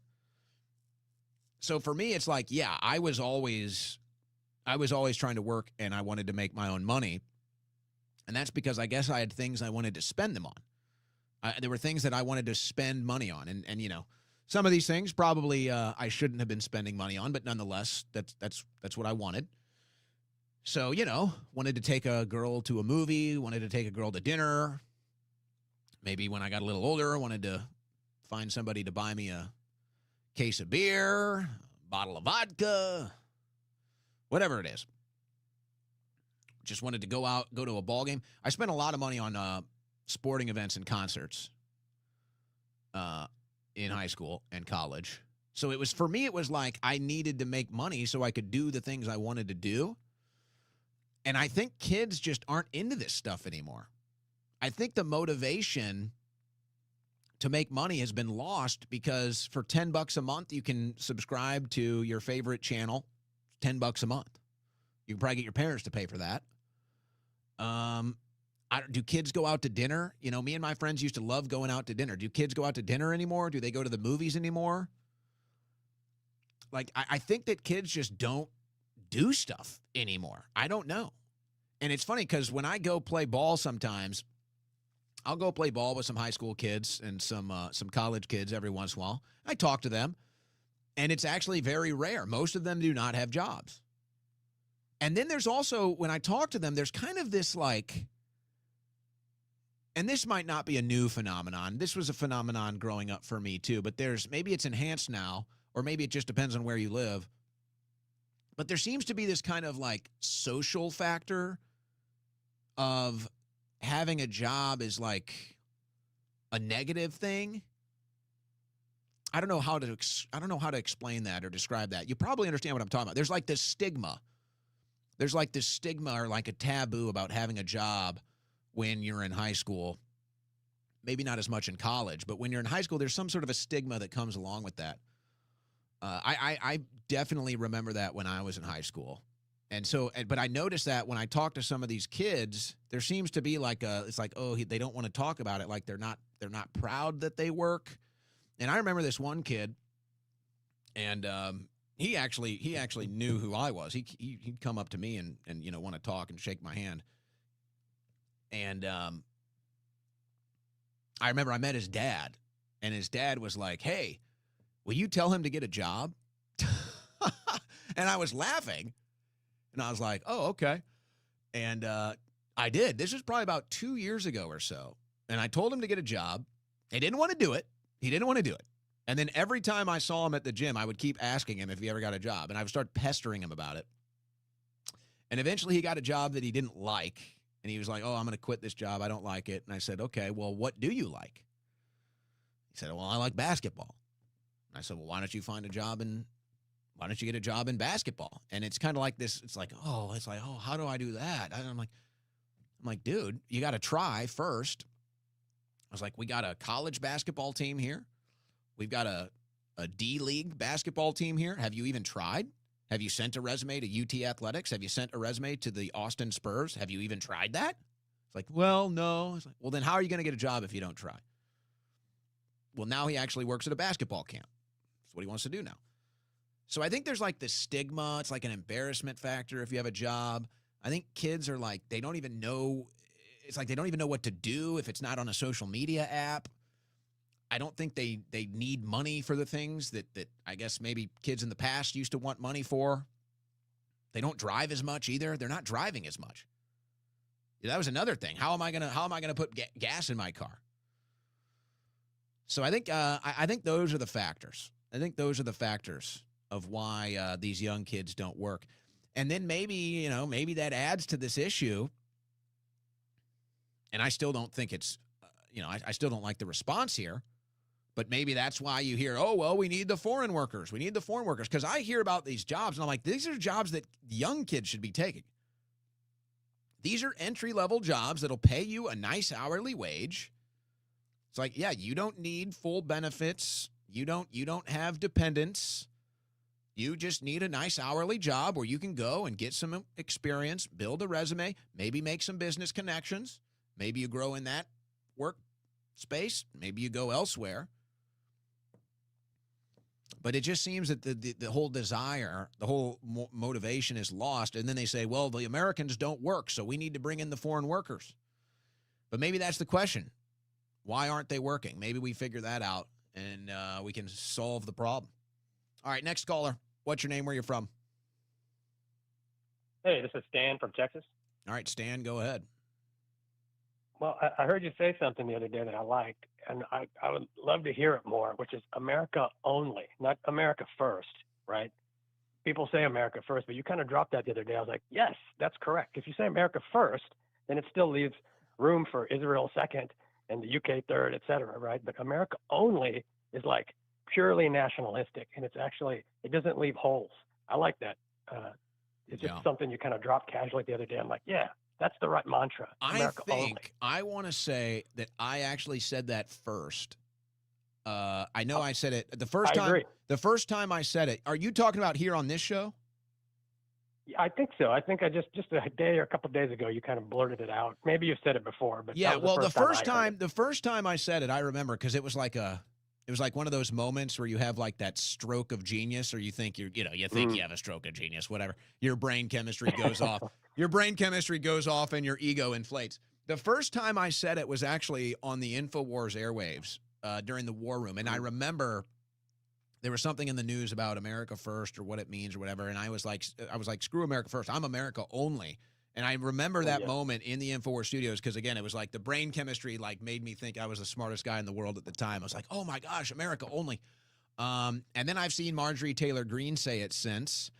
So for me, it's like, yeah, I was always trying to work, and I wanted to make my own money. And that's because I guess I had things I wanted to spend them on. There were things that I wanted to spend money on. And you know, some of these things probably I shouldn't have been spending money on, but nonetheless, that's what I wanted. So, you know, wanted to take a girl to a movie, wanted to take a girl to dinner. Maybe when I got a little older, I wanted to find somebody to buy me a case of beer, a bottle of vodka, whatever it is. Just wanted to go out, go to a ball game. I spent a lot of money on sporting events and concerts in high school and college. So it was, for me, it was like I needed to make money so I could do the things I wanted to do. And I think kids just aren't into this stuff anymore. I think the motivation to make money has been lost because for $10 a month, you can subscribe to your favorite channel. $10 a month. You can probably get your parents to pay for that. Do kids go out to dinner? You know, me and my friends used to love going out to dinner. Do kids go out to dinner anymore? Do they go to the movies anymore? Like, I think that kids just don't do stuff anymore. I don't know. And it's funny because when I go play ball sometimes, I'll go play ball with some high school kids and some college kids every once in a while. I talk to them, and it's actually very rare. Most of them do not have jobs. And then there's also, when I talk to them, there's kind of this like, and this might not be a new phenomenon. This was a phenomenon growing up for me too, but maybe it's enhanced now, or maybe it just depends on where you live. But there seems to be this kind of like social factor of having a job is like a negative thing. I don't know how to explain that or describe that. You probably understand what I'm talking about. There's like this stigma. There's like this stigma or like a taboo about having a job when you're in high school. Maybe not as much in college, but when you're in high school, there's some sort of a stigma that comes along with that. I definitely remember that when I was in high school. And so, but I noticed that when I talk to some of these kids, there seems to be like it's like, oh, they don't want to talk about it. Like they're not proud that they work. And I remember this one kid, and he actually knew who I was. He'd come up to me and want to talk and shake my hand. And I remember I met his dad, and his dad was like, "Hey, will you tell him to get a job?" And I was laughing, and I was like, "Oh, okay." And I did. This was probably about 2 years ago or so. And I told him to get a job. He didn't want to do it. And then every time I saw him at the gym, I would keep asking him if he ever got a job. And I would start pestering him about it. And eventually he got a job that he didn't like. And he was like, "Oh, I'm going to quit this job. I don't like it." And I said, "Okay, well, what do you like?" He said, "Well, I like basketball." And I said, "Well, why don't you get a job in basketball?" And it's kind of like this. It's like, oh, how do I do that? I'm like, dude, you got to try first. I was like, we got a college basketball team here. We've got a D-League basketball team here. Have you even tried? Have you sent a resume to UT Athletics? Have you sent a resume to the Austin Spurs? Have you even tried that? It's like, well, no. It's like, well, then how are you going to get a job if you don't try? Well, now he actually works at a basketball camp. That's what he wants to do now. So I think there's like this stigma. It's like an embarrassment factor if you have a job. I think kids are like, they don't even know. It's like they don't even know what to do if it's not on a social media app. I don't think they need money for the things that I guess maybe kids in the past used to want money for. They don't drive as much either. They're not driving as much. Yeah, that was another thing. How am I gonna put gas in my car? So I think those are the factors. I think those are the factors of why these young kids don't work. And then maybe that adds to this issue. And I still don't think it's, I still don't like the response here. But maybe that's why you hear, oh, well, we need the foreign workers. We need the foreign workers. Because I hear about these jobs, and I'm like, these are jobs that young kids should be taking. These are entry-level jobs that'll pay you a nice hourly wage. It's like, yeah, you don't need full benefits. You don't have dependents. You just need a nice hourly job where you can go and get some experience, build a resume, maybe make some business connections. Maybe you grow in that work space. Maybe you go elsewhere. But it just seems that the whole desire, the whole motivation is lost. And then they say, well, the Americans don't work, so we need to bring in the foreign workers. But maybe that's the question. Why aren't they working? Maybe we figure that out and we can solve the problem. All right, next caller. What's your name? Where you're from? Hey, this is Stan from Texas. All right, Stan, go ahead. Well, I heard you say something the other day that I liked, and I would love to hear it more, which is America only, not America first, right? People say America first, but you kind of dropped that the other day. I was like, yes, that's correct. If you say America first, then it still leaves room for Israel second and the UK third, et cetera, right? But America only is like purely nationalistic, and it doesn't leave holes. I like that. It's just something you kind of dropped casually the other day. I'm like, yeah, that's the right mantra. America only. I want to say that I actually said that first. I know I said it the first time. Agree. The first time I said it. Are you talking about here on this show? Yeah, I think so. I think I just a day or a couple of days ago, you kind of blurted it out. Maybe you've said it before, but yeah. Well, the first time I said it, I remember because it was like one of those moments where you have like that stroke of genius, or you think you have a stroke of genius, whatever. Your brain chemistry goes off. Your brain chemistry goes off and your ego inflates. The first time I said it was actually on the InfoWars airwaves during the War Room. And I remember there was something in the news about America first or what it means or whatever. And I was like, screw America first. I'm America only. And I remember that moment in the InfoWars studios because, again, it was like the brain chemistry like made me think I was the smartest guy in the world at the time. I was like, oh, my gosh, America only. And then I've seen Marjorie Taylor Greene say it since.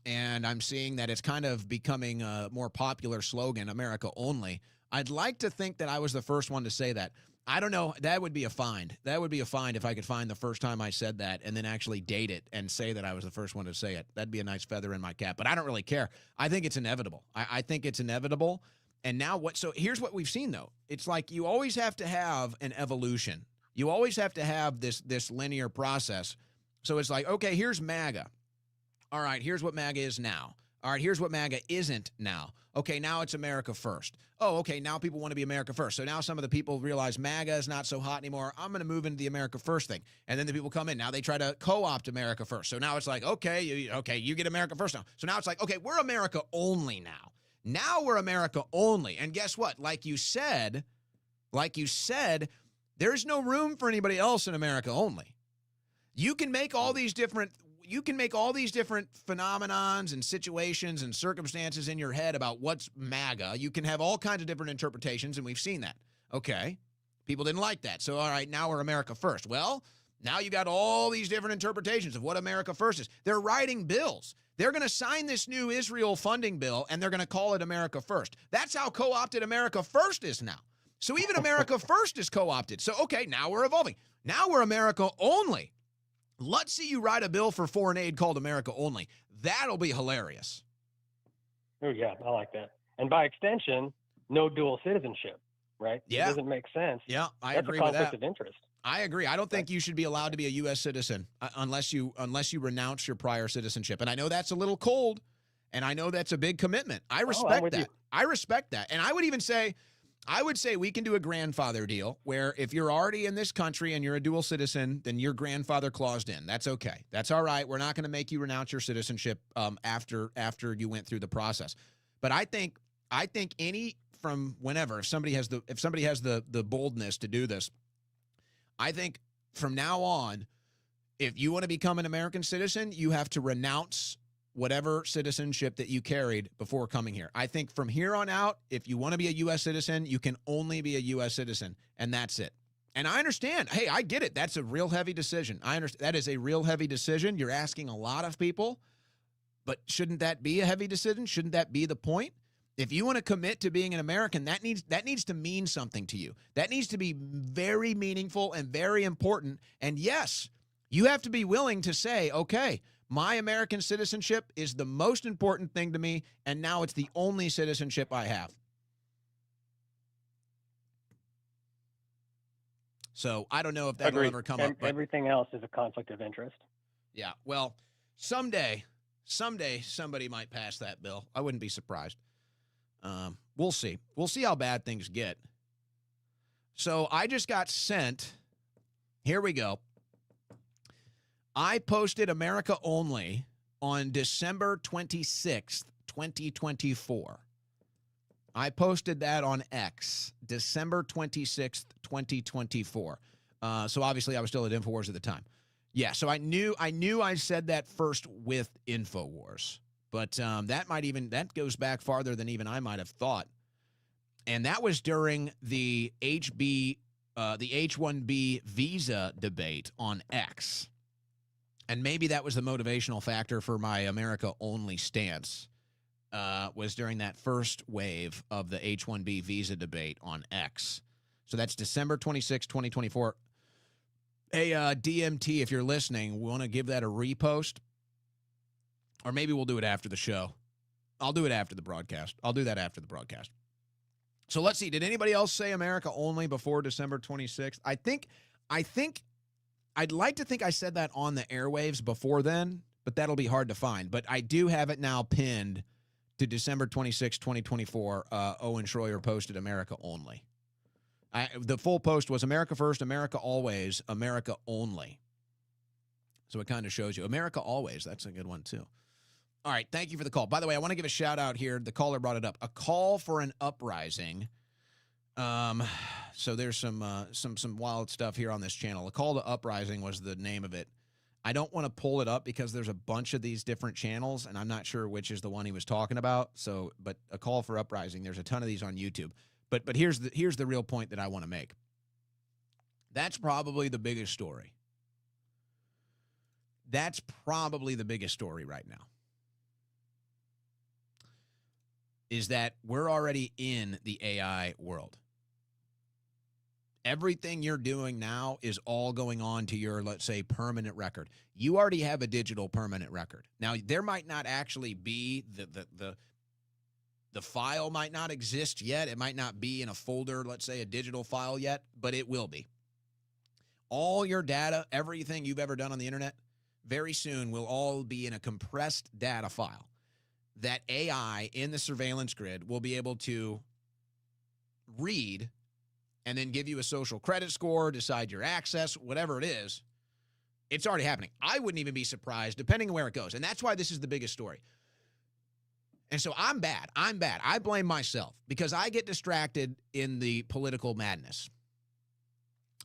And I'm seeing that it's kind of becoming a more popular slogan, America only. I'd like to think that I was the first one to say that. I don't know. That would be a find. That would be a find if I could find the first time I said that and then actually date it and say that I was the first one to say it. That'd be a nice feather in my cap. But I don't really care. I think it's inevitable. I think it's inevitable. And now what? So here's what we've seen, though. It's like you always have to have an evolution. You always have to have this linear process. So it's like, okay, here's MAGA. All right, here's what MAGA is now. All right, here's what MAGA isn't now. Okay, now it's America first. Oh, okay, now people want to be America first. So now some of the people realize MAGA is not so hot anymore. I'm going to move into the America first thing. And then the people come in. Now they try to co-opt America first. So now it's like, okay, you get America first now. So now it's like, okay, we're America only now. Now we're America only. And guess what? Like you said, there's no room for anybody else in America only. You can make all these different phenomenons and situations and circumstances in your head about what's MAGA. You can have all kinds of different interpretations, and we've seen that. Okay. People didn't like that. So, all right, now we're America first. Well, now you got all these different interpretations of what America first is. They're writing bills. They're going to sign this new Israel funding bill, and they're going to call it America first. That's how co-opted America first is now. So even America first is co-opted. So, okay, now we're evolving. Now we're America only. Let's see you write a bill for foreign aid called America only. That'll be hilarious. Oh, yeah, I like that. And by extension, no dual citizenship, right? Yeah. It doesn't make sense. Yeah, I That's agree a with conflict that. of interest. I agree. I don't think you should be allowed to be a U.S. citizen unless you renounce your prior citizenship. And I know that's a little cold, and I know that's a big commitment. I respect that. I respect that. And I would say we can do a grandfather deal where if you're already in this country and you're a dual citizen, then your grandfather claused in. That's okay. That's all right. We're not going to make you renounce your citizenship after you went through the process. But I think any from whenever, if somebody has the boldness to do this, I think from now on, if you want to become an American citizen, you have to renounce whatever citizenship that you carried before coming here. I think from here on out, if you want to be a U.S. citizen, you can only be a U.S. citizen, and that's it. And I understand. Hey, I get it. That's a real heavy decision. I understand. That is a real heavy decision. You're asking a lot of people, but shouldn't that be a heavy decision? Shouldn't that be the point? If you want to commit to being an American, that needs to mean something to you. That needs to be very meaningful and very important. And yes, you have to be willing to say, okay, my American citizenship is the most important thing to me, and now it's the only citizenship I have. So I don't know if that will ever come up. But everything else is a conflict of interest. Yeah, well, someday somebody might pass that bill. I wouldn't be surprised. We'll see. We'll see how bad things get. So I just got sent. Here we go. I posted America Only on December 26th, 2024. I posted that on X, December 26th, 2024. So obviously I was still at InfoWars at the time. Yeah, so I knew I said that first with InfoWars. But that goes back farther than even I might have thought. And that was during the H-1B visa debate on X. And maybe that was the motivational factor for my America only stance, was during that first wave of the H-1B visa debate on X. So that's December 26, 2024. Hey, DMT, if you're listening, we want to give that a repost. Or maybe we'll do it after the show. I'll do it after the broadcast. I'll do that after the broadcast. So let's see. Did anybody else say America only before December 26th? I think I'd like to think I said that on the airwaves before then, but that'll be hard to find. But I do have it now pinned to December 26, 2024. Owen Schroyer posted America only. The full post was America first, America always, America only. So it kind of shows you. America always. That's a good one, too. All right. Thank you for the call. By the way, I want to give a shout out here. The caller brought it up. A call for an uprising. So there's some wild stuff here on this channel. A call to uprising was the name of it. I don't want to pull it up because there's a bunch of these different channels, and I'm not sure which is the one he was talking about. So, but a call for uprising. There's a ton of these on YouTube. But here's the real point that I want to make. That's probably the biggest story. That's probably the biggest story right now. Is that we're already in the AI world. Everything you're doing now is all going on to your, let's say, permanent record. You already have a digital permanent record. Now, there might not actually be the file might not exist yet. It might not be in a folder, let's say a digital file yet, but it will be. All your data, everything you've ever done on the internet, very soon will all be in a compressed data file that AI in the surveillance grid will be able to read and then give you a social credit score, decide your access, whatever it is. It's already happening. I wouldn't even be surprised, depending on where it goes. And that's why this is the biggest story. And so I'm bad. I blame myself because I get distracted in the political madness.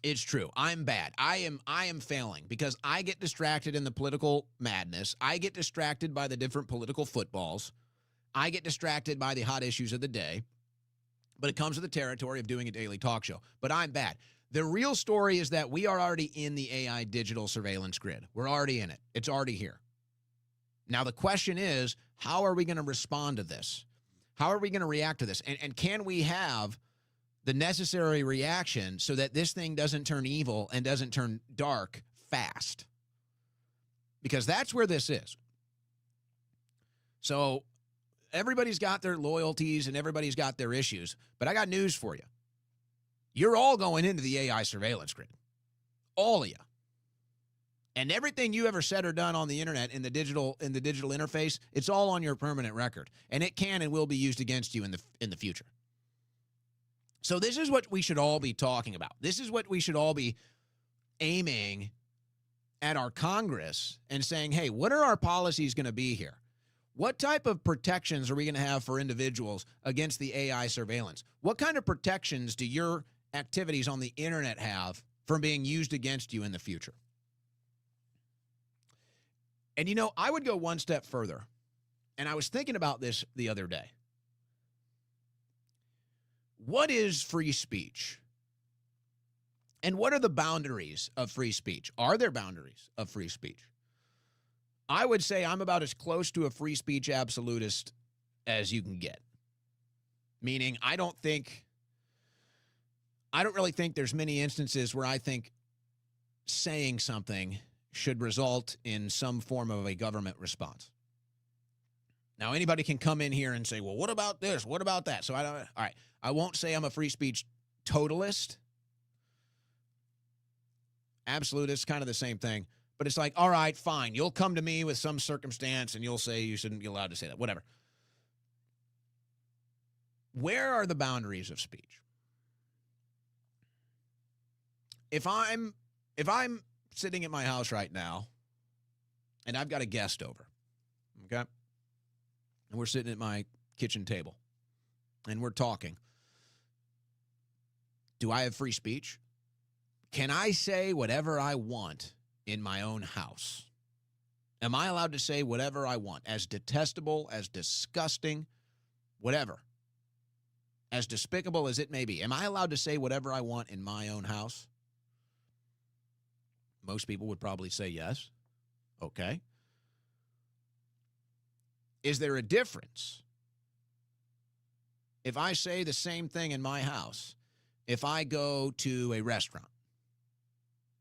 It's true. I'm bad. I am failing because I get distracted in the political madness. I get distracted by the different political footballs. I get distracted by the hot issues of the day. But it comes with the territory of doing a daily talk show. But I'm bad. The real story is that we are already in the AI digital surveillance grid. We're already in it. It's already here. Now, the question is, how are we going to respond to this? How are we going to react to this? And can we have the necessary reaction so that this thing doesn't turn evil and doesn't turn dark fast? Because that's where this is. So everybody's got their loyalties and everybody's got their issues, but I got news for you. You're all going into the AI surveillance grid. All of you. And everything you ever said or done on the internet in the digital interface, it's all on your permanent record. And it can and will be used against you in the future. So this is what we should all be talking about. This is what we should all be aiming at our Congress and saying, hey, what are our policies going to be here? What type of protections are we going to have for individuals against the AI surveillance? What kind of protections do your activities on the internet have from being used against you in the future? And, you know, I would go one step further. And I was thinking about this the other day. What is free speech? And what are the boundaries of free speech? Are there boundaries of free speech? I would say I'm about as close to a free speech absolutist as you can get. Meaning I don't really think there's many instances where I think saying something should result in some form of a government response. Now, anybody can come in here and say, well, what about this? What about that? So all right, I won't say I'm a free speech totalist. Absolutist, kind of the same thing. But it's like, all right, fine. You'll come to me with some circumstance and you'll say you shouldn't be allowed to say that, whatever. Where are the boundaries of speech? If I'm sitting at my house right now and I've got a guest over, okay? And we're sitting at my kitchen table and we're talking. Do I have free speech? Can I say whatever I want in my own house? Am I allowed to say whatever I want? As detestable, as disgusting, whatever. As despicable as it may be. Am I allowed to say whatever I want in my own house? Most people would probably say yes. Okay. Is there a difference if I say the same thing in my house, if I go to a restaurant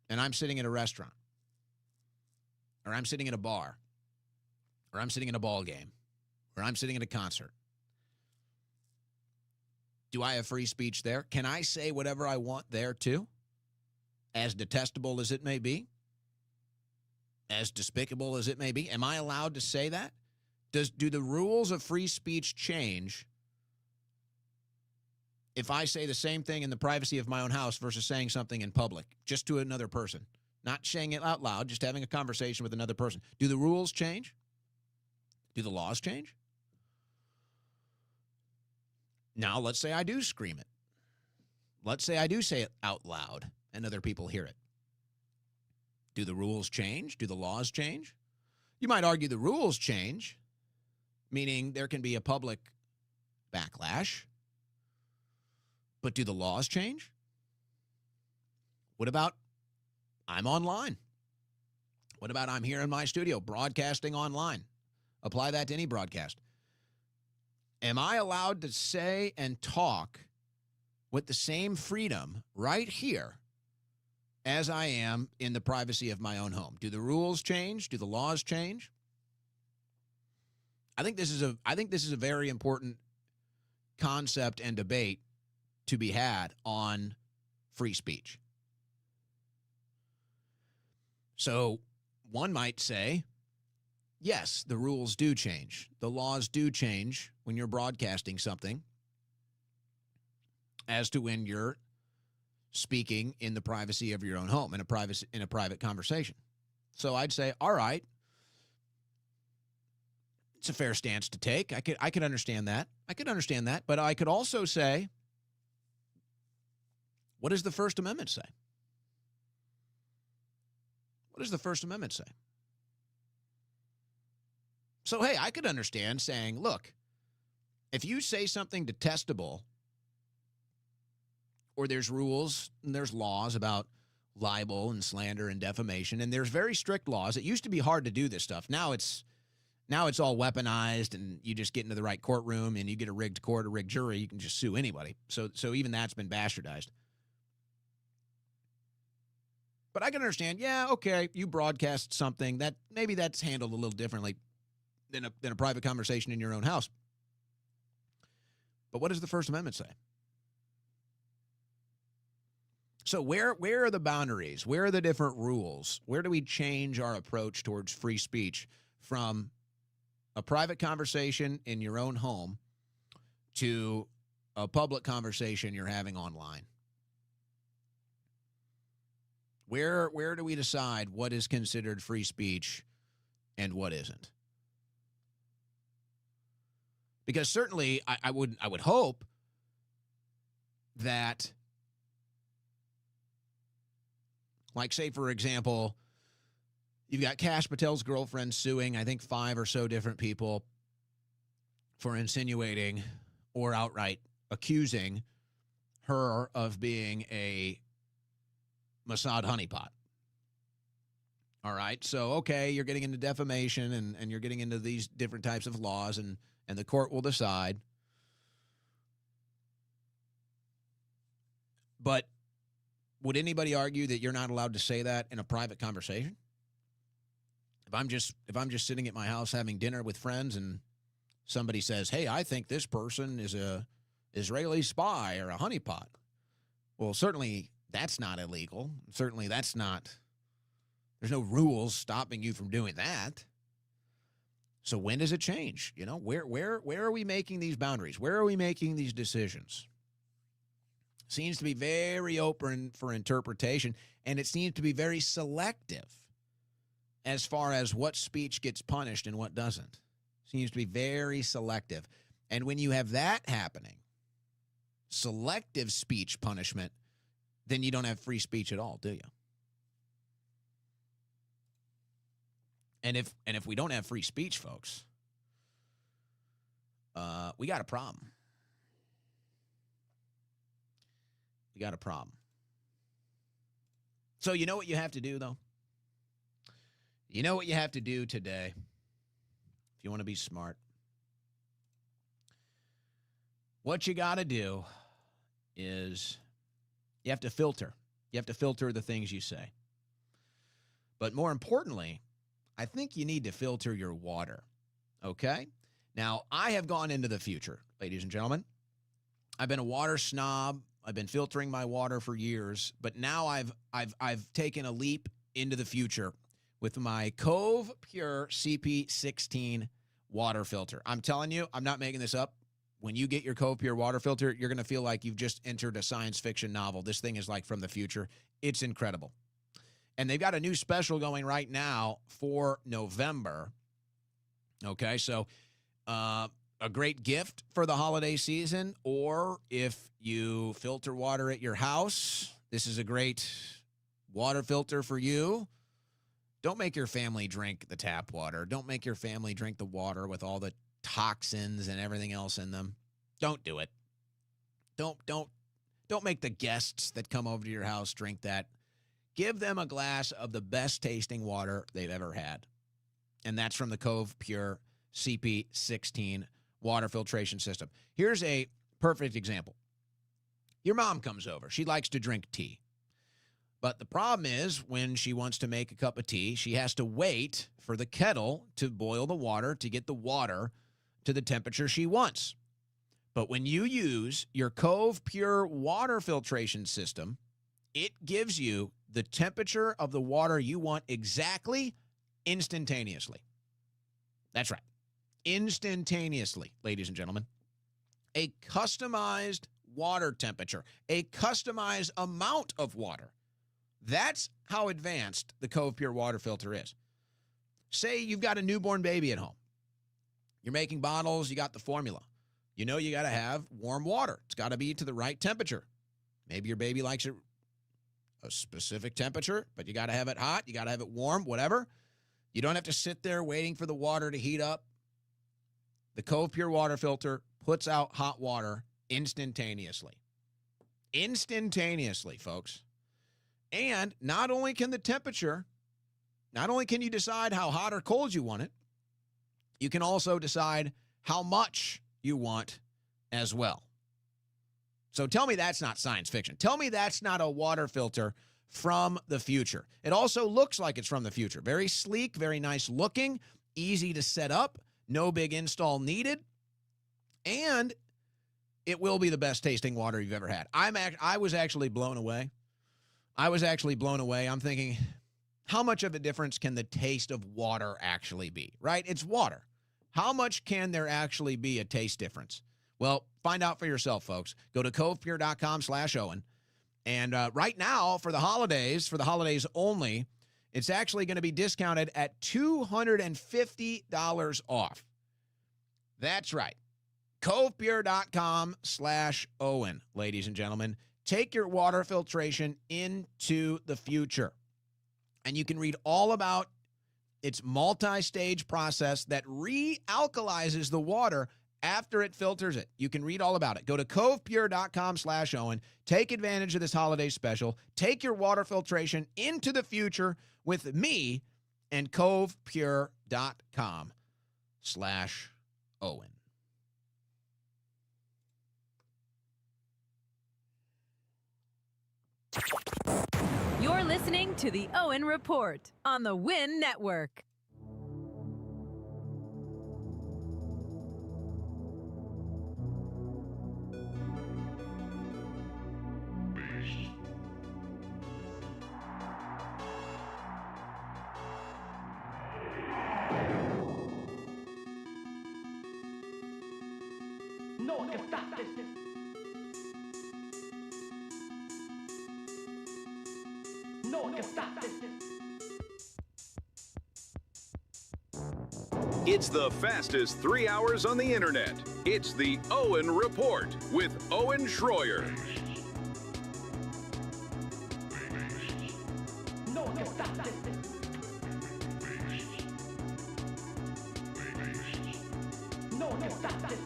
and I'm sitting at a restaurant, or I'm sitting at a bar, or I'm sitting at a ball game, or I'm sitting at a concert? Do I have free speech there? Can I say whatever I want there too? As detestable as it may be? As despicable as it may be? Am I allowed to say that? Do the rules of free speech change if I say the same thing in the privacy of my own house versus saying something in public, just to another person? Not saying it out loud, just having a conversation with another person. Do the rules change? Do the laws change? Now, let's say I do scream it. Let's say I do say it out loud and other people hear it. Do the rules change? Do the laws change? You might argue the rules change, meaning there can be a public backlash. But do the laws change? What about I'm online? What about I'm here in my studio broadcasting online? Apply that to any broadcast. Am I allowed to say and talk with the same freedom right here as I am in the privacy of my own home? Do the rules change? Do the laws change? I think this is a very important concept and debate to be had on free speech. So one might say, yes, the rules do change. The laws do change when you're broadcasting something as to when you're speaking in the privacy of your own home, in a private conversation. So I'd say, all right, it's a fair stance to take. I could understand that. But I could also say, what does the First Amendment say? What does the First Amendment say? So, hey, I could understand saying, look, if you say something detestable, or there's rules and there's laws about libel and slander and defamation, and there's very strict laws. It used to be hard to do this stuff. Now it's all weaponized, and you just get into the right courtroom and you get a rigged court, a rigged jury. You can just sue anybody. So even that's been bastardized. But I can understand, yeah, okay, you broadcast something that maybe that's handled a little differently than a private conversation in your own house. But what does the First Amendment say? So where are the boundaries? Where are the different rules? Where do we change our approach towards free speech from a private conversation in your own home to a public conversation you're having online? Where do we decide what is considered free speech and what isn't? Because certainly I would hope that, like, say, for example, you've got Kash Patel's girlfriend suing, I think, 5 or so different people for insinuating or outright accusing her of being a Mossad honeypot. All right. So, okay, you're getting into defamation and you're getting into these different types of laws, and the court will decide. But would anybody argue that you're not allowed to say that in a private conversation? If I'm just sitting at my house having dinner with friends and somebody says, "Hey, I think this person is a Israeli spy or a honeypot," well, certainly that's not illegal. Certainly there's no rules stopping you from doing that. So when does it change? You know, where are we making these boundaries? Where are we making these decisions? Seems to be very open for interpretation, and it seems to be very selective as far as what speech gets punished and what doesn't. Seems to be very selective. And when you have that happening, selective speech punishment, then you don't have free speech at all, do you? And if we don't have free speech, folks, we got a problem. We got a problem. So you know what you have to do, though? You know what you have to do today if you want to be smart? What you got to do is you have to filter. You have to filter the things you say. But more importantly, I think you need to filter your water, okay? Now, I have gone into the future, ladies and gentlemen. I've been a water snob. I've been filtering my water for years, but now I've taken a leap into the future with my CovePure CP16 water filter. I'm telling you, I'm not making this up. When you get your CovePure water filter, you're going to feel like you've just entered a science fiction novel. This thing is like from the future. It's incredible. And they've got a new special going right now for November. Okay, so a great gift for the holiday season, or if you filter water at your house, this is a great water filter for you. Don't make your family drink the tap water. Don't make your family drink the water with all the toxins and everything else in them. Don't do it. Don't make the guests that come over to your house drink that. give them a glass of the best tasting water they've ever had. And that's from the CovePure CP16 water filtration system. Here's a perfect example. Your mom comes over. She likes to drink tea. But the problem is when she wants to make a cup of tea, she has to wait for the kettle to boil the water to get the water to the temperature she wants. But when you use your CovePure water filtration system, it gives you the temperature of the water you want exactly instantaneously. That's right. Instantaneously, ladies and gentlemen. A customized water temperature, a customized amount of water. That's how advanced the CovePure water filter is. Say you've got a newborn baby at home. You're making bottles, you got the formula. You know you got to have warm water. It's got to be to the right temperature. Maybe your baby likes it a specific temperature, but you got to have it hot, you got to have it warm, whatever. You don't have to sit there waiting for the water to heat up. The CovePure water filter puts out hot water instantaneously. Instantaneously, folks. And not only can you decide how hot or cold you want it, you can also decide how much you want as well. So tell me that's not science fiction. Tell me that's not a water filter from the future. It also looks like it's from the future. Very sleek, very nice looking, easy to set up, no big install needed, and it will be the best tasting water you've ever had. I was actually blown away. I'm thinking, how much of a difference can the taste of water actually be, right? It's water. How much can there actually be a taste difference? Well, find out for yourself, folks. Go to covepure.com/Owen. And right now, for the holidays only, it's actually going to be discounted at $250 off. That's right. covepure.com/Owen, ladies and gentlemen. Take your water filtration into the future. And you can read all about its multi-stage process that realkalizes the water after it filters it. You can read all about it. Go to covepure.com/Owen. Take advantage of this holiday special. Take your water filtration into the future with me and covepure.com/Owen. You're listening to the Owen Report on the Win Network. No one can stop this. No one can stop this. It's the fastest 3 hours on the internet. It's the Owen Report with Owen Schroyer. No one can stop this. No one can stop this.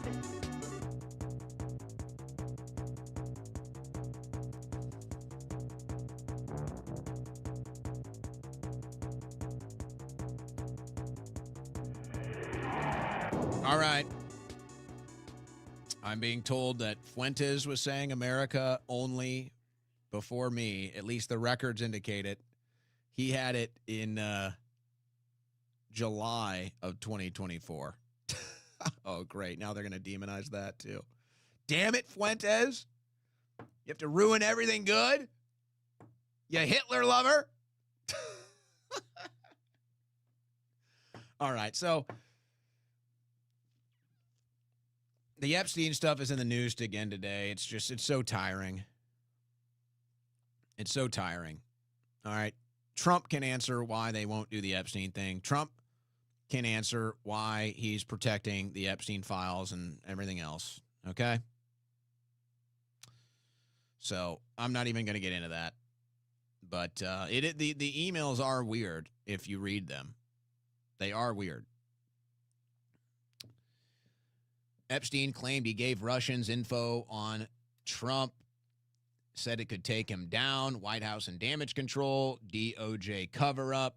All right. I'm being told that Fuentes was saying America only before me. At least the records indicate it. He had it in July of 2024. Oh, great. Now they're going to demonize that too. Damn it, Fuentes. You have to ruin everything good? You Hitler lover? All right. So the Epstein stuff is in the news again today. It's so tiring. It's so tiring. All right. Trump can answer why they won't do the Epstein thing. Trump can answer why he's protecting the Epstein files and everything else. Okay? So I'm not even going to get into that. But the emails are weird if you read them. They are weird. Epstein claimed he gave Russians info on Trump. said it could take him down. White House and damage control, DOJ cover-up.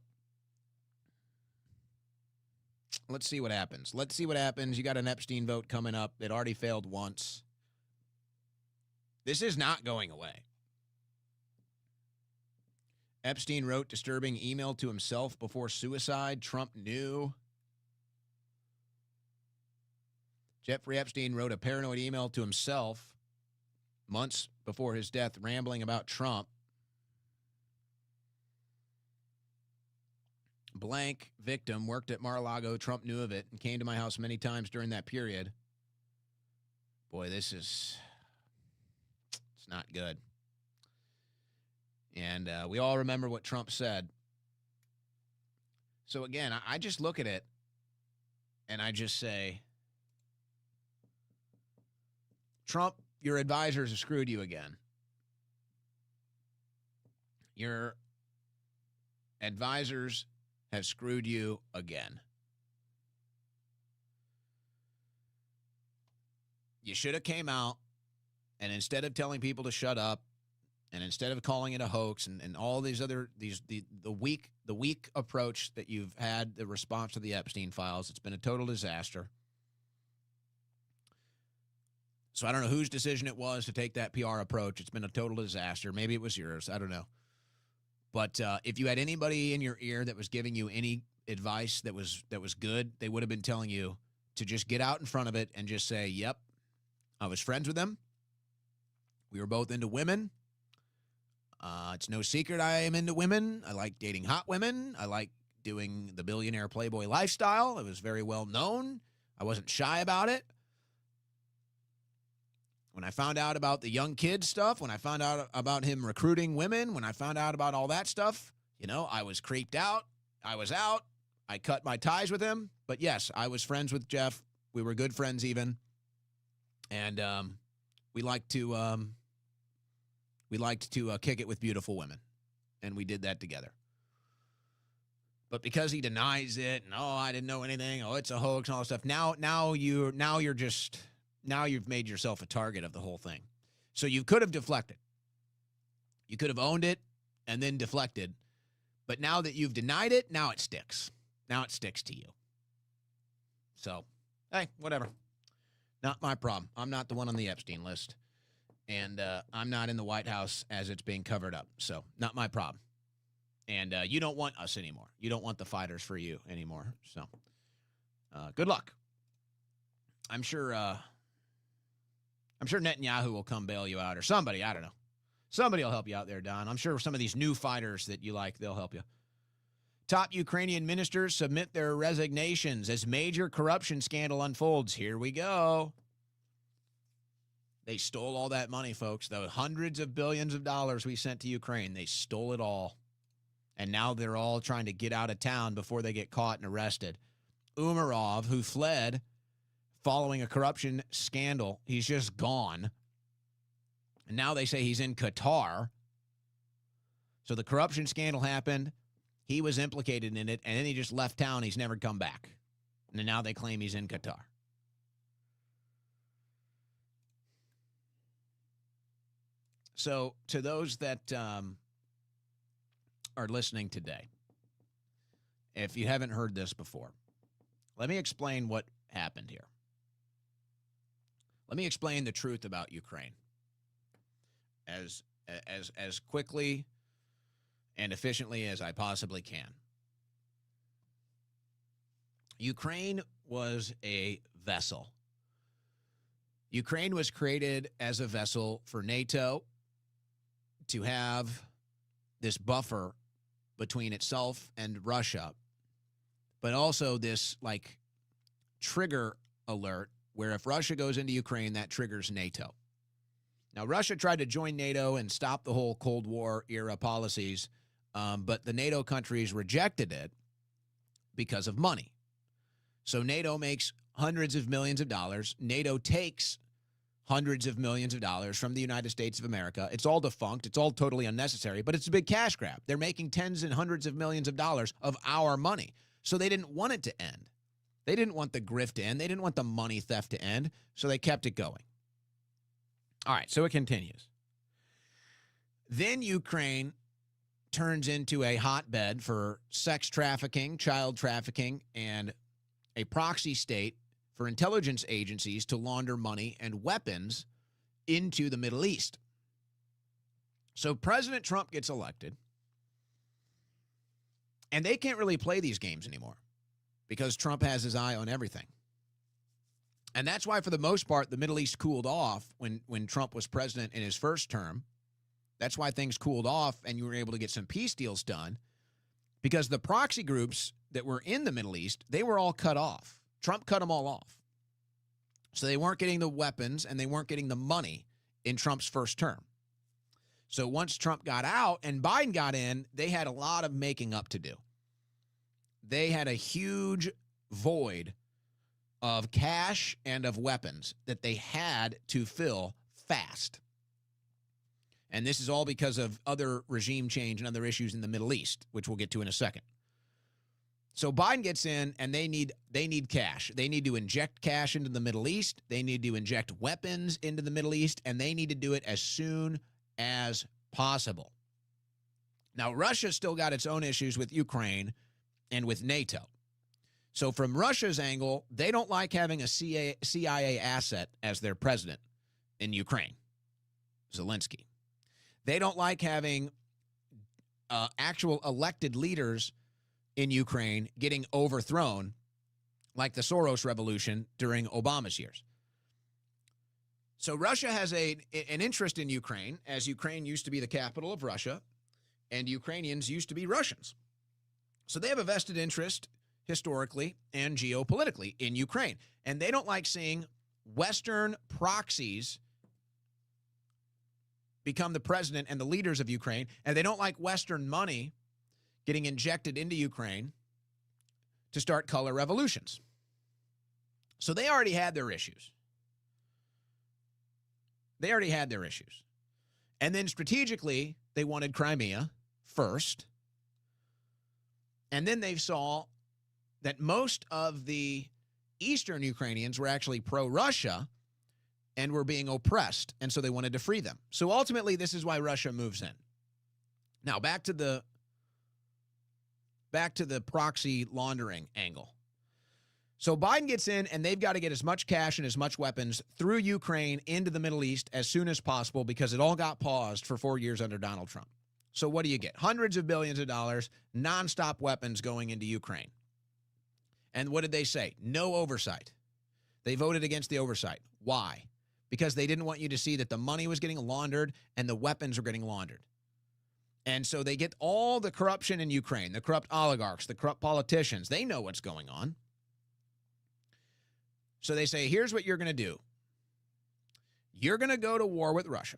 Let's see what happens. Let's see what happens. You got an Epstein vote coming up. It already failed once. This is not going away. Epstein wrote disturbing email to himself before suicide. Trump knew. Jeffrey Epstein wrote a paranoid email to himself months before his death, rambling about Trump. Blank victim worked at Mar-a-Lago. Trump knew of it and came to my house many times during that period. Boy, it's not good. And we all remember what Trump said. So again, I just look at it and I just say, Trump, your advisors have screwed you again. Your advisors have screwed you again. You should have came out and instead of telling people to shut up and instead of calling it a hoax and all these other the weak approach that you've had, the response to the Epstein files, it's been a total disaster. So I don't know whose decision it was to take that PR approach. It's been a total disaster. Maybe it was yours. I don't know. But if you had anybody in your ear that was giving you any advice that was good, they would have been telling you to just get out in front of it and just say, yep, I was friends with them. We were both into women. It's no secret I am into women. I like dating hot women. I like doing the billionaire playboy lifestyle. It was very well known. I wasn't shy about it. When I found out about the young kid stuff, when I found out about him recruiting women, when I found out about all that stuff, I was creeped out. I was out. I cut my ties with him. But yes, I was friends with Jeff. We were good friends even. And we liked to kick it with beautiful women. And we did that together. But because he denies it and, I didn't know anything, it's a hoax and all that stuff. Now you've made yourself a target of the whole thing. So you could have deflected. You could have owned it and then deflected. But now that you've denied it, now it sticks. Now it sticks to you. So, hey, whatever. Not my problem. I'm not the one on the Epstein list. And I'm not in the White House as it's being covered up. So, not my problem. And you don't want us anymore. You don't want the fighters for you anymore. So, good luck. I'm sure Netanyahu will come bail you out or somebody. I don't know. Somebody will help you out there, Don. I'm sure some of these new fighters that you like, they'll help you. Top Ukrainian ministers submit their resignations as major corruption scandal unfolds. Here we go. They stole all that money, folks. The hundreds of billions of dollars we sent to Ukraine, they stole it all. And now they're all trying to get out of town before they get caught and arrested. Umarov, who fled following a corruption scandal, he's just gone. And now they say he's in Qatar. So the corruption scandal happened. He was implicated in it, and then he just left town. He's never come back. And now they claim he's in Qatar. So to those that are listening today, if you haven't heard this before, let me explain what happened here. Let me explain the truth about Ukraine as quickly and efficiently as I possibly can. Ukraine was a vessel. Ukraine was created as a vessel for NATO to have this buffer between itself and Russia, but also this trigger alert where if Russia goes into Ukraine, that triggers NATO. Now, Russia tried to join NATO and stop the whole Cold War era policies, but the NATO countries rejected it because of money. So NATO makes hundreds of millions of dollars. NATO takes hundreds of millions of dollars from the United States of America. It's all defunct. It's all totally unnecessary, but it's a big cash grab. They're making tens and hundreds of millions of dollars of our money. So they didn't want it to end. They didn't want the grift to end. They didn't want the money theft to end. So they kept it going. All right, so it continues. Then Ukraine turns into a hotbed for sex trafficking, child trafficking, and a proxy state for intelligence agencies to launder money and weapons into the Middle East. So President Trump gets elected, and they can't really play these games anymore because Trump has his eye on everything. And that's why, for the most part, the Middle East cooled off when Trump was president in his first term. That's why things cooled off and you were able to get some peace deals done, because the proxy groups that were in the Middle East, they were all cut off. Trump cut them all off. So they weren't getting the weapons and they weren't getting the money in Trump's first term. So once Trump got out and Biden got in, they had a lot of making up to do. They had a huge void of cash and of weapons that they had to fill fast. And this is all because of other regime change and other issues in the Middle East, which we'll get to in a second. So Biden gets in, and they need cash. They need to inject cash into the Middle East. They need to inject weapons into the Middle East, and they need to do it as soon as possible. Now, Russia's still got its own issues with Ukraine and with NATO. So from Russia's angle, they don't like having a CIA asset as their president in Ukraine, Zelensky. They don't like having actual elected leaders in Ukraine getting overthrown like the Soros revolution during Obama's years. So Russia has an interest in Ukraine, as Ukraine used to be the capital of Russia, and Ukrainians used to be Russians. So they have a vested interest historically and geopolitically in Ukraine. And they don't like seeing Western proxies become the president and the leaders of Ukraine. And they don't like Western money getting injected into Ukraine to start color revolutions. So they already had their issues. And then strategically, they wanted Crimea first. And then they saw that most of the Eastern Ukrainians were actually pro-Russia and were being oppressed. And so they wanted to free them. So ultimately, this is why Russia moves in. Now, back to the proxy laundering angle. So Biden gets in, and they've got to get as much cash and as much weapons through Ukraine into the Middle East as soon as possible, because it all got paused for 4 years under Donald Trump. So what do you get? Hundreds of billions of dollars, nonstop weapons going into Ukraine. And what did they say? No oversight. They voted against the oversight. Why? Because they didn't want you to see that the money was getting laundered and the weapons were getting laundered. And so they get all the corruption in Ukraine, the corrupt oligarchs, the corrupt politicians. They know what's going on. So they say, here's what you're going to do. You're going to go to war with Russia.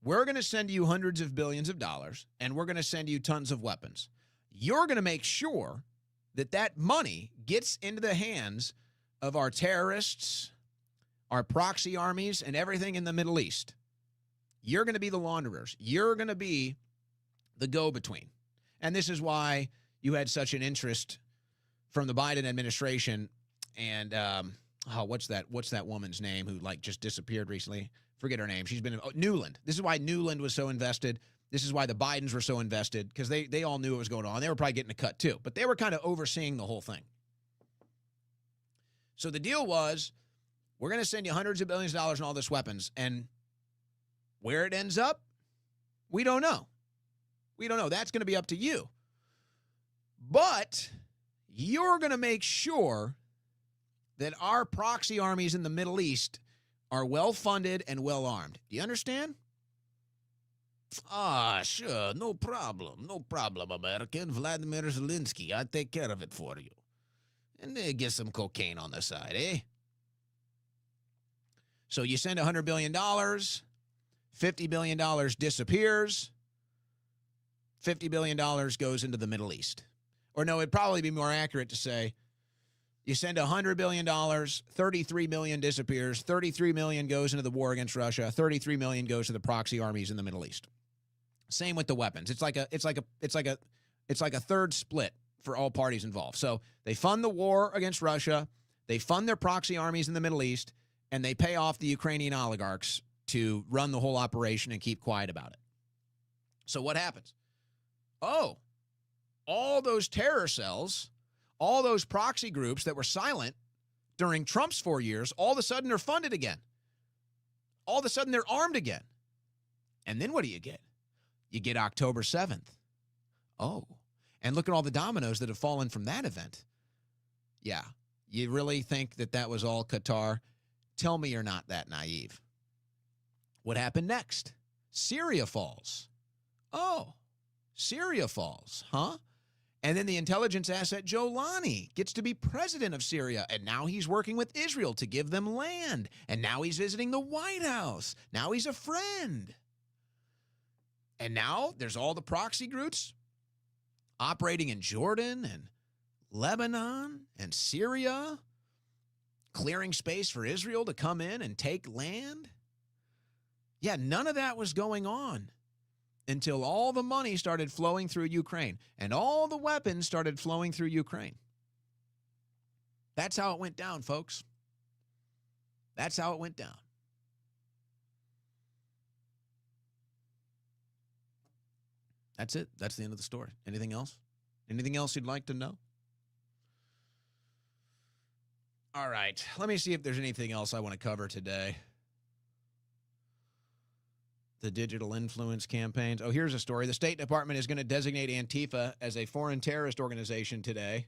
We're going to send you hundreds of billions of dollars, and we're going to send you tons of weapons. You're going to make sure that that money gets into the hands of our terrorists, our proxy armies, and everything in the Middle East. You're going to be the launderers. You're going to be the go-between. And this is why you had such an interest from the Biden administration. And what's that woman's name who just disappeared recently? Forget her name. She's been Newland. This is why Newland was so invested. This is why the Bidens were so invested, because they all knew what was going on. They were probably getting a cut too, but they were kind of overseeing the whole thing. So the deal was, we're going to send you hundreds of billions of dollars and all this weapons, and where it ends up, we don't know. We don't know. That's going to be up to you. But you're going to make sure that our proxy armies in the Middle East are well-funded and well-armed. Do you understand? Sure. No problem. No problem, American. Vladimir Zelensky. I'll take care of it for you. And get some cocaine on the side, eh? So you send $100 billion. $50 billion disappears. $50 billion goes into the Middle East. Or no, it'd probably be more accurate to say, you send $100 billion, $33 million disappears, $33 million goes into the war against Russia, $33 million goes to the proxy armies in the Middle East. Same with the weapons. It's like a third split for all parties involved. So they fund the war against Russia, they fund their proxy armies in the Middle East, and they pay off the Ukrainian oligarchs to run the whole operation and keep quiet about it. So what happens? Oh, all those terror cells, all those proxy groups that were silent during Trump's 4 years, all of a sudden are funded again. All of a sudden they're armed again. And then what do you get? You get October 7th. Oh, and look at all the dominoes that have fallen from that event. Yeah, you really think that that was all Qatar? Tell me you're not that naive. What happened next? Syria falls. Oh, Syria falls, huh? And then the intelligence asset Jolani gets to be president of Syria, and now he's working with Israel to give them land, and now he's visiting the White House. Now he's a friend. And now there's all the proxy groups operating in Jordan and Lebanon and Syria, clearing space for Israel to come in and take land. Yeah, none of that was going on until all the money started flowing through Ukraine and all the weapons started flowing through Ukraine. That's how it went down, folks. That's how it went down. That's it. That's the end of the story. Anything else? Anything else you'd like to know? All right. Let me see if there's anything else I want to cover today. The digital influence campaigns. Oh, here's a story. The State Department is going to designate Antifa as a foreign terrorist organization today.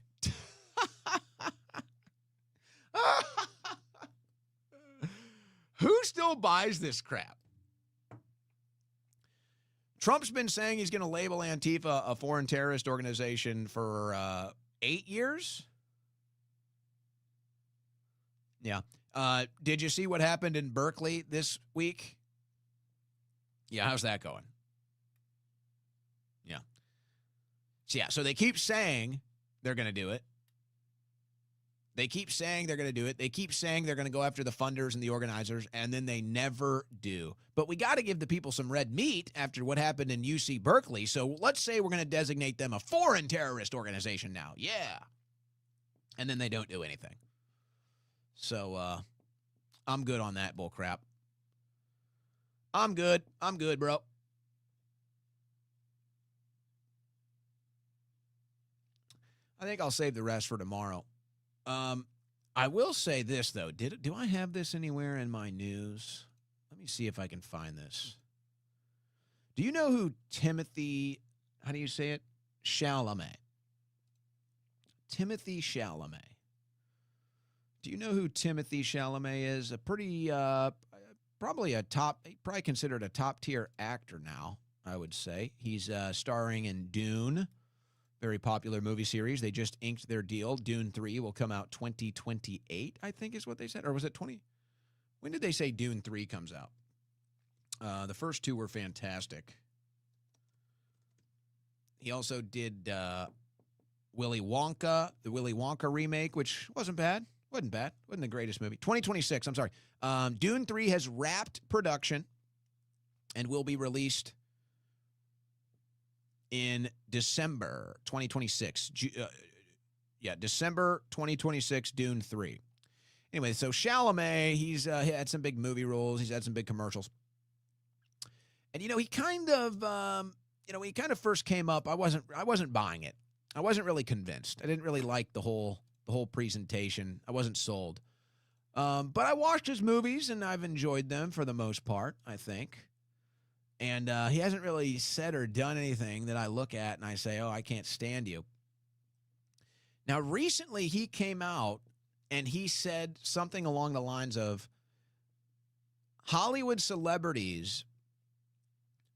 Who still buys this crap? Trump's been saying he's going to label Antifa a foreign terrorist organization for 8 years. Yeah. Did you see what happened in Berkeley this week? Yeah, how's that going? Yeah. So they keep saying they're going to do it. They keep saying they're going to do it. They keep saying they're going to go after the funders and the organizers, and then they never do. But we got to give the people some red meat after what happened in UC Berkeley. So let's say we're going to designate them a foreign terrorist organization now. Yeah. And then they don't do anything. So I'm good on that bull crap. I'm good, bro. I think I'll save the rest for tomorrow. I will say this, though. Do I have this anywhere in my news? Let me see if I can find this. Do you know who Timothy, how do you say it? Chalamet. Timothy Chalamet. Do you know who Timothy Chalamet is? A pretty, probably considered a top-tier actor now, I would say. He's starring in Dune, very popular movie series. They just inked their deal. Dune 3 will come out 2028, I think is what they said. Or was it 20? When did they say Dune 3 comes out? The first two were fantastic. He also did Willy Wonka, the Willy Wonka remake, which wasn't bad. Wasn't the greatest movie. 2026, I'm sorry. Dune 3 has wrapped production and will be released in December 2026. December 2026, Dune 3. Anyway, so Chalamet, he's had some big movie roles. He's had some big commercials. And, he kind of, when he kind of first came up, I wasn't buying it. I wasn't really convinced. I didn't really like the whole presentation. I wasn't sold. But I watched his movies, and I've enjoyed them for the most part, I think. And he hasn't really said or done anything that I look at and I say, oh, I can't stand you. Now, recently he came out and he said something along the lines of Hollywood celebrities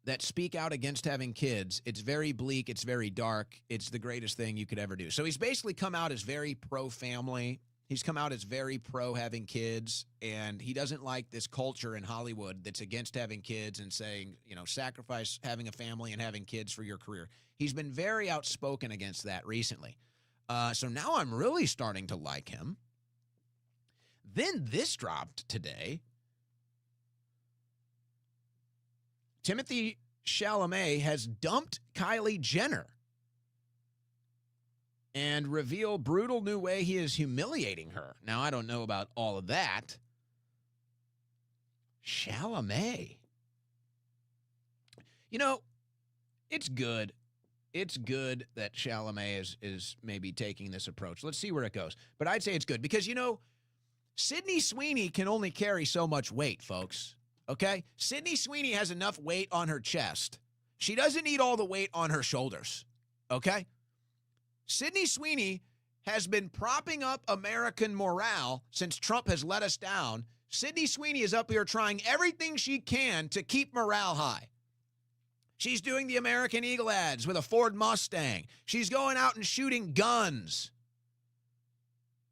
that speak out against having kids, it's very bleak, it's very dark, it's the greatest thing you could ever do. So he's basically come out as very pro-family. He's come out as very pro having kids, and he doesn't like this culture in Hollywood that's against having kids and saying, sacrifice having a family and having kids for your career. He's been very outspoken against that recently. So now I'm really starting to like him. Then this dropped today. Timothy Chalamet has dumped Kylie Jenner and revealed brutal new way he is humiliating her. Now, I don't know about all of that. Chalamet. It's good. It's good that Chalamet is maybe taking this approach. Let's see where it goes. But I'd say it's good because, Sydney Sweeney can only carry so much weight, folks. Okay? Sydney Sweeney has enough weight on her chest. She doesn't need all the weight on her shoulders. Okay? Sydney Sweeney has been propping up American morale since Trump has let us down. Sydney Sweeney is up here trying everything she can to keep morale high. She's doing the American Eagle ads with a Ford Mustang. She's going out and shooting guns.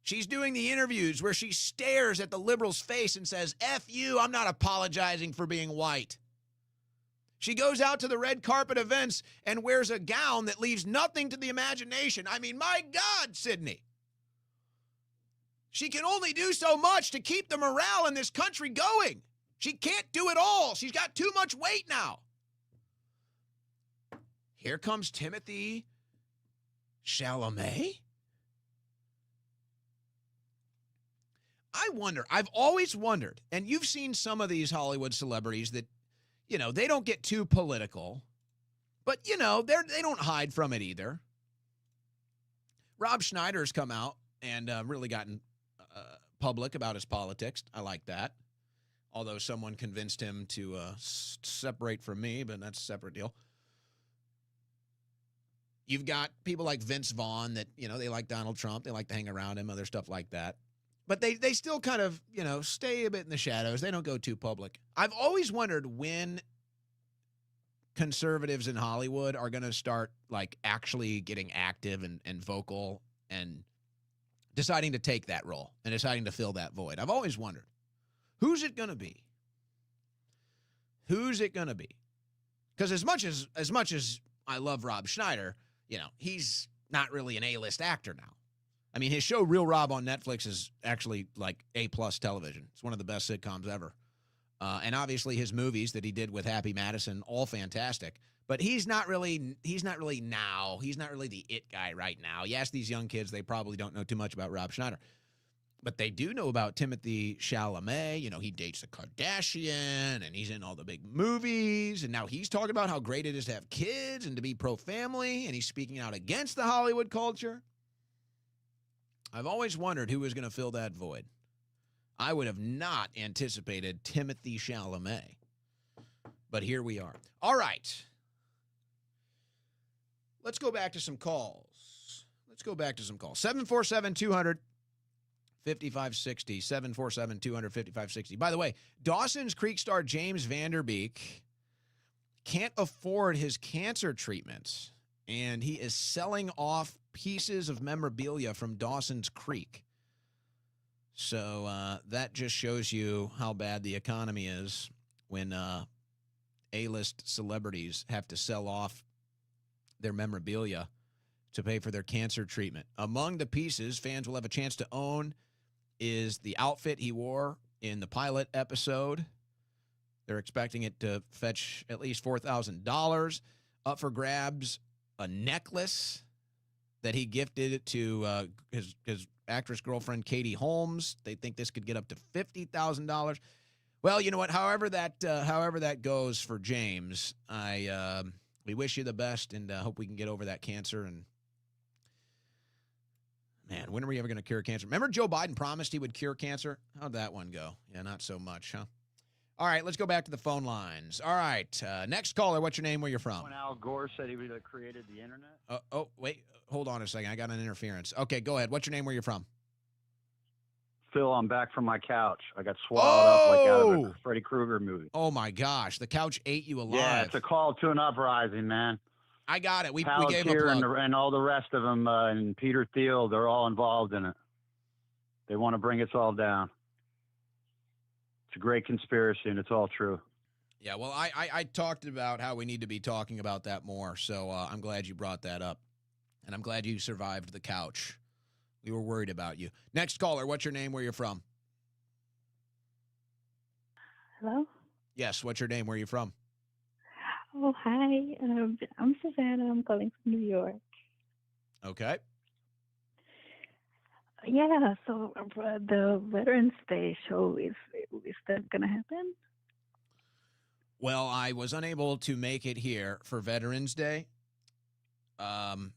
She's doing the interviews where she stares at the liberal's face and says, F you, I'm not apologizing for being white. She goes out to the red carpet events and wears a gown that leaves nothing to the imagination. I mean, my God, Sydney. She can only do so much to keep the morale in this country going. She can't do it all. She's got too much weight now. Here comes Timothy Chalamet. I wonder, I've always wondered, and you've seen some of these Hollywood celebrities that, they don't get too political, but, they don't hide from it either. Rob Schneider's come out and really gotten public about his politics. I like that. Although someone convinced him to separate from me, but that's a separate deal. You've got people like Vince Vaughn that, they like Donald Trump. They like to hang around him, other stuff like that. But they still kind of, stay a bit in the shadows. They don't go too public. I've always wondered when conservatives in Hollywood are going to start, actually getting active and vocal and deciding to take that role and deciding to fill that void. I've always wondered, who's it going to be? Who's it going to be? Because as much as I love Rob Schneider, he's not really an A-list actor now. I mean, his show Real Rob on Netflix is actually A+ television. It's one of the best sitcoms ever. And obviously his movies that he did with Happy Madison, all fantastic. But he's not really now. He's not really the it guy right now. You ask these young kids, they probably don't know too much about Rob Schneider. But they do know about Timothy Chalamet. He dates a Kardashian, and he's in all the big movies. And now he's talking about how great it is to have kids and to be pro-family, and he's speaking out against the Hollywood culture. I've always wondered who was going to fill that void. I would have not anticipated Timothy Chalamet. But here we are. All right. Let's go back to some calls. 747-200-5560. 747-200-5560. By the way, Dawson's Creek star James Vanderbeek can't afford his cancer treatments, and he is selling off pieces of memorabilia from Dawson's Creek. So that just shows you how bad the economy is when A-list celebrities have to sell off their memorabilia to pay for their cancer treatment. Among the pieces fans will have a chance to own is the outfit he wore in the pilot episode. They're expecting it to fetch at least $4,000. Up for grabs, a necklace that he gifted to his actress girlfriend Katie Holmes. They think this could get up to $50,000. Well, you know what? However that goes for James, we wish you the best and hope we can get over that cancer. And man, when are we ever going to cure cancer? Remember Joe Biden promised he would cure cancer? How'd that one go? Yeah, not so much, huh? All right, let's go back to the phone lines. All right, next caller, what's your name, where you're from? When Al Gore said he would have created the internet. Wait, hold on a second. I got an interference. Okay, go ahead. What's your name, where you're from? Phil, I'm back from my couch. I got swallowed up like out of a Freddy Krueger movie. Oh, my gosh. The couch ate you alive. Yeah, it's a call to an uprising, man. I got it. We gave a plug. And all the rest of them, and Peter Thiel, they're all involved in it. They want to bring us all down. It's a great conspiracy, and it's all true. Yeah, well, I talked about how we need to be talking about that more, so I'm glad you brought that up. And I'm glad you survived the couch. We were worried about you. Next caller, what's your name, where you're from? Hello? Yes, what's your name, where are you from? Oh, hi. I'm Savannah. I'm calling from New York. Okay. Yeah, so the, the Veterans Day show, is that going to happen? Well, I was unable to make it here for Veterans Day.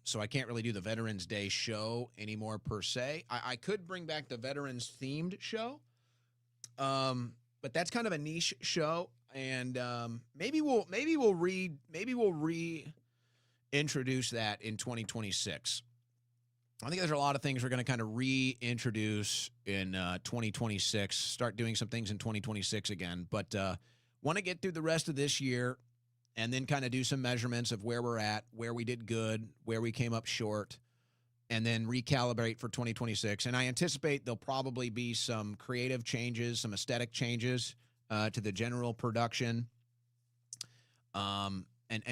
So I can't really do the Veterans Day show anymore per se. I could bring back the veterans themed show. But that's kind of a niche show. And maybe we'll reintroduce that in 2026. I think there's a lot of things we're going to kind of reintroduce in 2026, start doing some things in 2026 again. But want to get through the rest of this year and then kind of do some measurements of where we're at, where we did good, where we came up short, and then recalibrate for 2026. And I anticipate there'll probably be some creative changes, some aesthetic changes to the general production, and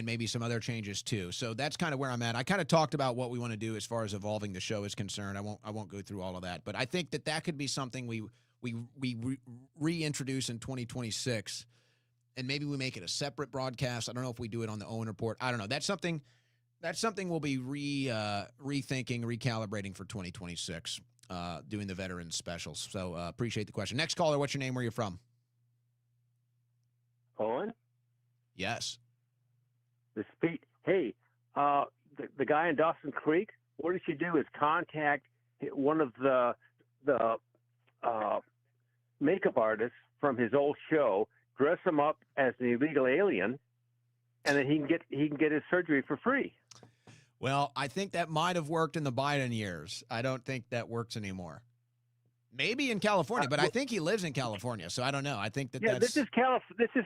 maybe some other changes too. So that's kind of where I'm at. I kind of talked about what we want to do as far as evolving the show is concerned. I won't go through all of that, but I think that could be something we reintroduce in 2026. And maybe we make it a separate broadcast. I don't know if we do it on the Owen Report. I don't know. That's something we'll be rethinking, recalibrating for 2026, doing the veterans specials. So appreciate the question. Next caller, what's your name? Where you from? Owen? Yes. This is Pete. Hey, the guy in Dawson Creek, what he should do is contact one of the makeup artists from his old show, dress him up as an illegal alien, and then he can get his surgery for free. Well, I think that might have worked in the Biden years. I don't think that works anymore. Maybe in California, but I think he lives in California, so I don't know. I think that's this is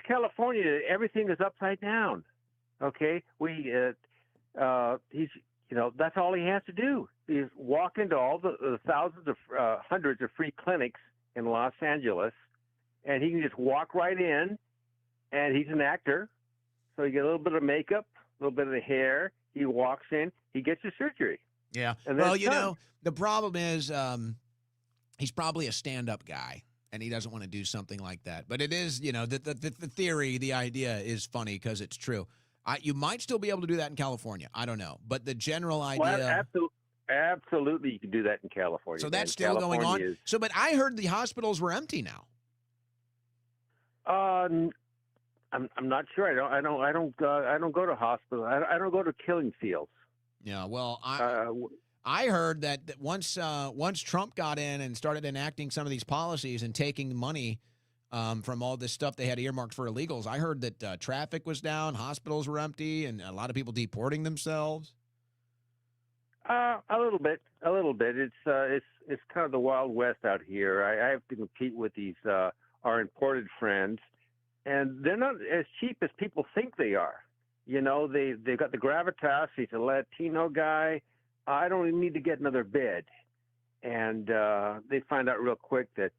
California. Everything is upside down. Okay, he's that's all he has to do is walk into all the thousands of hundreds of free clinics in Los Angeles, and he can just walk right in, and he's an actor, so you get a little bit of makeup, a little bit of the hair. He walks in, he gets his surgery. Yeah. And well, the problem is he's probably a stand-up guy, and he doesn't want to do something like that. But it is, the theory, the idea is funny because it's true. You might still be able to do that in California. I don't know. But the general idea... Well, absolutely, you can do that in California. So that's still going on? But I heard the hospitals were empty now. I'm not sure. I don't go to hospitals. I don't go to killing fields. Yeah. Well, I heard that once Trump got in and started enacting some of these policies and taking money from all this stuff they had earmarked for illegals, I heard that traffic was down, hospitals were empty, and a lot of people deporting themselves. A little bit. It's kind of the Wild West out here. I have to compete with these our imported friends, and they're not as cheap as people think they are. They've got the gravitas. He's a Latino guy. I don't even need to get another bid, and they find out real quick that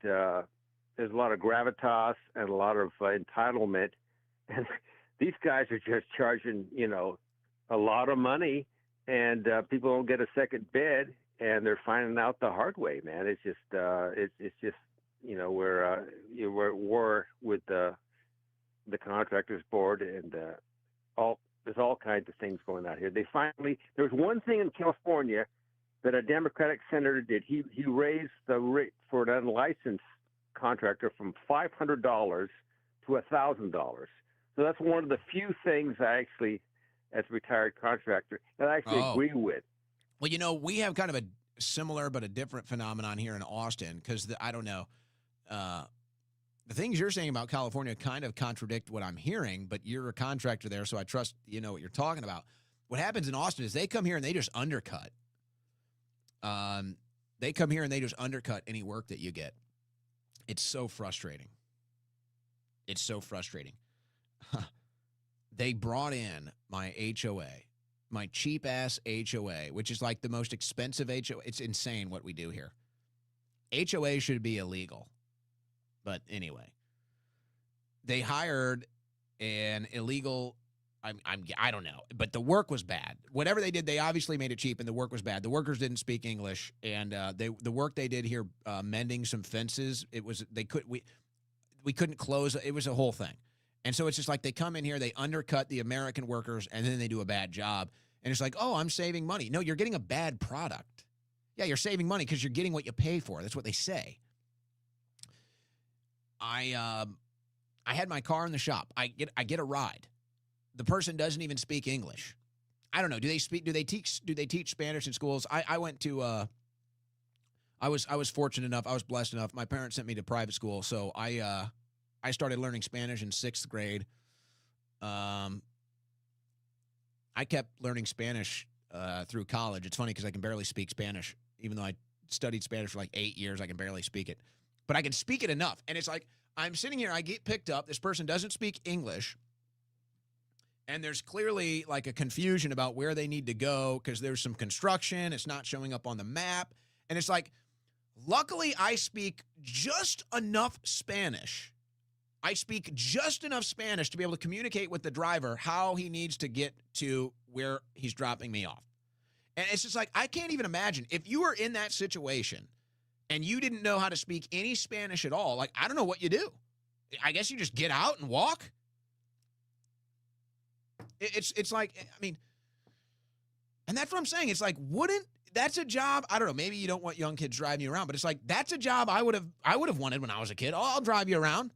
there's a lot of gravitas and a lot of entitlement, and these guys are just charging a lot of money, and people don't get a second bid, and they're finding out the hard way, man. It's just we're at war with the contractors board, and there's all kinds of things going on here. There was one thing in California that a Democratic senator did. He raised the rate for an unlicensed contractor from $500 to $1,000. So that's one of the few things I actually, as a retired contractor, that I actually agree with. Well, we have kind of a similar but a different phenomenon here in Austin because I don't know. The things you're saying about California kind of contradict what I'm hearing, but you're a contractor there, so I trust you know what you're talking about. What happens in Austin is they come here and they just undercut. They come here and they just undercut any work that you get. It's so frustrating. They brought in my HOA, my cheap-ass HOA, which is like the most expensive HOA. It's insane what we do here. HOA should be illegal. But anyway, they hired an illegal, I don't know, but the work was bad. Whatever they did, they obviously made it cheap, and the work was bad. The workers didn't speak English, and the work they did here, mending some fences, we couldn't close. It was a whole thing. And so it's just like they come in here, they undercut the American workers, and then they do a bad job. And it's like, oh, I'm saving money. No, you're getting a bad product. Yeah, you're saving money because you're getting what you pay for. That's what they say. I had my car in the shop. I get a ride. The person doesn't even speak English. I don't know. Do they teach Spanish in schools? I went to I was fortunate enough. I was blessed enough. My parents sent me to private school, so I started learning Spanish in 6th grade. I kept learning Spanish through college. It's funny because I can barely speak Spanish, even though I studied Spanish for like 8 years. I can barely speak it, but I can speak it enough. And it's like I'm sitting here. I get picked up. This person doesn't speak English. And there's clearly like a confusion about where they need to go because there's some construction. It's not showing up on the map. And it's like, luckily, I speak just enough Spanish. I speak just enough Spanish to be able to communicate with the driver how he needs to get to where he's dropping me off. And it's just like, I can't even imagine if you were in that situation and you didn't know how to speak any Spanish at all. Like, I don't know what you do. I guess you just get out and walk. It's like, I mean, and that's what I'm saying. It's like, that's a job. I don't know. Maybe you don't want young kids driving you around, but it's like, that's a job I would have wanted when I was a kid. Oh, I'll drive you around.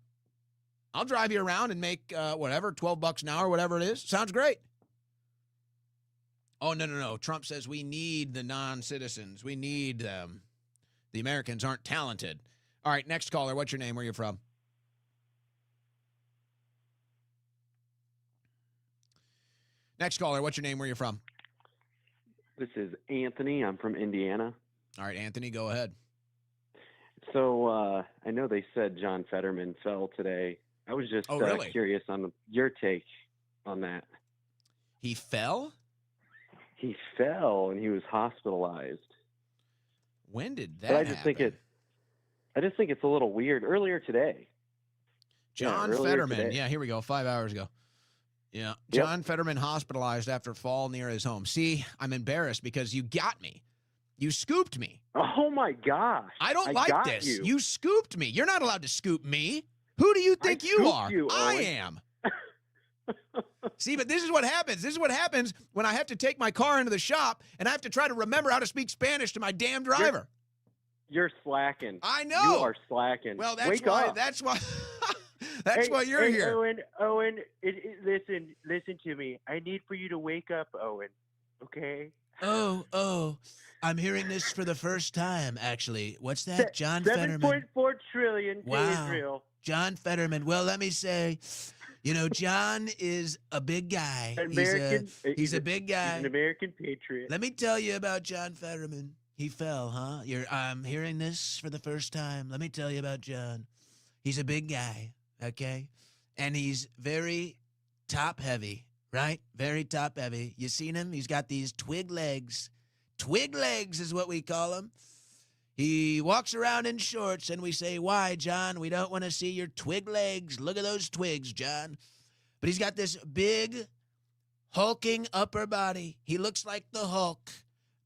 I'll drive you around and make whatever, $12 an hour, whatever it is. Sounds great. Oh, no. Trump says we need the non-citizens. We need them. The Americans aren't talented. All right, next caller. What's your name? Where are you from? Next caller, what's your name? Where are you from? This is Anthony. I'm from Indiana. All right, Anthony, go ahead. So I know they said John Fetterman fell today. I was just really? Curious on your take on that. He fell? He fell and he was hospitalized. When did that but happen? I just think it's a little weird. Earlier today. John Fetterman. Today. Yeah, here we go. 5 hours ago. Yeah. John Fetterman hospitalized after fall near his home. See, I'm embarrassed because you got me. You scooped me. Oh, my gosh. I don't like this. You scooped me. You're not allowed to scoop me. Who do you think you are? I am. See, but this is what happens. This is what happens when I have to take my car into the shop and I have to try to remember how to speak Spanish to my damn driver. You're slacking. I know. You are slacking. Well, Wake up. That's why. That's why you're here. Owen, listen to me. I need for you to wake up, Owen. Okay? Oh, I'm hearing this for the first time, actually. What's that? John Fetterman. 7.4 trillion to Wow. Israel. John Fetterman. Well, let me say, John is a big guy. He's a big guy. He's an American patriot. Let me tell you about John Fetterman. He fell, huh? I'm hearing this for the first time. Let me tell you about John. He's a big guy, okay? And he's very top-heavy, right? Very top-heavy. You seen him? He's got these twig legs. Twig legs is what we call him. He walks around in shorts, and we say, why, John? We don't want to see your twig legs. Look at those twigs, John. But he's got this big, hulking upper body. He looks like the Hulk.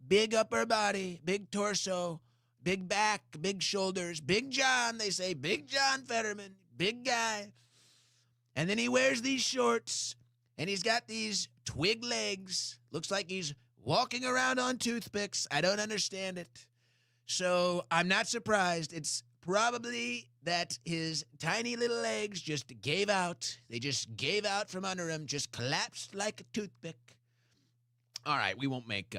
Big upper body, big torso, big back, big shoulders. Big John, they say. Big John Fetterman. Big guy. And then he wears these shorts, and he's got these twig legs. Looks like he's walking around on toothpicks. I don't understand it. So I'm not surprised. It's probably that his tiny little legs just gave out. They just gave out from under him, just collapsed like a toothpick. All right, we won't make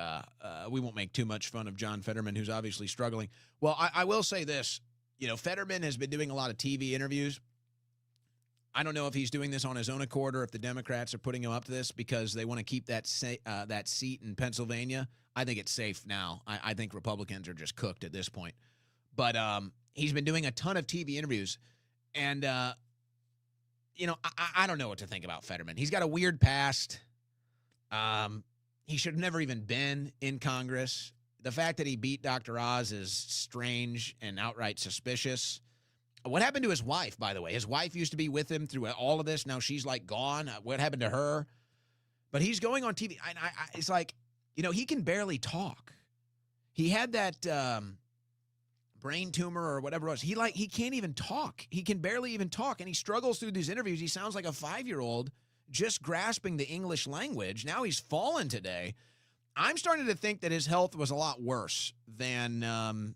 too much fun of John Fetterman, who's obviously struggling. Well, I will say this. Fetterman has been doing a lot of TV interviews. I don't know if he's doing this on his own accord or if the Democrats are putting him up to this because they want to keep that seat in Pennsylvania. I think it's safe now. I think Republicans are just cooked at this point. But he's been doing a ton of TV interviews. And, I don't know what to think about Fetterman. He's got a weird past. He should have never even been in Congress. The fact that he beat Dr. Oz is strange and outright suspicious. What happened to his wife, by the way? His wife used to be with him through all of this. Now she's like gone. What happened to her? But he's going on TV. It's like, he can barely talk. He had that brain tumor or whatever it was. He can't even talk. He can barely even talk. And he struggles through these interviews. He sounds like a 5-year-old just grasping the English language. Now he's fallen today. I'm starting to think that his health was a lot worse than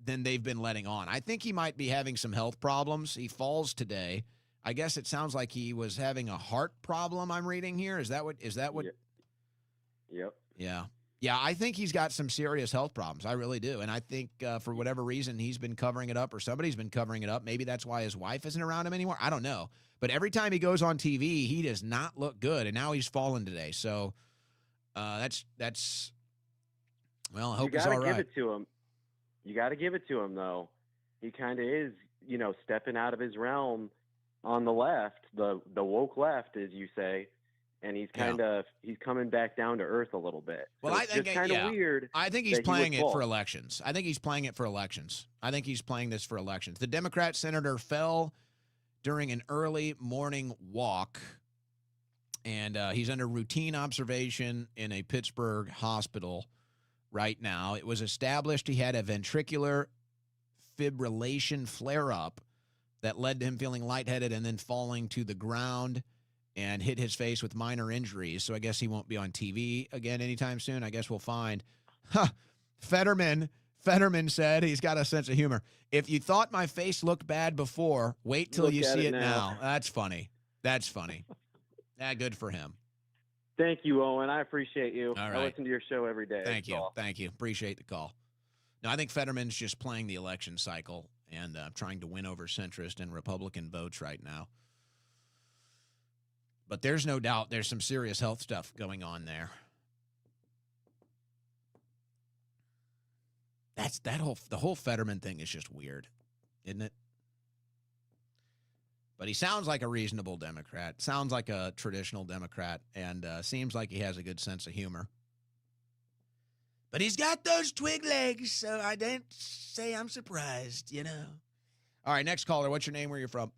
they've been letting on. I think he might be having some health problems. He falls today. I guess it sounds like he was having a heart problem. I'm reading here. Is that what? Yep. Yeah. Yeah, I think he's got some serious health problems. I really do. And I think for whatever reason, he's been covering it up or somebody's been covering it up. Maybe that's why his wife isn't around him anymore. I don't know. But every time he goes on TV, he does not look good. And now he's fallen today. So that's well, I hope he's all right. You got to give it to him. You got to give it to him, though. He kind of is, stepping out of his realm on the left, the woke left, as you say. And he's he's coming back down to earth a little bit. Well, so I think it's kind of weird. I think he's playing it for elections. I think he's playing it for elections. I think he's playing this for elections. The Democrat senator fell during an early morning walk, and he's under routine observation in a Pittsburgh hospital right now. It was established he had a ventricular fibrillation flare-up that led to him feeling lightheaded and then falling to the ground and hit his face with minor injuries. So I guess he won't be on TV again anytime soon. I guess we'll find. Fetterman said he's got a sense of humor. If you thought my face looked bad before, wait till you see it now. That's funny. That's funny. Good for him. Thank you, Owen. I appreciate you. All right. I listen to your show every day. Thank you. Thank you. Appreciate the call. No, I think Fetterman's just playing the election cycle and trying to win over centrist and Republican votes right now. But there's no doubt there's some serious health stuff going on there. The whole Fetterman thing is just weird, isn't it? But he sounds like a reasonable Democrat, sounds like a traditional Democrat, and seems like he has a good sense of humor. But he's got those twig legs, so I don't say I'm surprised, All right, next caller. What's your name? Where you're from?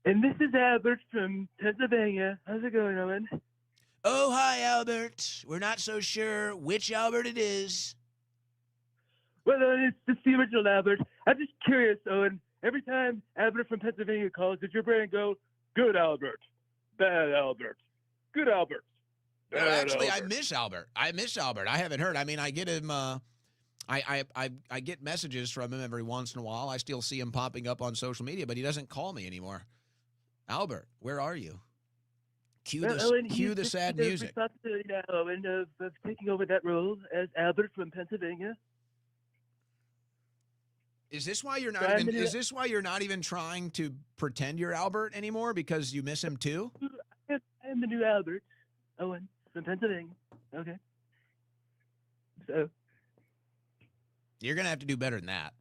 And this is Albert from Pennsylvania. How's it going, Owen? Oh, hi, Albert. We're not so sure which Albert it is. Well, it's the original Albert. I'm just curious, Owen. Every time Albert from Pennsylvania calls, does your brain go, good Albert, bad Albert, good Albert, bad Actually, Albert? I miss Albert. I haven't heard. I mean, I get him. I get messages from him every once in a while. I still see him popping up on social media, but he doesn't call me anymore. Albert, where are you? Cue the sad music. Responsibility now, Owen, of taking over that role as Albert from Pennsylvania. Is this why you're not even? Is this why you're not even trying to pretend you're Albert anymore because you miss him too? I am the new Albert, Owen from Pennsylvania. Okay. So you're gonna have to do better than that.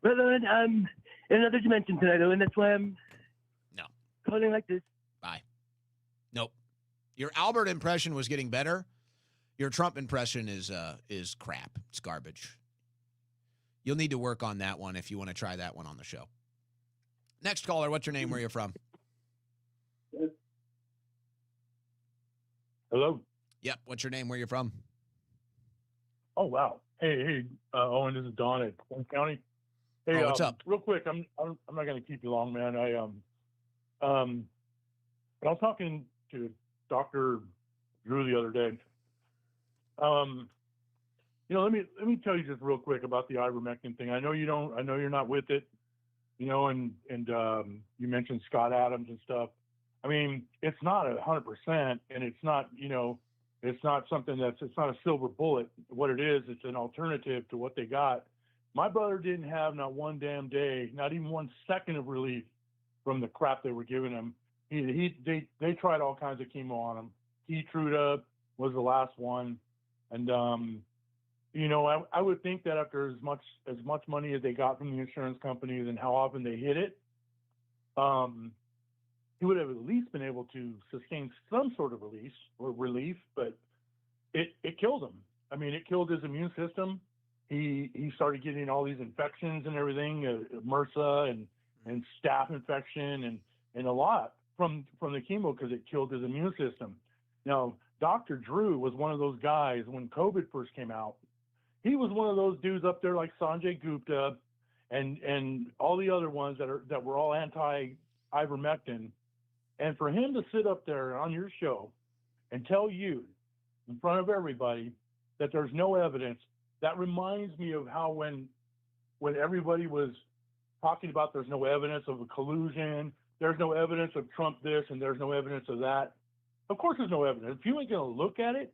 Well, Owen, I'm in another dimension tonight, Owen. That's why I'm calling like this. Bye. Nope. Your Albert impression was getting better. Your Trump impression is crap. It's garbage. You'll need to work on that one if you want to try that one on the show. Next caller, what's your name? Where you're from? Hello. Yep. What's your name? Where you're from? Oh wow. Hey, Owen. This is Don at Orange County. Hey, what's up? Real quick, I'm not going to keep you long, man. I was talking to Dr. Drew the other day. Let me tell you just real quick about the ivermectin thing. I know you're not with it, and you mentioned Scott Adams and stuff. I mean, it's not 100%, and it's not, it's not something it's not a silver bullet. What it is, it's an alternative to what they got. My brother didn't have not one damn day, not even 1 second of relief from the crap they were giving him. They tried all kinds of chemo on him. Keytruda was the last one, and I would think that after as much money as they got from the insurance companies and how often they hit it, he would have at least been able to sustain some sort of release or relief. But it killed him. I mean, it killed his immune system. He started getting all these infections and everything, MRSA and staph infection and a lot from the chemo because it killed his immune system. Now, Dr. Drew was one of those guys when COVID first came out. He was one of those dudes up there like Sanjay Gupta and all the other ones that were all anti-ivermectin. And for him to sit up there on your show and tell you in front of everybody that there's no evidence, that reminds me of how when everybody was talking about there's no evidence of a collusion, there's no evidence of Trump this, and there's no evidence of that. Of course there's no evidence. If you ain't going to look at it,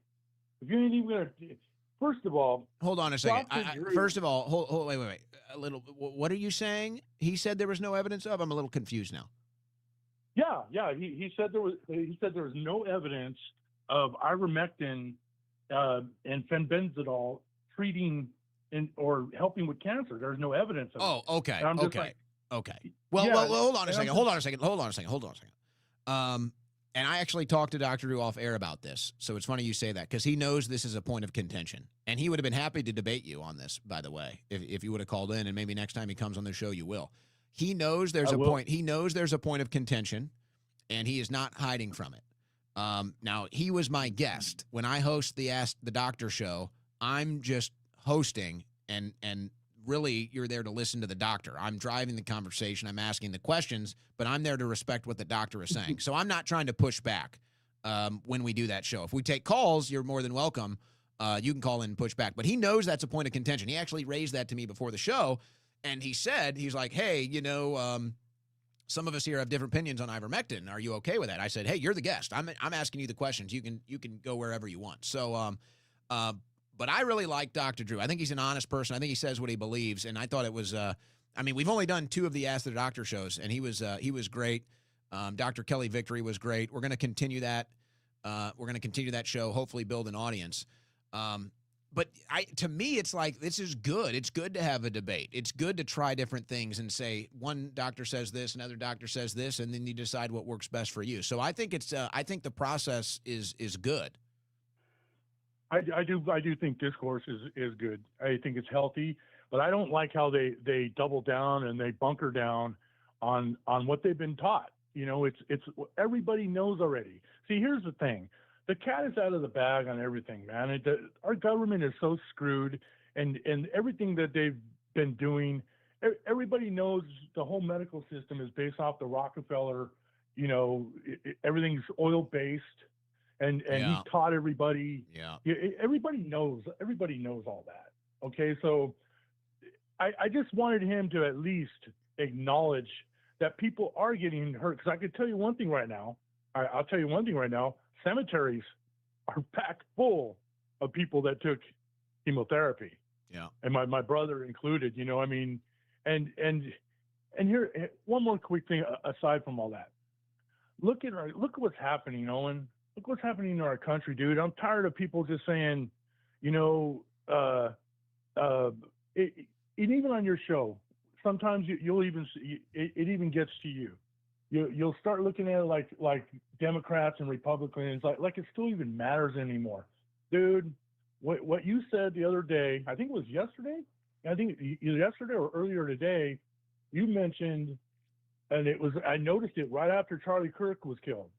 if you ain't even going to, first of all. Hold on a second. Dr. Drew- First of all, wait. A little. What are you saying? He said there was no evidence of? I'm a little confused now. Yeah. He said there was no evidence of ivermectin and fenbendazole treating or helping with cancer. There's no evidence of it. Oh, okay. And I'm just Okay. Well, hold on a second. Hold on a second. And I actually talked to Dr. Drew off air about this. So it's funny you say that because he knows this is a point of contention. And he would have been happy to debate you on this, by the way, if you would have called in. And maybe next time he comes on the show, you will. He knows there's a point. He knows there's a point of contention, and he is not hiding from it. Now, he was my guest. When I host the Ask the Doctor show, I'm just hosting, and really you're there to listen to the doctor. I'm driving the conversation. I'm asking the questions, but I'm there to respect what the doctor is saying. So I'm not trying to push back when we do that show. If we take calls, you're more than welcome. You can call in and push back. But he knows that's a point of contention. He actually raised that to me before the show, and he said, he's like, hey, some of us here have different opinions on ivermectin. Are you okay with that? I said, hey, you're the guest. I'm asking you the questions. You can go wherever you want. So, but I really like Dr. Drew. I think he's an honest person. I think he says what he believes. And I thought it was, we've only done 2 of the Ask the Doctor shows, and he was great. Dr. Kelly Victory was great. We're going to continue that. Show, hopefully build an audience. But to me, it's like, this is good. It's good to have a debate. It's good to try different things and say, one doctor says this, another doctor says this, and then you decide what works best for you. So I think I think the process is good. I do think discourse is good. I think it's healthy, but I don't like how they double down and they bunker down on what they've been taught. It's everybody knows already. See, here's the thing. The cat is out of the bag on everything, man. Our government is so screwed, and everything that they've been doing, everybody knows the whole medical system is based off the Rockefeller, everything's oil-based, and he taught everybody. Yeah. Everybody knows all that. Okay, so I just wanted him to at least acknowledge that people are getting hurt, because I could tell you one thing right now. I'll tell you one thing right now. Cemeteries are packed full of people that took chemotherapy. Yeah. And my brother included, and here, one more quick thing aside from all that. Look at what's happening, Owen. Look what's happening in our country, dude. I'm tired of people just saying, and even on your show, sometimes you'll even see, it even gets to you. You'll start looking at it like Democrats and Republicans, like it still even matters anymore. Dude, what you said the other day, I think it was yesterday? I think either yesterday or earlier today, you mentioned, and I noticed it right after Charlie Kirk was killed.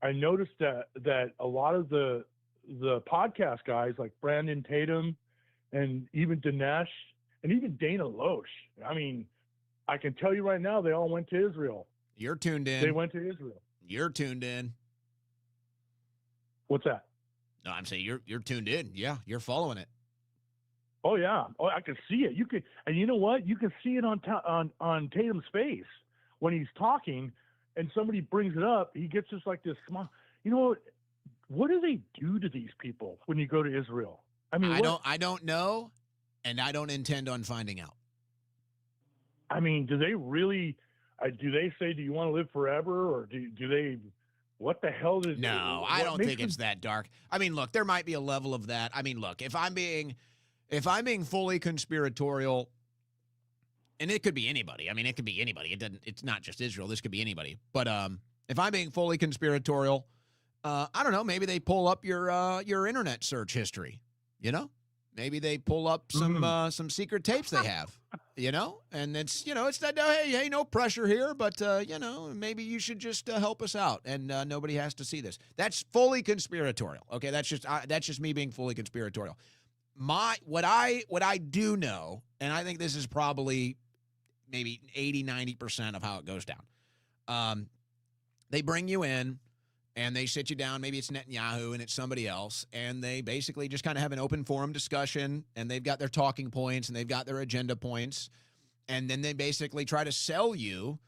I noticed that a lot of the podcast guys like Brandon Tatum and even Dinesh and even Dana Loesch, I can tell you right now, they all went to Israel. You're tuned in. They went to Israel. You're tuned in. What's that? No, I'm saying you're tuned in. Yeah, you're following it. Oh yeah. Oh, I can see it. You can, and you know what? You can see it on Tatum's face when he's talking, and somebody brings it up. He gets just like this smile. You know what do they do to these people when you go to Israel? I don't know, and I don't intend on finding out. Do they really? Do they say, do you want to live forever, or do they, what the hell did No, I don't think it's that dark. Look, there might be a level of that. Look, if I'm being fully conspiratorial, and it could be anybody. It could be anybody. It's not just Israel. This could be anybody. But if I'm being fully conspiratorial, I don't know, maybe they pull up your internet search history, Maybe they pull up some secret tapes they have, and it's that, hey, no pressure here, but, maybe you should just help us out, and nobody has to see this. That's fully conspiratorial. Okay. That's just me being fully conspiratorial. What I do know, and I think this is probably maybe 80-90% of how it goes down. They bring you in, and they sit you down, maybe it's Netanyahu and it's somebody else, and they basically just kind of have an open forum discussion, and they've got their talking points and they've got their agenda points, And then they basically try to sell you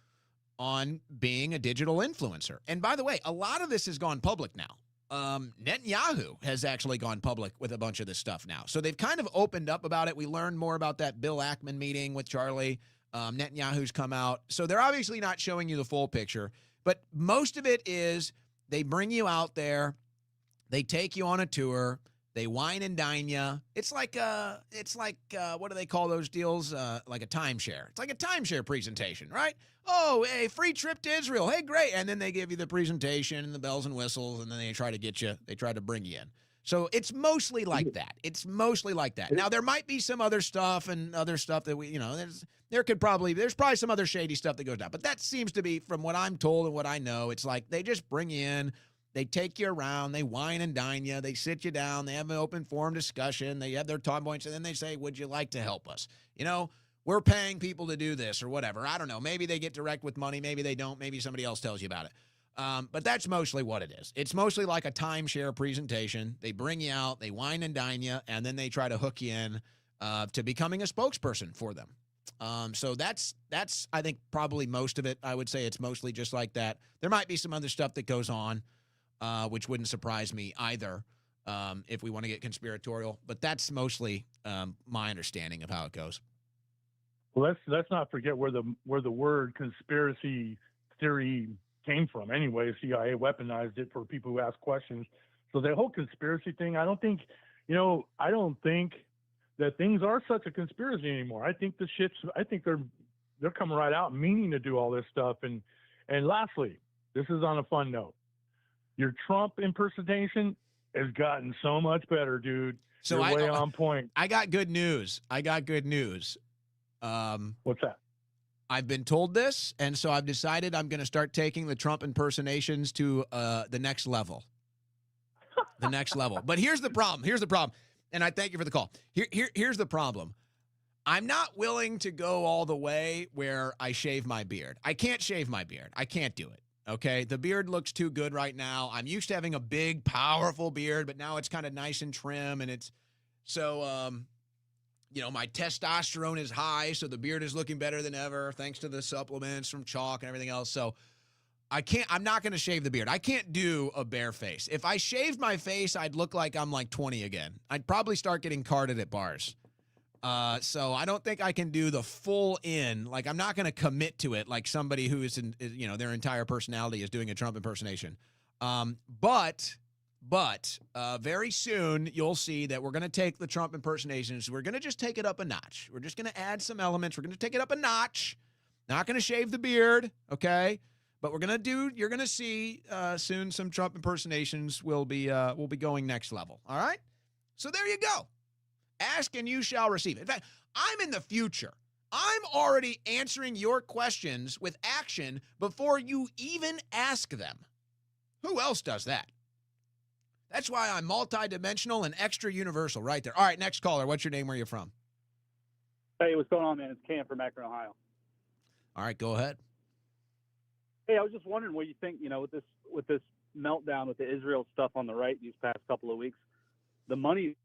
on being a digital influencer. And by the way, a lot of this has gone public now. Netanyahu has actually gone public with a bunch of this stuff now. So they've kind of opened up about it. We learned more about that Bill Ackman meeting with Charlie. Netanyahu's come out. So they're obviously not showing you the full picture, but most of it is they bring you out there, they take you on a tour, they wine and dine you. It's like what do they call those deals? Like a timeshare. It's like a timeshare presentation, right? Oh, a free trip to Israel. Hey, great. And then they give you the presentation and the bells and whistles, and then they try to get you, they try to bring you in. So it's mostly like that. It's mostly like that. Now, there might be some other stuff and other stuff that we, there's probably some other shady stuff that goes down. But that seems to be, from what I'm told and what I know, it's like they just bring you in, they take you around, they wine and dine you, they sit you down, they have an open forum discussion, they have their talk points, and then they say, would you like to help us? We're paying people to do this or whatever. I don't know. Maybe they get direct with money. Maybe they don't. Maybe somebody else tells you about it. But that's mostly what it is. It's mostly like a timeshare presentation. They bring you out, they wine and dine you, and then they try to hook you in to becoming a spokesperson for them. So that's I think probably most of it. I would say it's mostly just like that. There might be some other stuff that goes on, which wouldn't surprise me either if we want to get conspiratorial. But that's mostly my understanding of how it goes. Well, let's not forget where the word conspiracy theory came from. Anyway, CIA weaponized it for people who ask questions. So the whole conspiracy thing, I don't think that things are such a conspiracy anymore. I think they're coming right out meaning to do all this stuff. And lastly, this is on a fun note. Your Trump impersonation has gotten so much better, dude. So You're way on point. I got good news. What's that? I've been told this, and so I've decided I'm going to start taking the Trump impersonations to the next level. The next level. But here's the problem. And I thank you for the call. Here's the problem. I'm not willing to go all the way where I shave my beard. I can't shave my beard. I can't do it. Okay? The beard looks too good right now. I'm used to having a big, powerful beard, but now it's kind of nice and trim, and it's so my testosterone is high, so the beard is looking better than ever, thanks to the supplements from CHOQ and everything else. So I'm not going to shave the beard. I can't do a bare face. If I shaved my face, I'd look like I'm like 20 again. I'd probably start getting carded at bars. So I don't think I can do the full in. Like, I'm not going to commit to it like somebody who is their entire personality is doing a Trump impersonation. But very soon you'll see that we're going to take the Trump impersonations. We're going to just take it up a notch. We're just going to add some elements. We're going to take it up a notch. Not going to shave the beard, okay? But you're going to see soon some Trump impersonations will be going next level, all right? So there you go. Ask and you shall receive. In fact, I'm in the future. I'm already answering your questions with action before you even ask them. Who else does that? That's why I'm multidimensional and extra universal right there. All right, next caller. What's your name? Where are you from? Hey, what's going on, man? It's Cam from Akron, Ohio. All right, go ahead. Hey, I was just wondering what you think, with this meltdown with the Israel stuff on the right these past couple of weeks, the money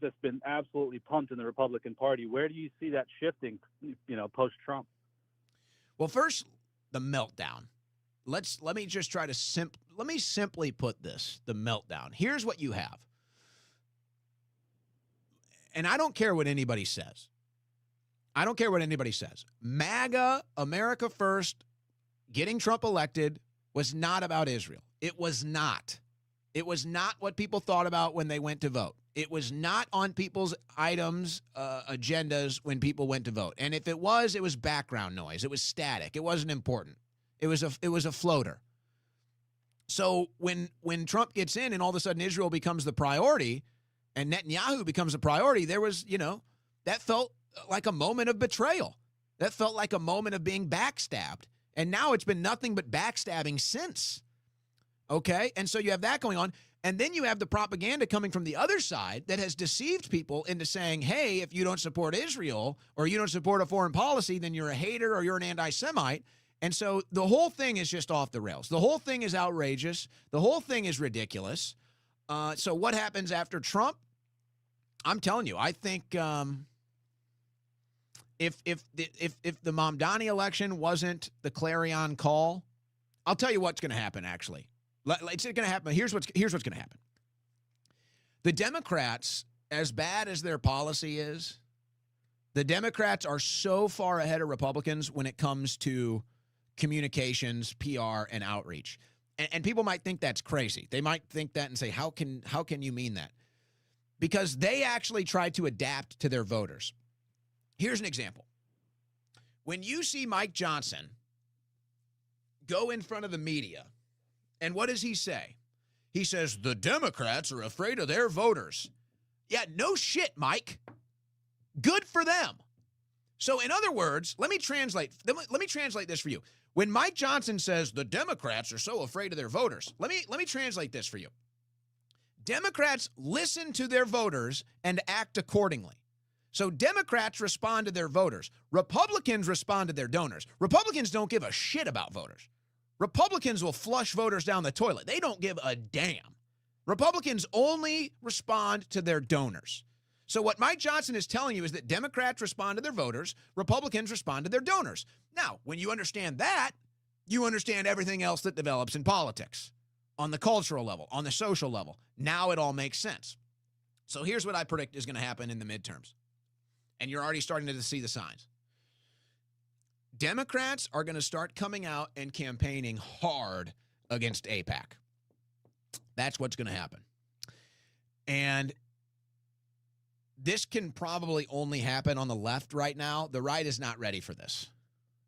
that's been absolutely pumped in the Republican Party. Where do you see that shifting, post-Trump? Well, first, the meltdown. Let me just try to simply put this, the meltdown. Here's what you have. And I don't care what anybody says. MAGA, America First, getting Trump elected was not about Israel. It was not. It was not what people thought about when they went to vote. It was not on people's agendas when people went to vote. And if it was background noise. It was static. It wasn't important. It was a floater. So when Trump gets in and all of a sudden Israel becomes the priority and Netanyahu becomes a priority, there was, that felt like a moment of betrayal. That felt like a moment of being backstabbed. And now it's been nothing but backstabbing since. Okay? And so you have that going on. And then you have the propaganda coming from the other side that has deceived people into saying, hey, if you don't support Israel or you don't support a foreign policy, then you're a hater or you're an anti-Semite. And so the whole thing is just off the rails. The whole thing is outrageous. The whole thing is ridiculous. So what happens after Trump? I'm telling you, I think If the Mamdani election wasn't the clarion call, I'll tell you what's going to happen. Actually, it's going to happen. Here's what's going to happen. The Democrats, as bad as their policy is, the Democrats are so far ahead of Republicans when it comes to communications, PR, and outreach. And people might think that's crazy. They might think that and say, how can you mean that? Because they actually try to adapt to their voters. Here's an example. When you see Mike Johnson go in front of the media, and what does he say? He says, the Democrats are afraid of their voters. Yeah, no shit, Mike. Good for them. So in other words, let me translate this for you. When Mike Johnson says the Democrats are so afraid of their voters, let me translate this for you. Democrats listen to their voters and act accordingly. So Democrats respond to their voters. Republicans respond to their donors. Republicans don't give a shit about voters. Republicans will flush voters down the toilet. They don't give a damn. Republicans only respond to their donors. So what Mike Johnson is telling you is that Democrats respond to their voters, Republicans respond to their donors. Now, when you understand that, you understand everything else that develops in politics, on the cultural level, on the social level. Now it all makes sense. So here's what I predict is going to happen in the midterms. And you're already starting to see the signs. Democrats are going to start coming out and campaigning hard against AIPAC. That's what's going to happen. And this can probably only happen on the left right now. The right is not ready for this.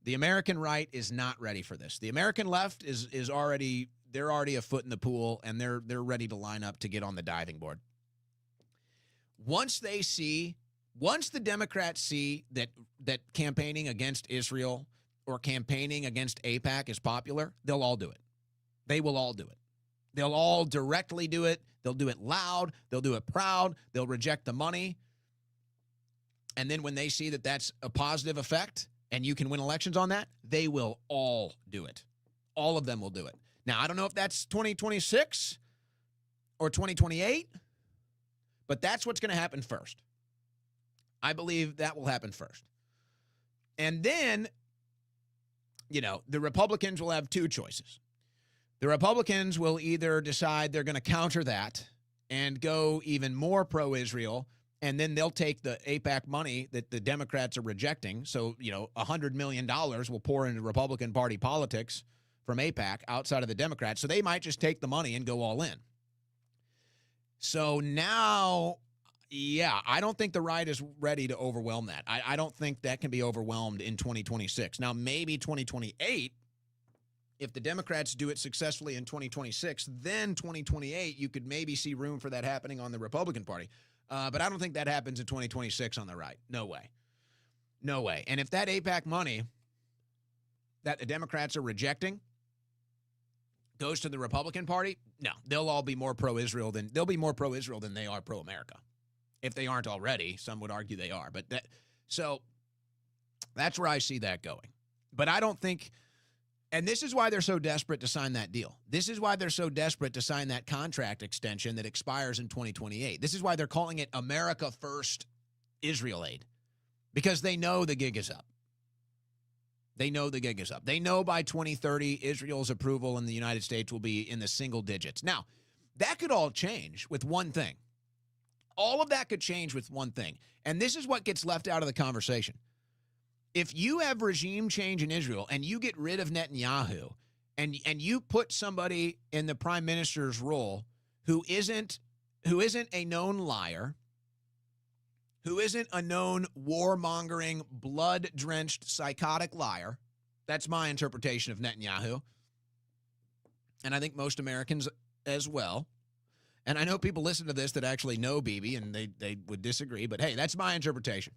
The American right is not ready for this. The American left is already, they're already a foot in the pool, and they're ready to line up to get on the diving board. Once the Democrats see that campaigning against Israel or campaigning against AIPAC is popular, they'll all do it. They will all do it. They'll all directly do it. They'll do it loud. They'll do it proud. They'll reject the money. And then when they see that that's a positive effect and you can win elections on that, they will all do it. All of them will do it. Now, I don't know if that's 2026 or 2028, but that's what's going to happen first. I believe that will happen first. And then, the Republicans will have two choices. The Republicans will either decide they're going to counter that and go even more pro-Israel, and then they'll take the AIPAC money that the Democrats are rejecting. So, $100 million will pour into Republican Party politics from AIPAC outside of the Democrats. So they might just take the money and go all in. So now, yeah, I don't think the right is ready to overwhelm that. I don't think that can be overwhelmed in 2026. Now, maybe 2028, if the Democrats do it successfully in 2026, then 2028, you could maybe see room for that happening on the Republican Party. But I don't think that happens in 2026 on the right. No way. No way. And if that AIPAC money that the Democrats are rejecting goes to the Republican Party, no, they'll all be more pro-Israel than they are pro-America. If they aren't already, some would argue they are. But so that's where I see that going. But I don't think. And this is why they're so desperate to sign that deal. This is why they're so desperate to sign that contract extension that expires in 2028. This is why they're calling it America First Israel Aid, because they know the gig is up. They know the gig is up. They know by 2030, Israel's approval in the United States will be in the single digits. Now, that could all change with one thing. All of that could change with one thing. And this is what gets left out of the conversation. If you have regime change in Israel and you get rid of Netanyahu and you put somebody in the prime minister's role who isn't a known liar, who isn't a known warmongering, blood-drenched, psychotic liar, that's my interpretation of Netanyahu, and I think most Americans as well. And I know people listen to this that actually know Bibi and they would disagree, but hey, that's my interpretation.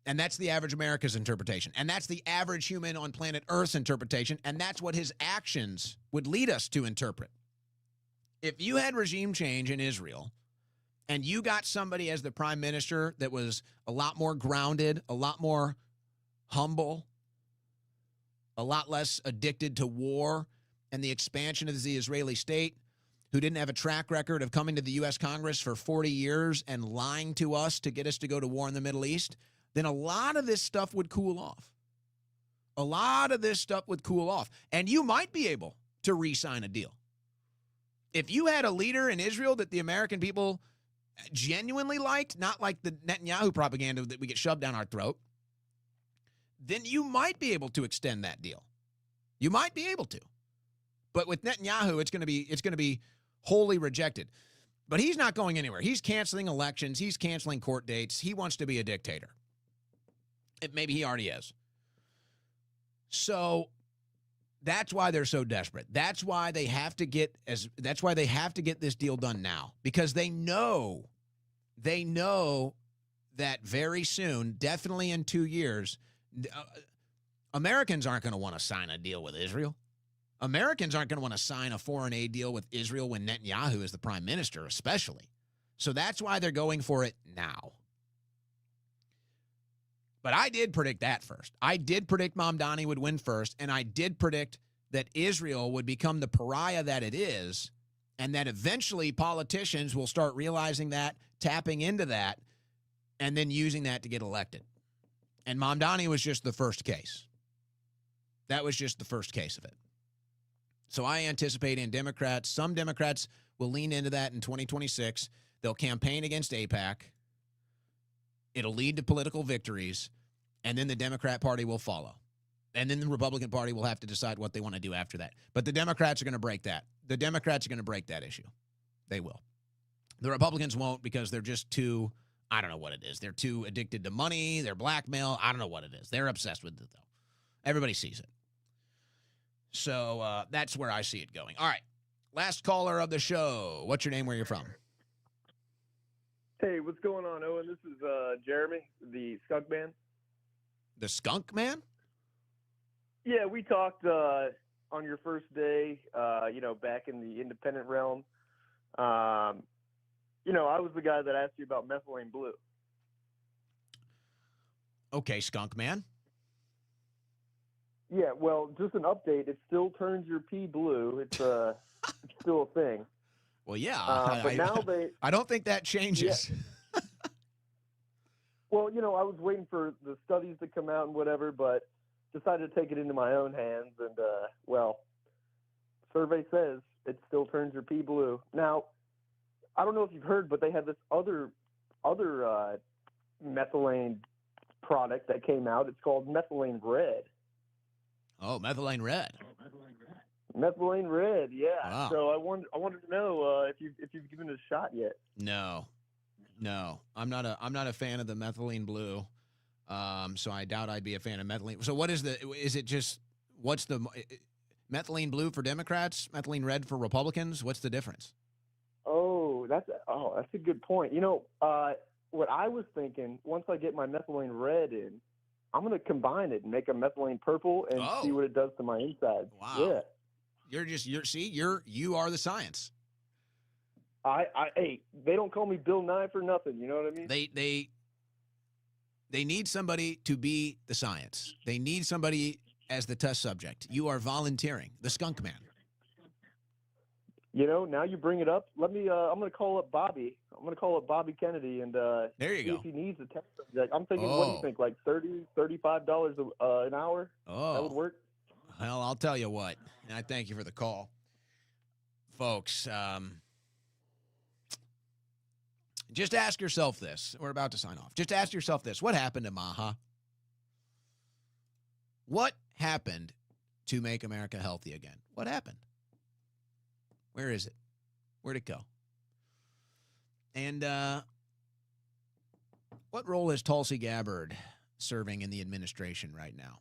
And that's the average America's interpretation. And that's the average human on planet Earth's interpretation. And that's what his actions would lead us to interpret. If you had regime change in Israel and you got somebody as the prime minister that was a lot more grounded, a lot more humble, a lot less addicted to war and the expansion of the Israeli state, who didn't have a track record of coming to the U.S. Congress for 40 years and lying to us to get us to go to war in the Middle East, then a lot of this stuff would cool off. A lot of this stuff would cool off. And you might be able to re-sign a deal. If you had a leader in Israel that the American people genuinely liked, not like the Netanyahu propaganda that we get shoved down our throat, then you might be able to extend that deal. You might be able to. But with Netanyahu, it's going to be wholly rejected. But he's not going anywhere. He's canceling elections. He's canceling court dates. He wants to be a dictator. Maybe he already is. So that's why they're so desperate. That's why they have to get this deal done now, because they know that very soon, definitely in 2 years, Americans aren't going to want to sign a deal with Israel. Americans aren't going to want to sign a foreign aid deal with Israel when Netanyahu is the prime minister, especially. So that's why they're going for it now. But I did predict that first. I did predict Mamdani would win first, and I did predict that Israel would become the pariah that it is, and that eventually politicians will start realizing that, tapping into that, and then using that to get elected. And Mamdani was just the first case. That was just the first case of it. So I anticipate some Democrats will lean into that in 2026. They'll campaign against AIPAC. It'll lead to political victories, and then the Democrat Party will follow. And then the Republican Party will have to decide what they want to do after that. But the Democrats are going to break that. The Democrats are going to break that issue. They will. The Republicans won't, because they're just too, I don't know what it is. They're too addicted to money. They're blackmail. I don't know what it is. They're obsessed with it, though. Everybody sees it. So that's where I see it going. All right. Last caller of the show. What's your name? Where you're from? Hey, what's going on, Owen? This is Jeremy, the Skunk Man. The Skunk Man? Yeah, we talked on your first day, back in the independent realm. I was the guy that asked you about methylene blue. Okay, Skunk Man. Yeah, well, just an update. It still turns your pee blue. It's still a thing. Well, yeah. But now I don't think that changes. Yeah. Well, I was waiting for the studies to come out and whatever, but decided to take it into my own hands. And, survey says it still turns your pee blue. Now, I don't know if you've heard, but they have this other methylene product that came out. It's called methylene red. Oh, methylene red. Methylene red, yeah. Wow. So I wanted to know if you've given it a shot yet. No, I'm not a fan of the methylene blue. So I doubt I'd be a fan of methylene. So what's the methylene blue for Democrats, methylene red for Republicans? What's the difference? That's a good point. What I was thinking, once I get my methylene red in, I'm going to combine it and make a methylene purple and see what it does to my insides. Wow. Yeah. You are the science. Hey, they don't call me Bill Nye for nothing. You know what I mean? They need somebody to be the science. They need somebody as the test subject. You are volunteering, the Skunk Man. Now you bring it up. Let me. I'm going to call up Bobby. I'm going to call up Bobby Kennedy and there you see go. if he needs a test subject. I'm thinking, what do you think? Like $35 an hour? That would work. Well, I'll tell you what. And I thank you for the call, folks. Just ask yourself this. We're about to sign off. Just ask yourself this. What happened to MAGA? What happened to make America healthy again? What happened? Where is it? Where'd it go? And what role is Tulsi Gabbard serving in the administration right now?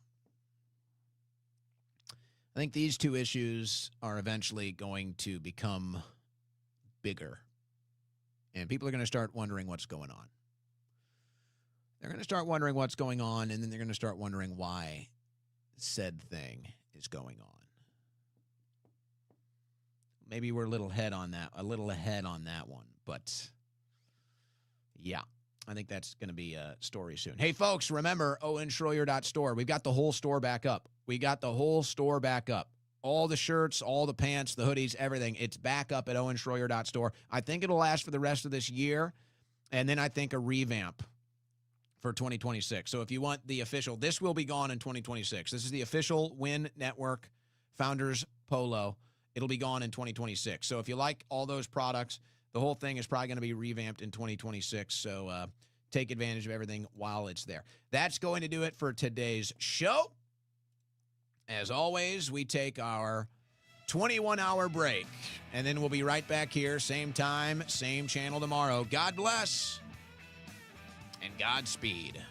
I think these two issues are eventually going to become bigger. And people are going to start wondering what's going on. They're going to start wondering what's going on, and then they're going to start wondering why said thing is going on. Maybe we're a little ahead on that one. But, yeah, I think that's going to be a story soon. Hey, folks, remember, owenschroyer.store. We've got the whole store back up. All the shirts, all the pants, the hoodies, everything. It's back up at owenschroyer.store. I think it'll last for the rest of this year. And then I think a revamp for 2026. So if you want the official, this will be gone in 2026. This is the official Win Network Founders Polo. It'll be gone in 2026. So if you like all those products, the whole thing is probably going to be revamped in 2026. So take advantage of everything while it's there. That's going to do it for today's show. As always, we take our 21-hour break, and then we'll be right back here, same time, same channel tomorrow. God bless and Godspeed.